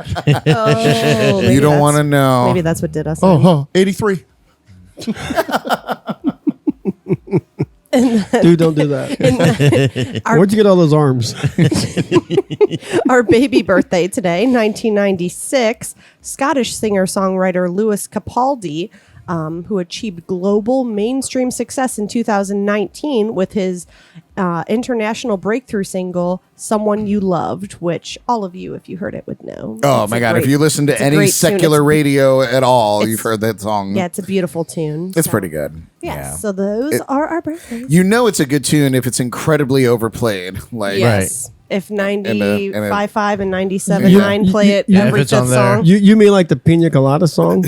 Oh, maybe You don't that's- want to know. Maybe that's what did us. Oh, in. huh. 83. Dude, don't do that. Where'd you get all those arms? Our baby birthday today, 1996, Scottish singer-songwriter Lewis Capaldi, who achieved global mainstream success in 2019 with his international breakthrough single, Someone You Loved, which all of you, if you heard it, would know. Oh, It's my a God. great- If you listen to it's a any great tune. secular It's- radio at all, it's- you've heard that song. Yeah, it's a beautiful tune. It's so- pretty good. Yes, Yeah. so those are our birthdays. You know it's a good tune if it's incredibly overplayed. Like, Yes. If And a- 95.5 and 97.9 You- play it you- Yeah, if every it's on fifth there. song. You mean like the Pina Colada song?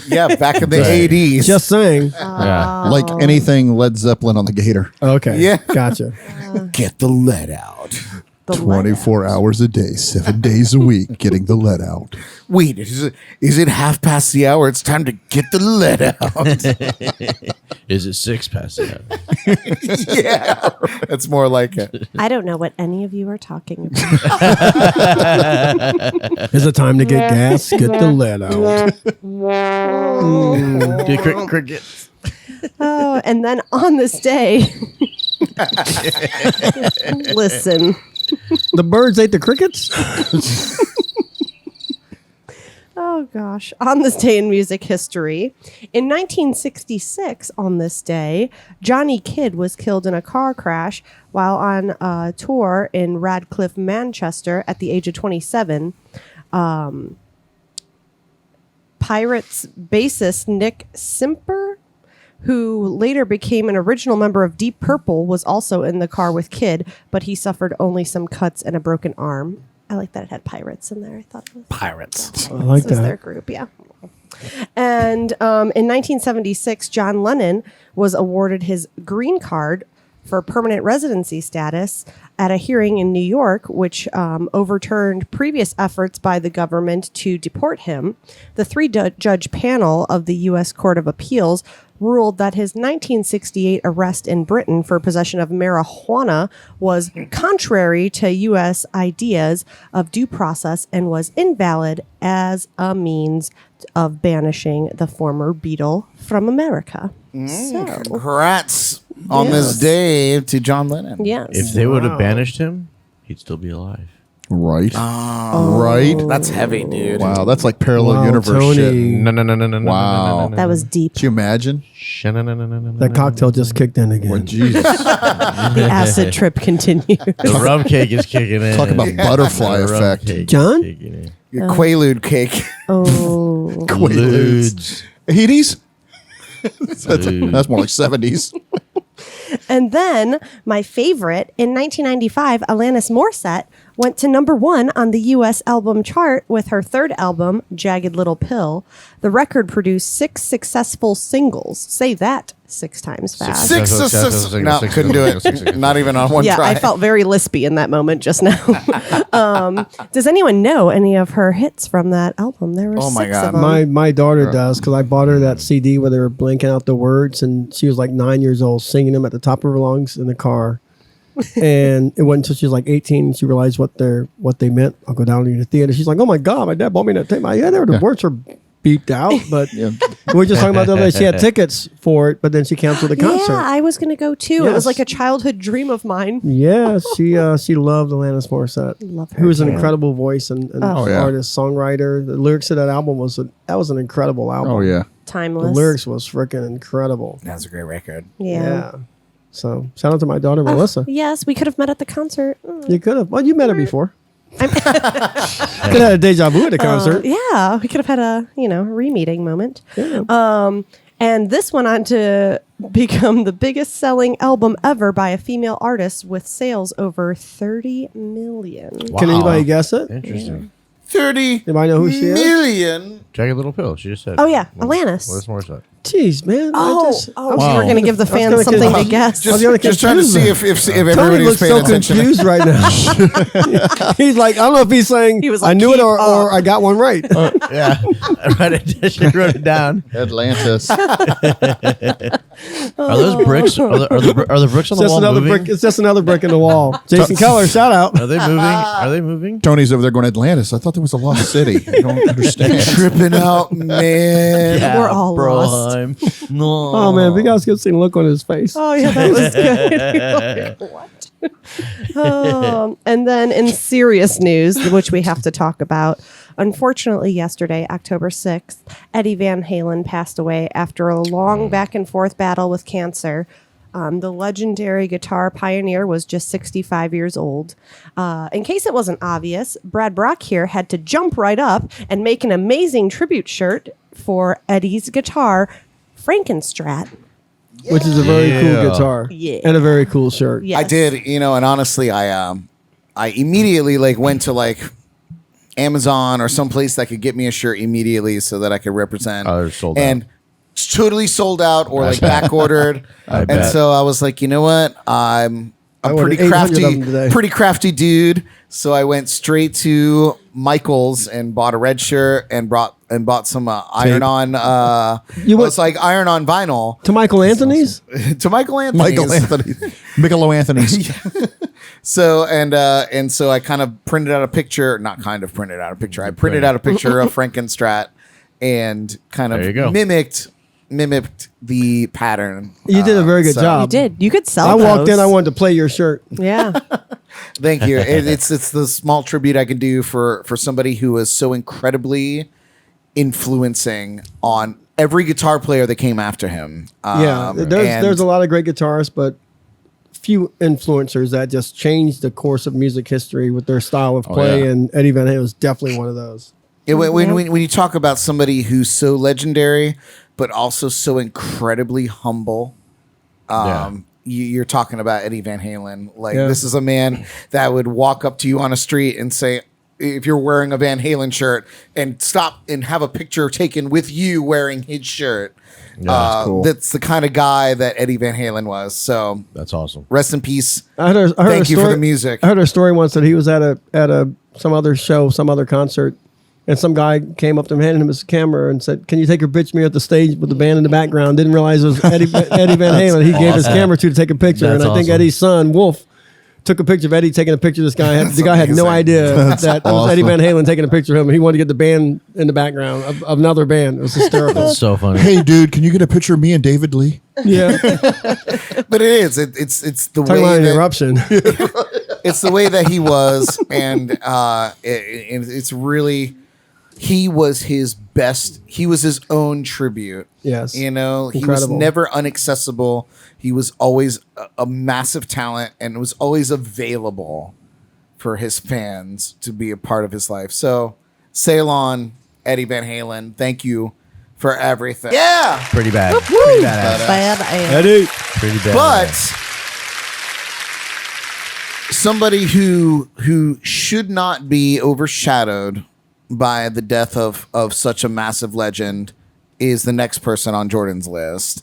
yeah, back in the Right. 80s. Just saying. Yeah. Like anything Led Zeppelin on the Gator. Okay. Yeah. Gotcha. Get the lead out. The 24 hours a day, 7 days a week, getting the lead out. Wait, is it half past the hour? It's time to get the lead out. Is it 6 past that? yeah, that's more like it. I don't know what any of you are talking about. Is it time to get gas? Get the lead out. Dude, cricket. Oh, and then on this day, listen. The birds ate the crickets? Oh gosh. On this day in music history, in 1966, on this day, Johnny Kidd was killed in a car crash while on a tour in Radcliffe, Manchester at the age of 27. Pirates bassist Nick Simper, who later became an original member of Deep Purple, was also in the car with Kidd, but he suffered only some cuts and a broken arm. I like that it had pirates in there. I thought it was Pirates. I like this was their that. group, yeah. And in 1976, John Lennon was awarded his green card for permanent residency status at a hearing in New York, which overturned previous efforts by the government to deport him. The three-judge panel of the U.S. Court of Appeals ruled that his 1968 arrest in Britain for possession of marijuana was contrary to U.S. ideas of due process and was invalid as a means of banishing the former Beatle from America. So, Congrats on this day to John Lennon. yes. If they would have banished him, he'd still be alive. Right. Right. That's heavy, dude. Wow, that's like parallel Wow, universe Tony. shit. No. Wow. That was deep. Can you imagine? That cocktail just kicked in Well, again. Jesus. The acid trip continued. The rum cake is kicking in. Talk about butterfly The rum effect. cake is John? kicking in. Your Quaalude cake. Oh. Ludes. 80s? that's Ludes. more like 70s. And then my favorite, in 1995, Alanis Morissette went to number 1 on the U.S. album chart with her third album, Jagged Little Pill. The record produced 6 successful singles. Say that 6 times fast. No, couldn't do it. Not even on one Yeah, try. I felt very lispy in that moment just now. Does anyone know any of her hits from that album? There were Oh my 6 God. of them. My daughter does, because I bought her that CD where they were blanking out the words, and she was like 9 years old singing them at the top of her lungs in the car. And it wasn't until she was like 18 and she realized what they meant. I'll go down to the theater. She's like, "Oh my God, my dad bought me that tape." The words were beeped out, but we were just talking about the other day. She had tickets for it, but then she canceled the concert. Yeah, I was going to go too. It Yes. was like a childhood dream of mine. Yeah, she loved Alanis Morissette. Love her Who was an too. incredible voice and Oh, yeah. artist, songwriter. The lyrics of that album was an incredible album. Oh yeah. The Timeless. lyrics was freaking incredible. That's a great record. Yeah. So shout out to my daughter Melissa. Yes, we could have met at the concert. You could have. Well, you met her before. Could have had a deja vu at the concert. Yeah, we could have had a re-meeting moment. Yeah. And this went on to become the biggest selling album ever by a female artist with sales over 30 million. Can anybody guess it? Interesting. 30 Anybody know who she is? million. Jagged Little Pill. She just said. Oh, yeah, Alanis. What's more that? Jeez, man. We're going to give the I was fans gonna something confuse- to guess. I was gonna Just trying to see if Tony everybody's looks paying so attention. confused right now. He's like, I don't know if he's saying He was I like, knew it "Keep or up." I got one right. Yeah. She wrote it down. Atlantis. Are those bricks? Are the bricks on the wall moving? It's just another brick in the wall. Jason Keller, shout out. Are they moving? Are they moving? Tony's over there going Atlantis. I thought there was a lost city. I don't understand. Tripping out, man. We're all lost. lost. No. Oh man, if you guys could see the look on his face. Oh, yeah, that was good. Like, what? And then in serious news, which we have to talk about, unfortunately, yesterday, October 6th, Eddie Van Halen passed away after a long back and forth battle with cancer. The legendary guitar pioneer was just 65 years old. In case it wasn't obvious, Brad Brock here had to jump right up and make an amazing tribute shirt for Eddie's guitar, Frankenstrat. Which is a very cool guitar. Yeah. And a very cool shirt. Yes. I did, and honestly, I immediately went to Amazon or someplace that could get me a shirt immediately so that I could represent. Oh, they're sold and it's totally sold out or back ordered. And bet. so I was like, you know what? I'm ordered pretty 800 of them today. crafty dude. So I went straight to Michael's and bought a red shirt and bought some iron-on. It's like iron-on vinyl To Michael Anthony's? to Michael Anthony. Michelob Anthony's. So and so I kind of printed out a picture. Not kind of printed out a picture. I printed out a picture of Frankenstrat and kind There you of go. mimicked the pattern. You did a very good so- job. You did. You could sell I walked those. in, I wanted to play your shirt. Yeah. Thank you. It's the small tribute I can do for somebody who was so incredibly influencing on every guitar player that came after him. Yeah. There's a lot of great guitarists, but few influencers that just changed the course of music history with their style of play, yeah. and Eddie Van Halen was definitely one of those. When you talk about somebody who's so legendary, but also so incredibly humble, you're talking about Eddie Van Halen. This is a man that would walk up to you on a street and say, if you're wearing a Van Halen shirt, and stop and have a picture taken with you wearing his shirt. that's cool. That's the kind of guy that Eddie Van Halen was. So That's awesome. rest in peace. I heard Thank a you for story- the music. I heard a story once that he was at some other show, some other concert, and some guy came up to him, handed him his camera, and said, "Can you take a picture of me at the stage with the band in the background?" Didn't realize it was Eddie Van Halen. He gave his camera to take a picture, That's and I think awesome. Eddie's son Wolf took a picture of Eddie taking a picture of this guy. The guy had no amazing. idea that was Eddie Van awesome. Halen taking a picture of him. He wanted to get the band in the background of another band. It was hysterical. That's so funny. Hey, dude, can you get a picture of me and David Lee? Yeah, But it is. It's the talking way about an that, eruption. it's the way that he was, and it's really, he was his best. He was his own tribute. Yes. he was Incredible. never inaccessible. He was always a massive talent, and was always available for his fans to be a part of his life. So, sail on, Eddie Van Halen. Thank you for everything. Yeah, Pretty bad. Pretty badass. Bad ass. Eddie. Pretty bad. but somebody who should not be overshadowed by the death of such a massive legend is the next person on Jordan's list.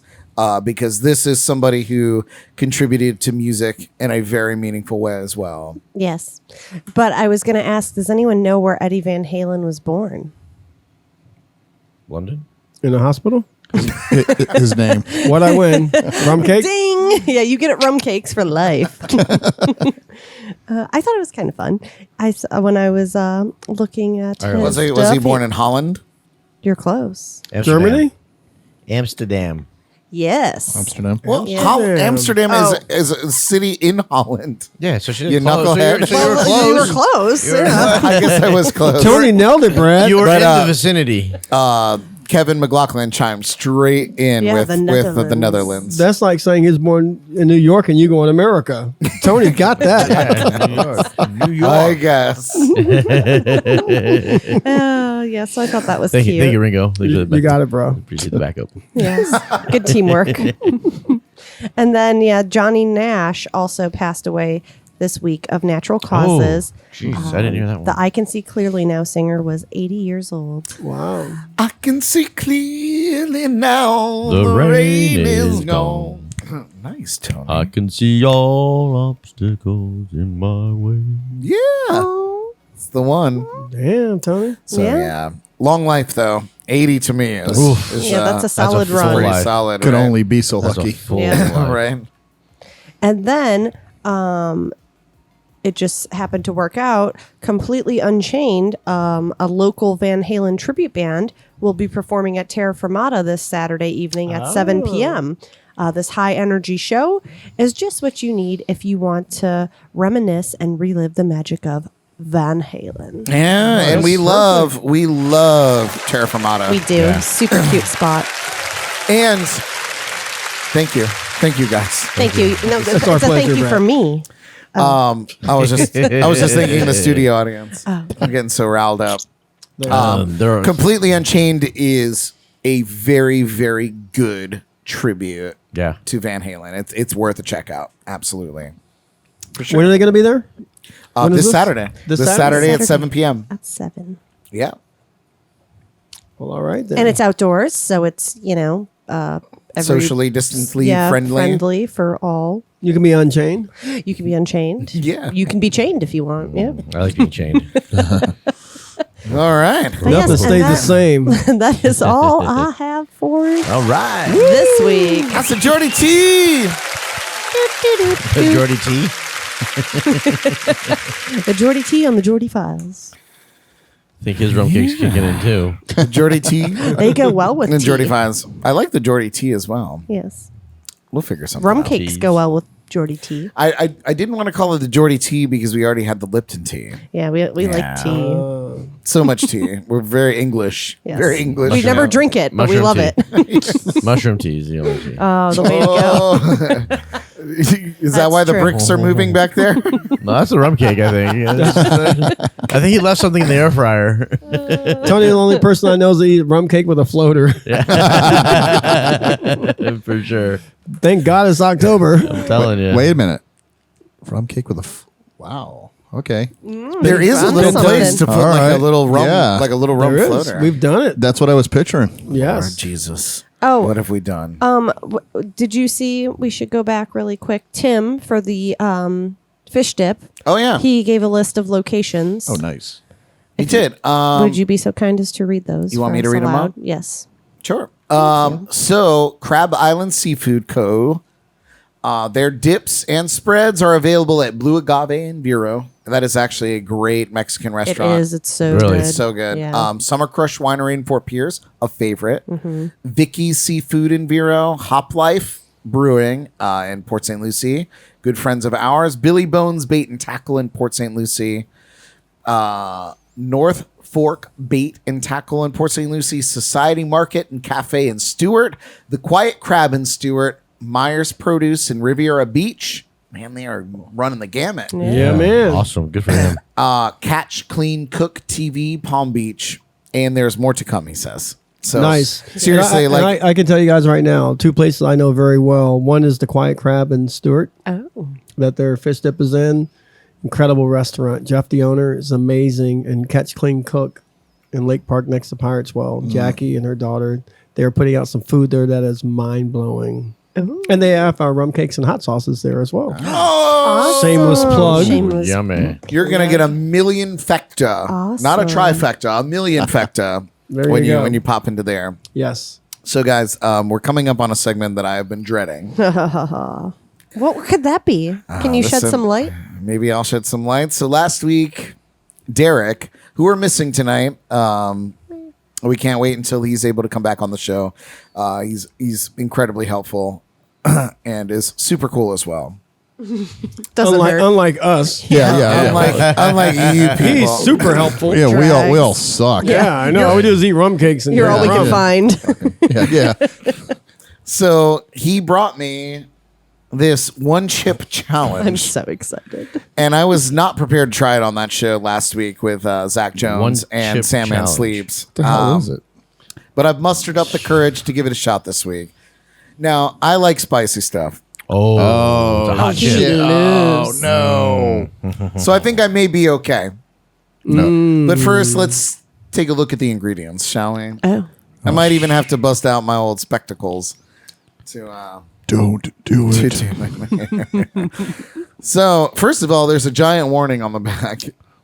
Because this is somebody who contributed to music in a very meaningful way as well. Yes. But I was going to ask, does anyone know where Eddie Van Halen was born? London. In a hospital? His name. What I win? Rum cake? Ding! Yeah, you get it rum cakes for life. I thought it was kind of fun. When I was looking at Was his he stuff, born in Holland? You're close. Amsterdam. Germany? Amsterdam. Yes. Amsterdam. Well, Yeah. Amsterdam Oh. is a city in Holland. Yeah, so she You didn't close. knucklehead. So you were Well, you were close. close. Yeah. I guess I was close. Tony nailed it, Brad. You were But, in the vicinity. Kevin McLaughlin chimed straight in Yeah, with the the Netherlands. Netherlands. That's like saying he's born in New York and you go in America. Tony got that. Yeah, New York. New York. I guess. Yeah, so I thought that was Thank cute. you, Ringo. Thank You got it, bro. Appreciate the backup. Yes. Good teamwork. And then, Johnny Nash also passed away this week of natural causes. Jesus, I didn't hear that one. The I Can See Clearly Now singer was 80 years old. Wow. I can see clearly now. The The, rain rain is is gone. Nice, Tony. I can see all obstacles in my way. Yeah. Oh. It's the one. Damn, Tony. So, Yeah. yeah. Long life, though. 80 to me is. Oof. is, Yeah, that's a a solid full run. life. pretty solid. Could right? only be so That's lucky. a full Yeah. life. Right. And then it just happened to work out. Completely Unchained, a local Van Halen tribute band, will be performing at Terra Firmata this Saturday evening at 7 p.m. This high energy show is just what you need if you want to reminisce and relive the magic of Van Halen. Yeah, and we love Terra Firmata. We do. Yeah. Super cute spot. And thank you guys. Thank you. No, it's our a thank pleasure, you Brad. for me. I was just thinking the studio audience. I'm getting so riled up. There are, Completely Unchained is a very, very good tribute yeah. to Van Halen. It's worth a check out. Absolutely. For When are they going to be there? When is This this? Saturday. This This Saturday at Saturday. 7 p.m. At 7. Yeah. Well, all right then. And it's outdoors, so it's, Socially distantly friendly. friendly for all. You can be unchained. You can be unchained. Yeah. You can be chained if you want. Yeah. I like being chained. All right. But yes, Nothing and stays the same. that is all I have for All right. this week. That's the Jordy T. Jordy T. The Jordy T on the Jordy Files. Think his rum cake's kicking in too. The Jordy T. They go well with And the tea. Jordy Fives. I like the Jordy T as well. Yes. We'll figure something Rum out. cakes Teas. go well with Jordy Tea. I didn't want to call it the Jordy Tea because we already had the Lipton tea. Yeah, we Yeah. like tea. So much tea. We're very English. Yes. Very English. We never drink it, but we Mushroom love tea. it. Mushroom tea is the only tea. Oh, the way to go. Oh. Is that That's why the true. bricks are moving back there? No, that's a rum cake, I think. I think he left something in the air fryer. Tony, the only person I know is to eat rum cake with a floater. For sure. Thank God it's October. I'm telling you. Wait a minute. Rum cake with a. Wow. Okay. There is a Found little something. place to put All like a right. little rum, Yeah. like a little rum There is. floater. We've done it. That's what I was picturing. Lord Yes. Jesus. Oh. What have we done? Did you see? We should go back really quick. Tim for the fish dip. Oh yeah, He gave a list of locations. Oh, nice. he did. Would you be so kind as to read those? You want for me to us read 'em aloud? out? Yes. Sure. So Crab Island Seafood Co. Their dips and spreads are available at Blue Agave in Vero. That is actually a great Mexican It restaurant. is. It's so Really? good. It's so good. Yeah. Summer Crush Winery in Fort Pierce, a favorite. Mm-hmm. Vicky's Seafood in Vero. Hop Life Brewing in Port St. Lucie. Good friends of ours. Billy Bones Bait and Tackle in Port St. Lucie. North Fork Bait and Tackle in Port St. Lucie. Society Market and Cafe in Stewart. The Quiet Crab in Stewart. Myers Produce in Riviera Beach. Man, they are running the gamut. Yeah, man. Awesome. Good for him. Catch, Clean, Cook TV, Palm Beach. And there's more to come, he says. So Nice. Seriously, And I can tell you guys right now, two places I know very well. One is the Quiet Crab in Stewart Oh. that their fish dip is in. incredible restaurant. Jeff, the owner, is amazing, and Catch Clean Cook in Lake Park next to Pirates Well. Jackie and her daughter, they're putting out some food there that is mind blowing. And they have rum cakes and hot sauces there as well. Oh, Shameless plug. Shameless. Yummy. you're gonna get a million fecta, not a trifecta, a million fecta There when you go. when you pop into there. Yes. So, guys, we're coming up on a segment that I have been dreading. What could that be? Can you shed listen. some light? Maybe I'll shed some light. So last week, Derek, who we're missing tonight, we can't wait until he's able to come back on the show. He's incredibly helpful and is super cool as well. Doesn't hurt. Unlike us. Yeah. Unlike you people. He's super helpful. Yeah, we all suck. Yeah, I know. All we do is eat rum cakes and You're drink all we rum. can find. Yeah. So he brought me this one chip challenge. I'm so excited. And I was not prepared to try it on that show last week with Zach Jones One and chip Sandman challenge. Sleeps. What the hell is it? But I've mustered up the courage to give it a shot this week. Now, I like spicy stuff. Oh, it's a hot he chip. knows. No. So I think I may be okay. No. But first, let's take a look at the ingredients, shall we? Oh. I might even have to bust out my old spectacles to Don't do to it. do my So, first of all, there's a giant warning on the back.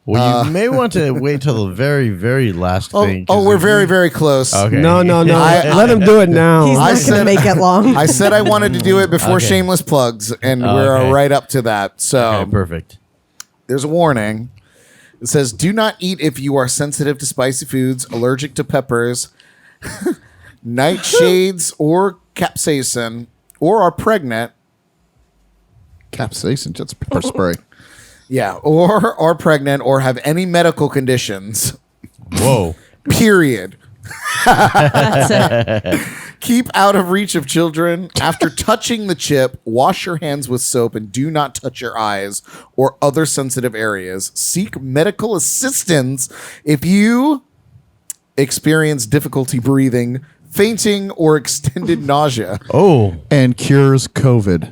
Well, you may want to wait till the very, very last thing. 'cause We're if very, you- very close. Okay. No. I- Let him do it now. He's I not going said- to make it long. I said I wanted to do it before Okay. shameless plugs, and Okay. we're right up to that. So Okay, perfect. there's a warning. It says, do not eat if you are sensitive to spicy foods, allergic to peppers, nightshades, or capsaicin, or are pregnant. Capsaicin, just pepper spray. Yeah, or are pregnant or have any medical conditions. Whoa. Period. That's it. Keep out of reach of children. After touching the chip, wash your hands with soap and do not touch your eyes or other sensitive areas. Seek medical assistance if you experience difficulty breathing, fainting, or extended nausea. Oh, And cures COVID.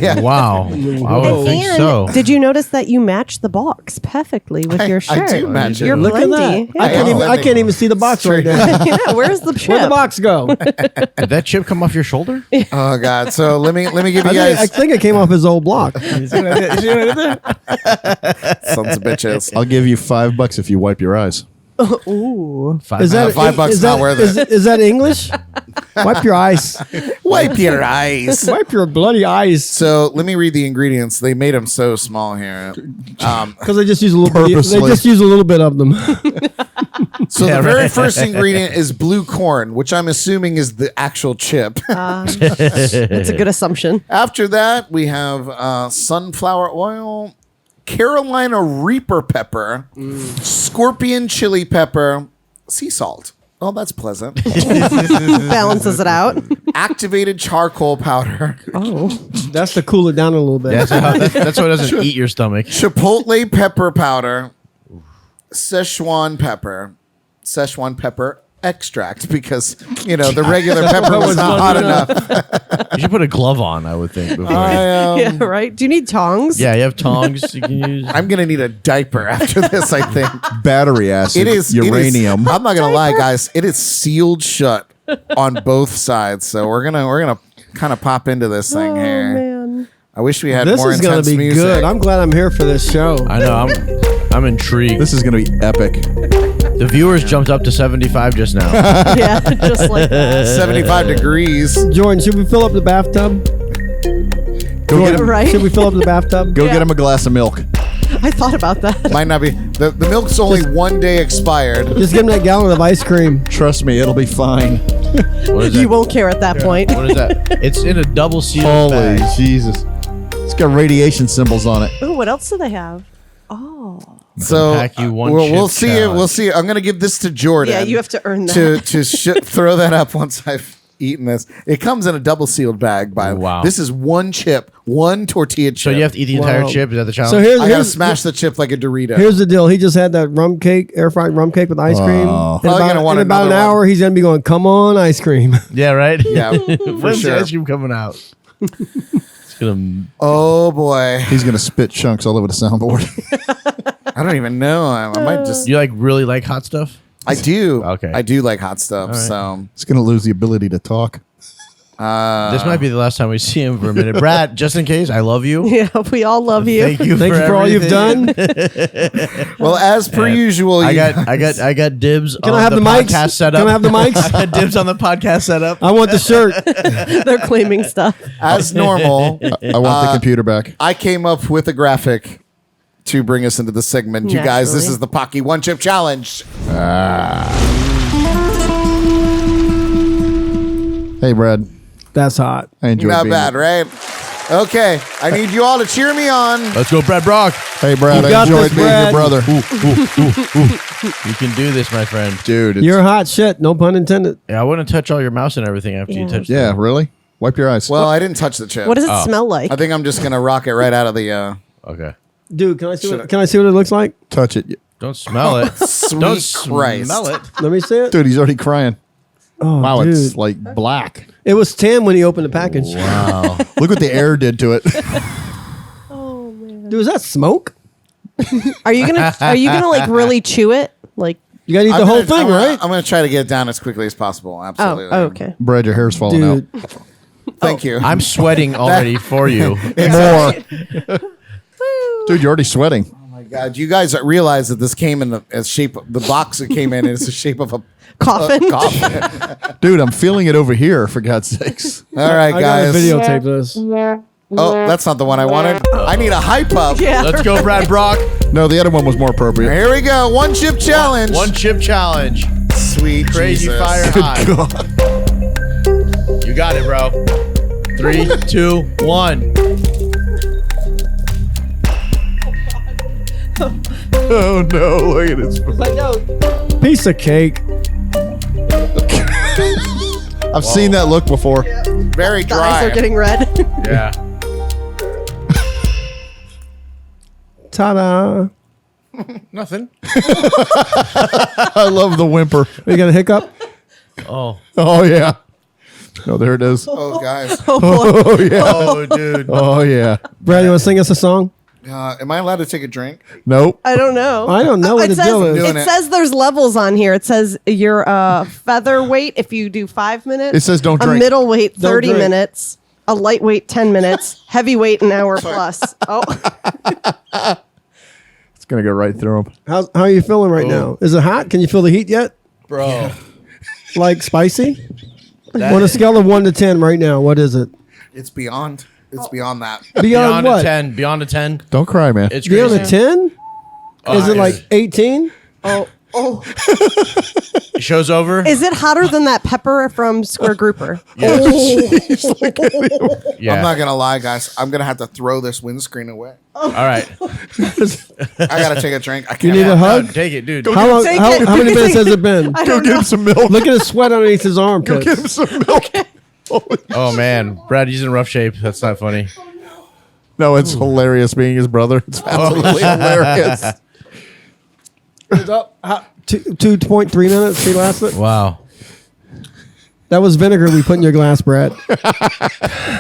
Yeah. wow. I would think And so. did you notice that you matched the box perfectly with your I shirt? do match it. You're Look at plenty. that. I can't even see the box right now. Yeah, where's the chip? Where'd the box go? Did that chip come off your shoulder? Oh God! So let me give you I guys think it came off his old block. sons of bitches. I'll give you $5 if you wipe your eyes. Ooh. Is that $5 is not that- worth is- it. Is that English? Wipe your eyes. Wipe your eyes. Wipe your bloody eyes. So let me read the ingredients. They made them so small here. Because they just use a little bit. They Purposely. just use a little bit of them. So the very first ingredient is blue corn, which I'm assuming is the actual chip. That's a good assumption. After that, we have sunflower oil, Carolina Reaper pepper, scorpion chili pepper, sea salt. Oh, that's pleasant. Balances it out. Activated charcoal powder, Oh. That's to cool it down a little bit. That's what doesn't eat your stomach. chipotle pepper powder, Szechuan pepper extract, because the regular pepper was not hot enough. You should put a glove on, I would think. Before. Yeah, right. Do you need tongs? Yeah, you have tongs you can use. I'm gonna need a diaper after this. I think Battery acid. it is uranium. I'm not gonna lie, guys. It is sealed shut on both sides. So we're gonna kind of pop into this thing Oh, here. man. I wish we had This more is going intense to be music. good. I'm glad I'm here for this show. I know. I'm intrigued. This is going to be epic. The viewers jumped up to 75 just now. Yeah, just like that. 75 degrees. Jordan, should we fill up the bathtub? Go get him. Right? Should we fill up the bathtub? Go get him a glass of milk. I thought about that. Might not be the milk's only 1 day expired. Just give him that gallon of ice cream. Trust me, it'll be fine. What is that? You won't care at that point. What is that? It's in a double sealed Holy bag. Jesus. It's got radiation symbols on it. Ooh, what else do they have? Oh. So Paqui One we'll Chip see it. challenge. We'll see it. I'm gonna give this to Jordan. Yeah, you have to earn that. to throw that up once I've eaten this. It comes in a double sealed bag. By the way, Wow. this is one chip, one tortilla chip. So you have to eat the entire Wow. chip? Is that the challenge? So here's I gotta here's, smash the chip like a Dorito. here's the deal. He just had that rum cake, air fried rum cake with ice cream. Oh. In Probably about, gonna want in about an another one. hour, he's gonna be going, "Come on, ice cream." Yeah, right? Yeah, for When's sure. the ice cream coming out? Oh boy. He's gonna spit chunks all over the soundboard. I don't even know. I might just. You really like hot stuff? I do. Okay. I do like hot stuff. right. So He's gonna lose the ability to talk. This might be the last time we see him for a minute. Brad, just in case, I love you. Yeah, we all love you. Thank you. Thank you for all you've done. well, as per usual, I got dibs. Can on I have the mics? podcast setup. Can I have the mics? I got dibs on the podcast setup. I want the shirt. They're claiming stuff. as normal. I want the computer back. I came up with a graphic to bring us into the segment. You guys, this Naturally. is the Paqui One Chip Challenge. Hey, Brad. That's hot. I enjoyed Not being bad, here. right? Okay, I need you all to cheer me on. Let's go, Brad Brock. Hey, Brad. You I got enjoyed this, being Brad. your brother. You can do this, my friend. Dude. It's, You're hot shit. No pun intended. Yeah, I want to touch all your mouse and everything after you Yeah. touch. yeah, really? Wipe your eyes. Well, I didn't touch the chip. What does it smell like? I think I'm just gonna rock it right out of the. Okay. Dude, can I see what it looks like? touch it. Don't smell it. Sweet Don't Christ. smell it. Let me see it. Dude, he's already crying. Oh, Wow, dude. it's like black. It was tan when he opened the package. Wow. Look what the air did to it. Oh man. Dude, is that smoke? Are you gonna like really chew it? Like You gotta eat the whole thing, right? I'm gonna try to get it down as quickly as possible. Absolutely. oh okay. Brad, your hair's falling Dude, out. Thank you. I'm sweating already for you. More. Dude, you're already sweating. Oh my God, you guys realize that this came in the shape. The box it came in is the shape of a Coffin. coffin. Dude, I'm feeling it over here, for God's sakes. All right, I guys. gotta videotape this. Oh, that's not the one I wanted. I need a hype up. Yeah. Let's go, Brad Brock. No, the other one was more appropriate. Here we go. One chip challenge. One chip challenge. Sweet Crazy Jesus. fire high. You got it, bro. 3, 2, 1. Oh, no. Look at this. Piece of cake. I've seen that look before. Very The eyes dry. are getting red. Yeah. Ta-da. Nothing. I love the whimper. You got a hiccup? Oh. Oh, yeah. Oh, there it is. Oh, guys. Oh, yeah. Oh, dude. Oh, yeah. Brad, you want to sing us a song? Am I allowed to take a drink? Nope. I don't know. I don't know what It the deal is. Doing It it. says there's levels on here. It says you're a featherweight if you do 5 minutes. It says don't a drink. middleweight 30 drink. minutes, a lightweight 10 minutes, heavyweight an hour plus. Oh, It's going to go right through him. How are you feeling right now? Is it hot? Can you feel the heat yet? Bro. Like spicy? That On a is scale of 1 to 10 right now, what is it? It's beyond. It's beyond that. Beyond, beyond what? a 10. Beyond a 10. Don't cry, man. It's Beyond crazy. a 10? Is it yeah. like 18? oh. Show's over. Is it hotter than that pepper from Square Grouper? Yeah. I'm not gonna lie, guys. I'm gonna have to throw this windscreen away. All right. I gotta take a drink. I You can't. need a No, hug? take it, dude. How, long, Take how, it. how many minutes has it been? I Go don't get know. him some milk. Look at his sweat underneath his armpits. Get him some milk. Oh, man. Brad, he's in rough shape. That's not funny. No, it's hilarious being his brother. It's absolutely hilarious. It's up. 2.3 minutes he lasted. Wow. That was vinegar we put in your glass, Brad.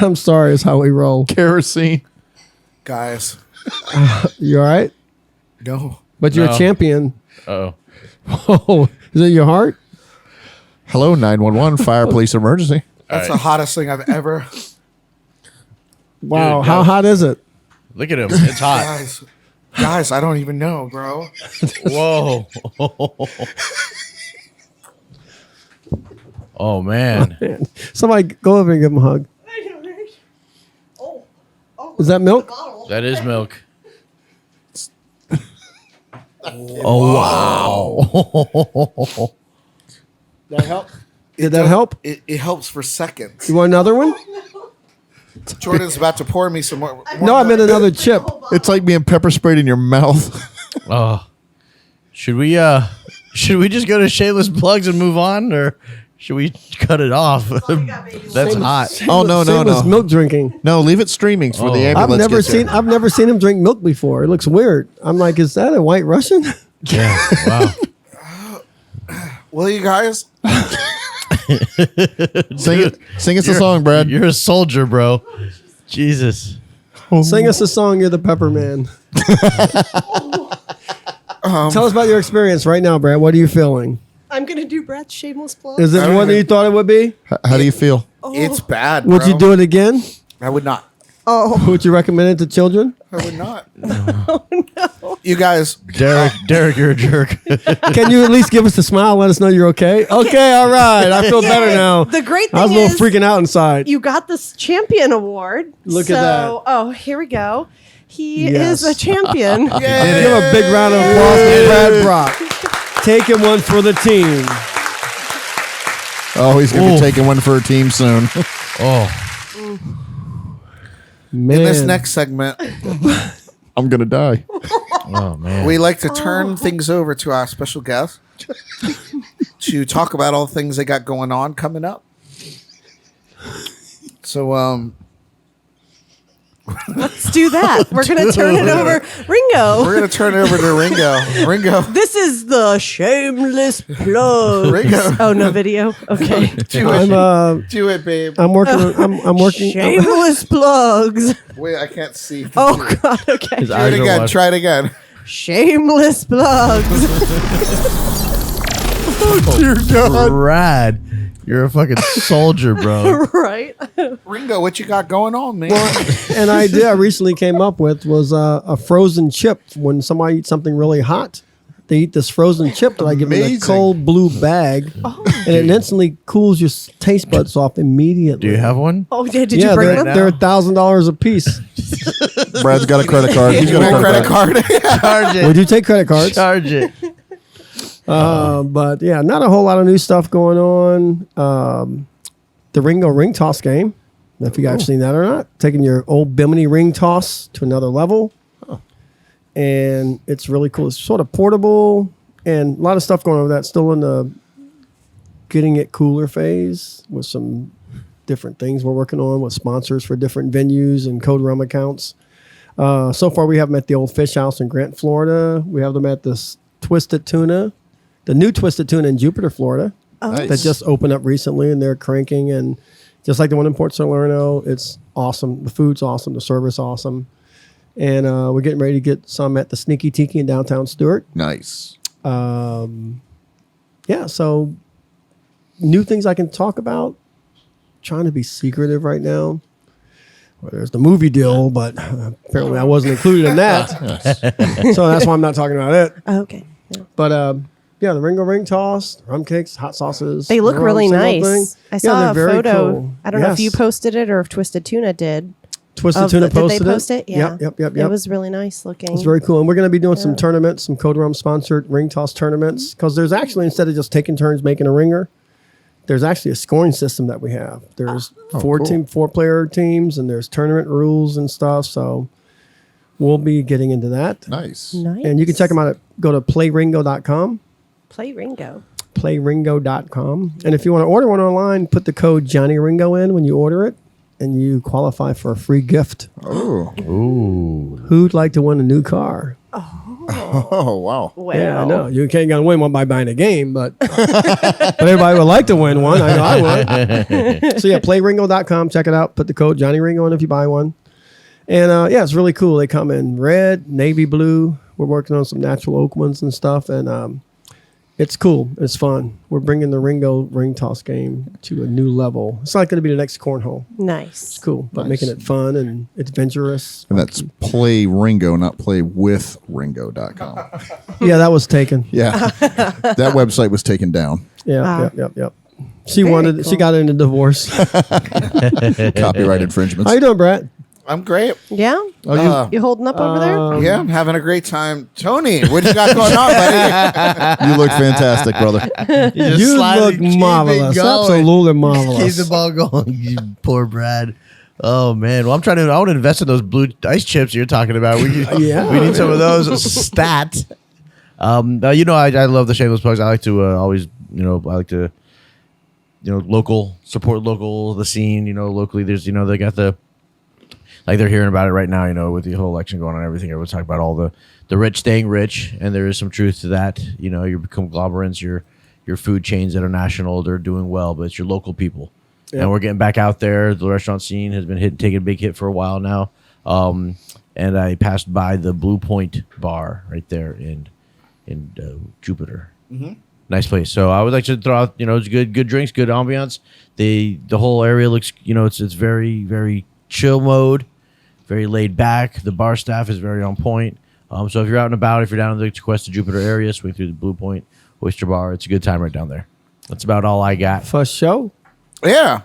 I'm sorry, it's how we roll. Kerosene. Guys, You all right? no. But you're No. a champion. Uh-oh. Oh, is it your heart? Hello, 911, fire police emergency. That's right. the hottest thing I've ever. Wow, Dude, how no. hot is it? Look at him. It's hot. Guys, I don't even know, bro. Whoa. Oh, man. Man, somebody go over and give him a hug. Is that milk? That is milk. Oh, wow. That help? Did that help? It helps for seconds. You want another one? Jordan's about to pour me some more. No, I meant another chip. It's like being pepper sprayed in your mouth. Oh. Should we just go to shameless plugs and move on, or should we cut it off? That's hot. Oh, no, no, Same as no. milk drinking. No, leave it streaming for the Oh. ambulance. I've never seen him drink milk before. It looks weird. I'm like, is that a white Russian? Yeah. Wow. Will you guys? Sing us a song, Brad. You're a soldier, bro. Jesus. Sing us a song. You're the Pepper Man. Tell us about your experience right now, Brad. What are you feeling? I'm gonna do Brad's shameless plug. Is it more than you thought it would be? How do you feel? It's bad. Would bro. you do it again? I would not. Would you recommend it to children? I would not. No. You guys, Derek, you're a jerk. Can you at least give us a smile? Let us know you're okay. Okay, all right. I feel better now. The great thing I was a little is freaking out inside. you got this champion award. Look at that. Oh, here we go. He Yes. is a champion. Give a big round of applause to Brad Brock. Taking one for the team. Oh, he's going to be taking one for a team soon. Oh. Man. in this next segment, I'm going to die. Oh, man. we like to turn things over to our special guest to talk about all the things they got going on coming up. So, Let's do that. We're gonna turn it over. Ringo. we're going to turn it over to Ringo. Ringo, This is the shameless plug. Ringo. Oh, no video. Okay. do I'm it. Do it, babe. I'm working. I'm working. Shameless plugs. Wait, I can't see. Oh God. Okay. His Do eyes it are again. wide. Try it again. Shameless plugs. Dear God. Brad, you're a fucking soldier, bro. Right. Ringo, what you got going on, man? An idea I recently came up with was a frozen chip. When somebody eats something really hot, they eat this frozen chip that I give them in a Amazing. cold blue bag, and it instantly cools your taste buds off immediately. Do you have one? Oh, yeah. Did Yeah, you bring they're them? they're $1,000 a piece. Brad's got a credit card. He's got My a credit credit card. card. Charge Would you take credit cards? Charge it. But yeah, not a whole lot of new stuff going on. The Ringo ring toss game. If you guys have seen that or not, taking your old Bimini ring toss to another level. And it's really cool. It's sort of portable and a lot of stuff going on with that. Still in the getting it cooler phase with some different things we're working on with sponsors for different venues and CODE Rum accounts. So far, we have them at the old Fish House in Grant, Florida. We have them at this Twisted Tuna, the new Twisted Tuna in Jupiter, Florida, Nice. that just opened up recently, and they're cranking. And just like the one in Port Salerno, it's awesome. The food's awesome. The service awesome. And we're getting ready to get some at the Sneaky Tiki in downtown Stewart. Nice. Yeah, so new things I can talk about. Trying to be secretive right now. Well, there's the movie deal, but apparently I wasn't included in that. So that's why I'm not talking about it. Okay. Yeah. But yeah, the Ringo ring toss, rum cakes, hot sauces. They look they're all really the same old nice. thing. I Yeah, saw they're a very photo. cool. I don't know if you Yes. posted it or if Twisted Tuna did. Twisted Of Tuna the- did posted they post it? Yeah. Yep. It was really nice looking. It's very cool. And we're going to be doing some tournaments, some CODE Rum sponsored ring toss tournaments. Because there's actually, instead of just taking turns making a ringer, there's actually a scoring system that we have. There's four player teams, and there's tournament rules and stuff. So we'll be getting into that. Nice. Nice. And you can check them out at go to playringo.com. Play Ringo. Playringo.com. And if you want to order one online, put the code Johnny Ringo in when you order it, and you qualify for a free gift. Oh. Ooh. Who'd like to win a new car? Oh, wow. Well, Yeah, I know. You can't gonna win one by buying a game, but but everybody would like to win one. I know I would. So yeah, playringo.com. Check it out. Put the code Johnny Ringo in if you buy one. And yeah, it's really cool. They come in red, navy blue. We're working on some natural oak ones and stuff, and it's cool. It's fun. We're bringing the Ringo ring toss game to a new level. It's not going to be the next cornhole. Nice. It's cool, but Nice. making it fun and adventurous. And that's play Ringo, not playwithringo.com. Yeah, that was taken. Yeah. That website was taken down. Yeah, yep. She Very wanted. She cool. got into divorce. Copyright infringements. How you doing, Brett? I'm great. Yeah. You You holding up over there? yeah, I'm having a great time. Tony, what you got going on, buddy? You look fantastic, brother. You look marvelous. Absolutely marvelous. Keep the ball going, you poor Brad. Oh man. Well, I want to invest in those blue ice chips you're talking about. We Yeah. we need some of those. Stat. I love the shameless plugs. I like to always, support local, the scene. Locally, there's, they got the. Like they're hearing about it right now, with the whole election going on and everything. Everyone's talking about all the rich staying rich, and there is some truth to that. You become conglomerates, your food chains that are national, they're doing well, but it's your local people and we're getting back out there. The restaurant scene has been taking a big hit for a while now. And I passed by the Blue Point bar right there in Jupiter. Nice place. So I would like to throw out, it's good drinks, good ambiance. The whole area looks, it's very, very chill mode, very laid back. The bar staff is very on point. So if you're out and about, if you're down in the Cuesta Jupiter area, swing through the Blue Point Oyster Bar. It's a good time right down there. That's about all I got. For show. Yeah.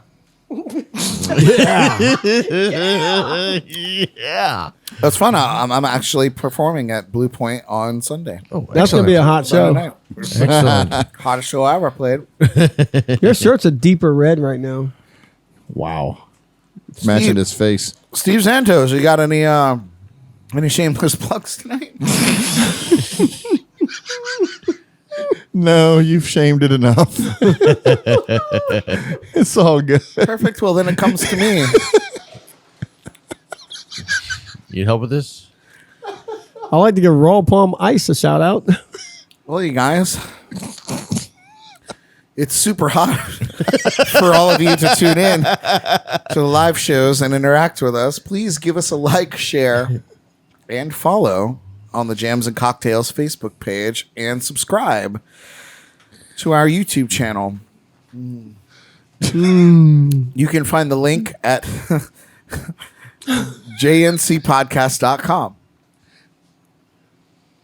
Yeah. That's fun. I'm actually performing at Blue Point on Sunday. Oh, That's going to be a hot show. Sunday night. excellent. Hottest show I ever played. Your shirt's a deeper red right now. Wow. It's matching his face. Steve Santos, you got any shameless plugs tonight? No, you've shamed it enough. It's all good. Perfect. Well, then it comes to me. You need help with this? I like to give Royal Palm Ice a shout out. Well, you guys, it's super hot for all of you to tune in to the live shows and interact with us. Please give us a like, share, and follow on the Jams and Cocktails Facebook page and subscribe to our YouTube channel. You can find the link at jncpodcast.com.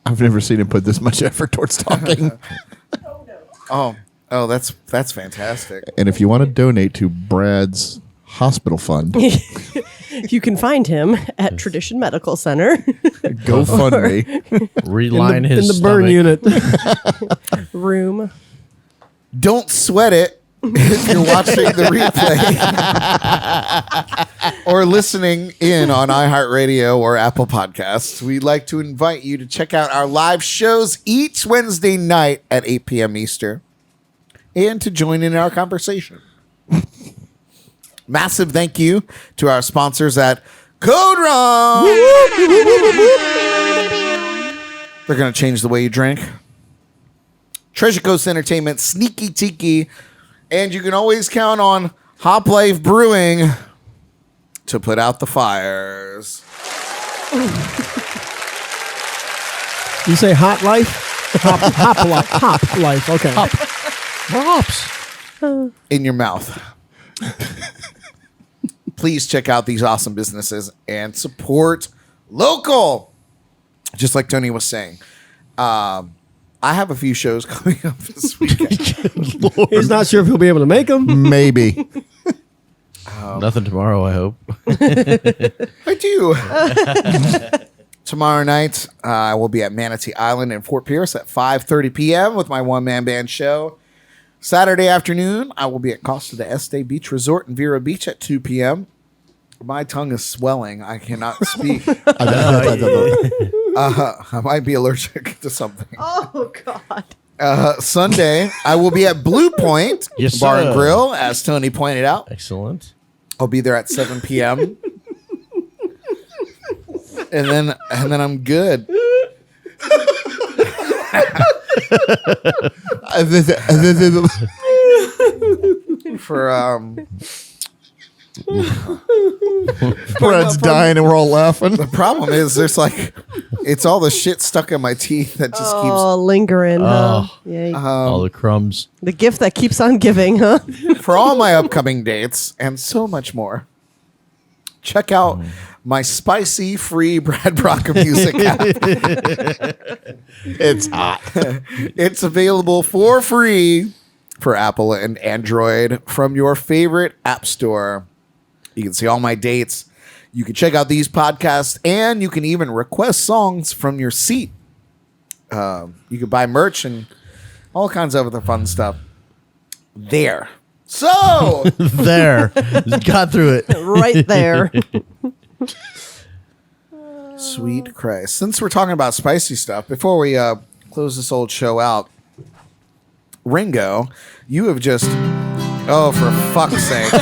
I've never seen him put this much effort towards talking. Oh, that's fantastic. And if you want to donate to Brad's hospital fund, You can find him at Tradition Medical Center. GoFundMe. Reline in his the burn stomach. unit. Room. Don't sweat it if you're watching the replay or listening in on iHeartRadio or Apple Podcasts. We'd like to invite you to check out our live shows each Wednesday night at 8 p.m. Eastern and to join in our conversation. Massive thank you to our sponsors at CODE Rum. They're going to change the way you drink. Treasure Coast Entertainment, Sneaky Tiki, and you can always count on Hop Life Brewing to put out the fires. You say hot life? Hop life. Hop life. Okay. Props. In your mouth. Please check out these awesome businesses and support local. Just like Tony was saying. I have a few shows coming up this weekend. He's not sure if he'll be able to make them. Maybe. Nothing tomorrow, I hope. I do. Tomorrow night, I will be at Manatee Island in Fort Pierce at 5:30 p.m. with my one-man band show. Saturday afternoon, I will be at Costa de Este Beach Resort in Vero Beach at 2 p.m. My tongue is swelling. I cannot speak. I might be allergic to something. Oh, God. Sunday, I will be at Blue Point Yes, Bar and sir. Grill, as Tony pointed out. Excellent. I'll be there at 7 p.m. and then I'm good. For Brad's dying and we're all laughing. the problem is there's it's all the shit stuck in my teeth that just Oh, lingering, huh? Yeah. All the crumbs. The gift that keeps on giving, huh? keeps for all my upcoming dates and so much more. Check out my spicy free Brad Brock music app. It's hot. It's available for free for Apple and Android from your favorite app store. You can see all my dates. You can check out these podcasts, and you can even request songs from your seat. You can buy merch and all kinds of other fun stuff there. So, There. Got through it. Right there. sweet Christ. Since we're talking about spicy stuff, before we close this old show out, Ringo, you have just... Oh, for fuck's sake.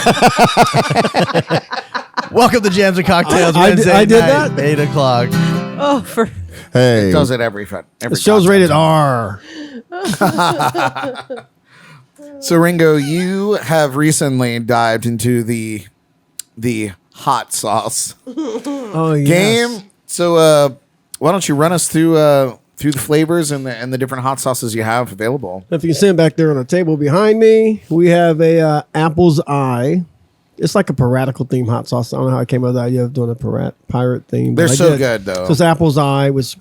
Welcome to Jams and Cocktails I Wednesday did night, that? 8 o'clock. Oh, for Hey. Does it every The show's goddamn rated time. R. So Ringo, you have recently dived into the hot sauce Oh, yes. game. So why don't you run us through the flavors and the different hot sauces you have available? If you can see them back there on the table behind me, we have a Apple's Eye. It's like a piratical theme hot sauce. I don't know how I came up with the idea of doing a pirate theme. They're but I so did. good, though. So it's Apple's Eye, which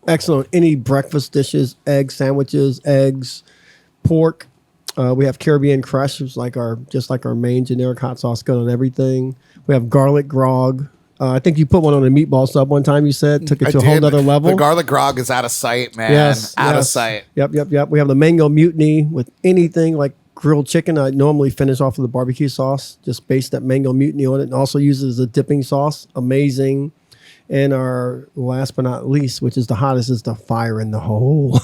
excellent. Any breakfast dishes, egg sandwiches, eggs, pork. We have Caribbean Crush, which is like our main generic hot sauce, good on everything. We have garlic grog. I think you put one on a meatball sub one time. You said took it to a whole other level. The garlic grog is out of sight, man. Yes, Out of yes. sight. Yep. We have the mango mutiny with anything like grilled chicken. I normally finish off with a barbecue sauce, just base that mango mutiny on it, and also use it as a dipping sauce. Amazing. And our last but not least, which is the hottest, is the fire in the hole.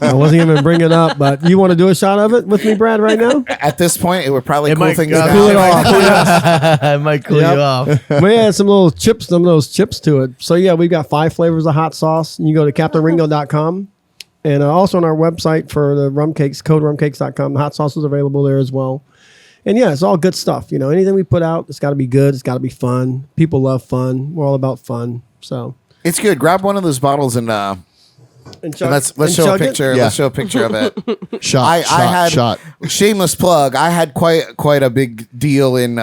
I wasn't even bringing it up, but you want to do a shot of it with me, Brad, right now? At this point, it would probably It cool might things go- down. Cool it off. I might cool Yep. you off. We had some little chips, some of those chips to it. So yeah, we've got 5 flavors of hot sauce. You can go to CaptainRingo.com. And also on our website for the rum cakes, CodeRumCakes.com. The hot sauce is available there as well. And yeah, it's all good stuff. You know, anything we put out, it's got to be good. It's got to be fun. People love fun. We're all about fun. So It's good. Grab one of those bottles and let's show a picture. Yeah. Let's show a picture of it. Shot. Shameless plug. I had quite a big deal in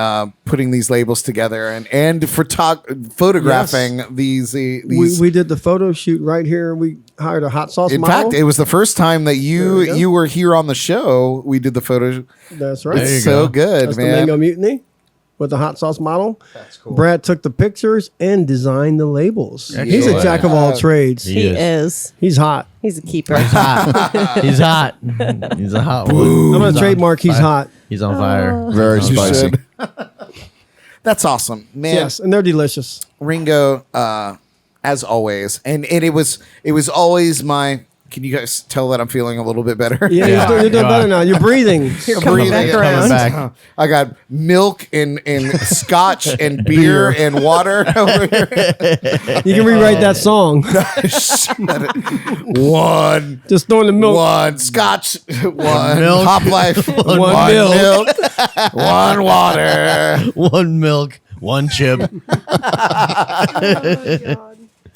putting these labels together and photographing these. we did the photo shoot right here. We hired a hot sauce In model. fact, it was the first time that There we go. you were here on the show. We did the photo. That's right. It's so good, That's the man. Mango Mutiny with the hot sauce model. That's cool. Brad took the pictures and designed the labels. He's a Excellent. jack of all trades. He He is. is. He's hot. He's a keeper. He's hot. He's a hot one. I'm going He's to on trademark he's fire. hot. He's on fire. Very You spicy. should. That's awesome, man. Yes, and they're delicious. Ringo, as always, and it was always my. Can you guys tell that I'm feeling a little bit better? Yeah, Yeah. you're doing better now. You're breathing. You're coming back Breathing. around. Back. I got milk and scotch and beer and water over here. You can rewrite that song. One, Just throwing the milk. one scotch, one Milk. hop life, one milk. milk, one water. One milk, one chip.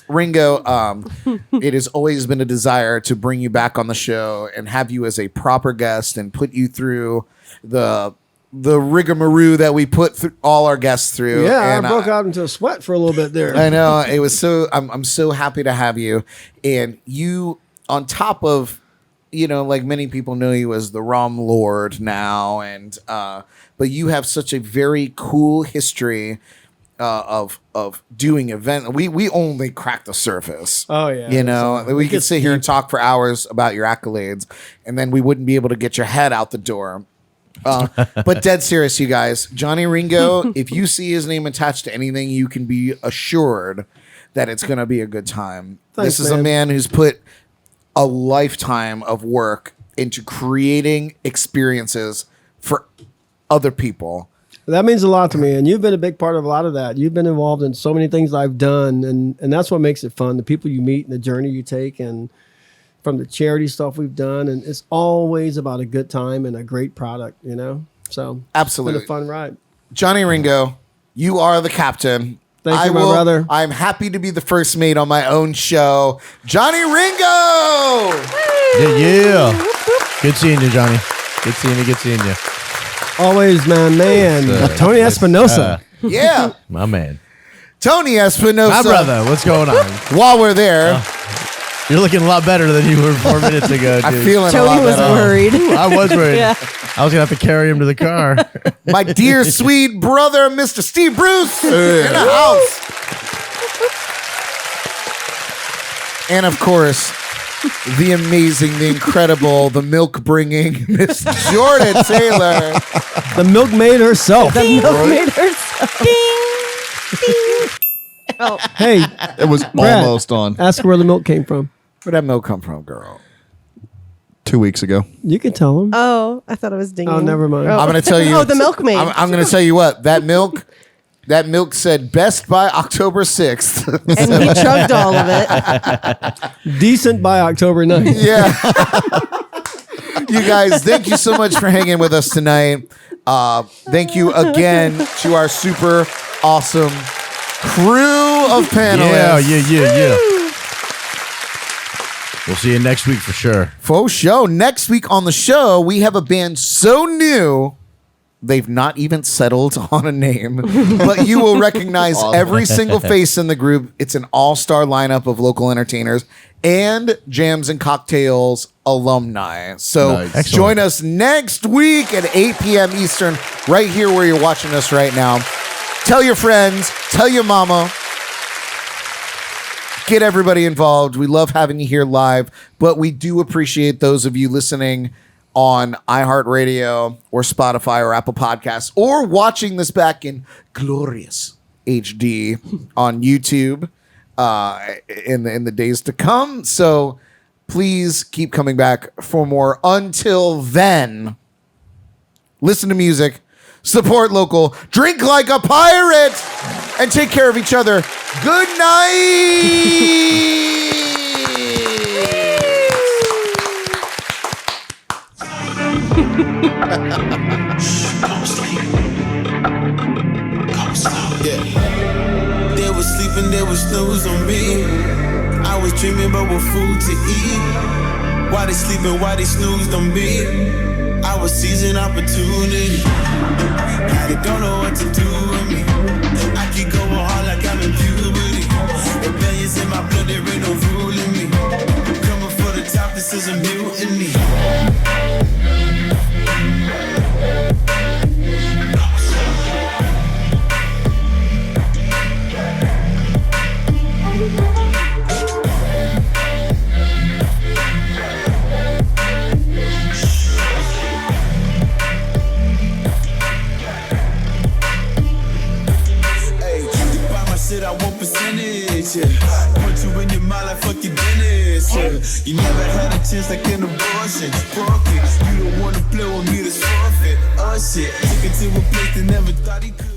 Ringo, it has always been a desire to bring you back on the show and have you as a proper guest and put you through the rigmarole that we put all our guests through. Yeah, And, I broke out into a sweat for a little bit there. I know it was so. I'm so happy to have you, and you on top of, like many people know you as the Rum Lord now, and but you have such a very cool history of doing event. We only crack the surface. Oh, yeah. We could sit here and talk for hours about your accolades, and then we wouldn't be able to get your head out the door. But dead serious, you guys. Johnny Ringo, if you see his name attached to anything, you can be assured that it's going to be a good time. Thanks, This is a man who's put a lifetime of work into creating experiences for other people. That means a lot to me, and you've been a big part of a lot of that. You've been involved in so many things I've done, and that's what makes it fun. The people you meet and the journey you take, and from the charity stuff we've done, and it's always about a good time and a great product, So Absolutely. it's been a fun ride. Johnny Ringo, you are the captain. Thank you, my brother. I'm happy to be the first mate on my own show. Johnny Ringo! Yeah. Good seeing you, Johnny. Good seeing you. Always, man. Tony Espinosa. Yeah. My man. Tony Espinosa. My brother. What's going on? While we're there, You're looking a lot better than you were 4 minutes ago, dude. I'm feeling a Tony lot was better. worried. I was worried. Yeah. I was going to have to carry him to the car. My dear sweet brother, Mr. Steve Bruce, in the house. And of course, the amazing, the incredible, the milk-bringing Miss Jordan Taylor. The milkmaid herself. The milkmaid herself. Oh, Hey, It was Brad. almost on ask her where the milk came from. Where'd that milk come from, girl? 2 weeks ago. You can tell him. oh, I thought it was dinging. Oh, never mind. I'm going to tell you. Oh, the milkmaid. I'm going to tell you what. That milk said best by October 6th. And he chugged all of it. Decent by October 9th. Yeah. You guys, thank you so much for hanging with us tonight. Thank you again to our super awesome crew of panelists. Yeah. We'll see you next week for sure. Faux show. Next week on the show, we have a band so new, they've not even settled on a name, but you will recognize every single face in the group. It's an all-star lineup of local entertainers and Jams and Cocktails alumni. So Nice. join us next week at 8 p.m. Eastern, right here where you're watching us right now. Tell your friends, tell your mama. Get everybody involved. We love having you here live, but we do appreciate those of you listening on iHeartRadio or Spotify or Apple Podcasts, or watching this back in glorious HD on YouTube in the days to come. So please keep coming back for more. Until then, listen to music, support local, drink like a pirate, and take care of each other. Good night. They was sleeping, they was snooze on me. I was dreaming about what food to eat. Why they sleeping, why they snoozed on me? I was seizing opportunity. Now they don't know what to do with me. I keep going hard like I'm in puberty. Rebellions in my blood, there ain't no ruling me. Coming for the top, this is a mutiny. I want percentage, yeah. Put you in your mind like fuck your business, yeah. You never had a chance like an abortion. Broke it, you don't wanna play with me, that's forfeit. Oh shit, took it to a place that never thought he could.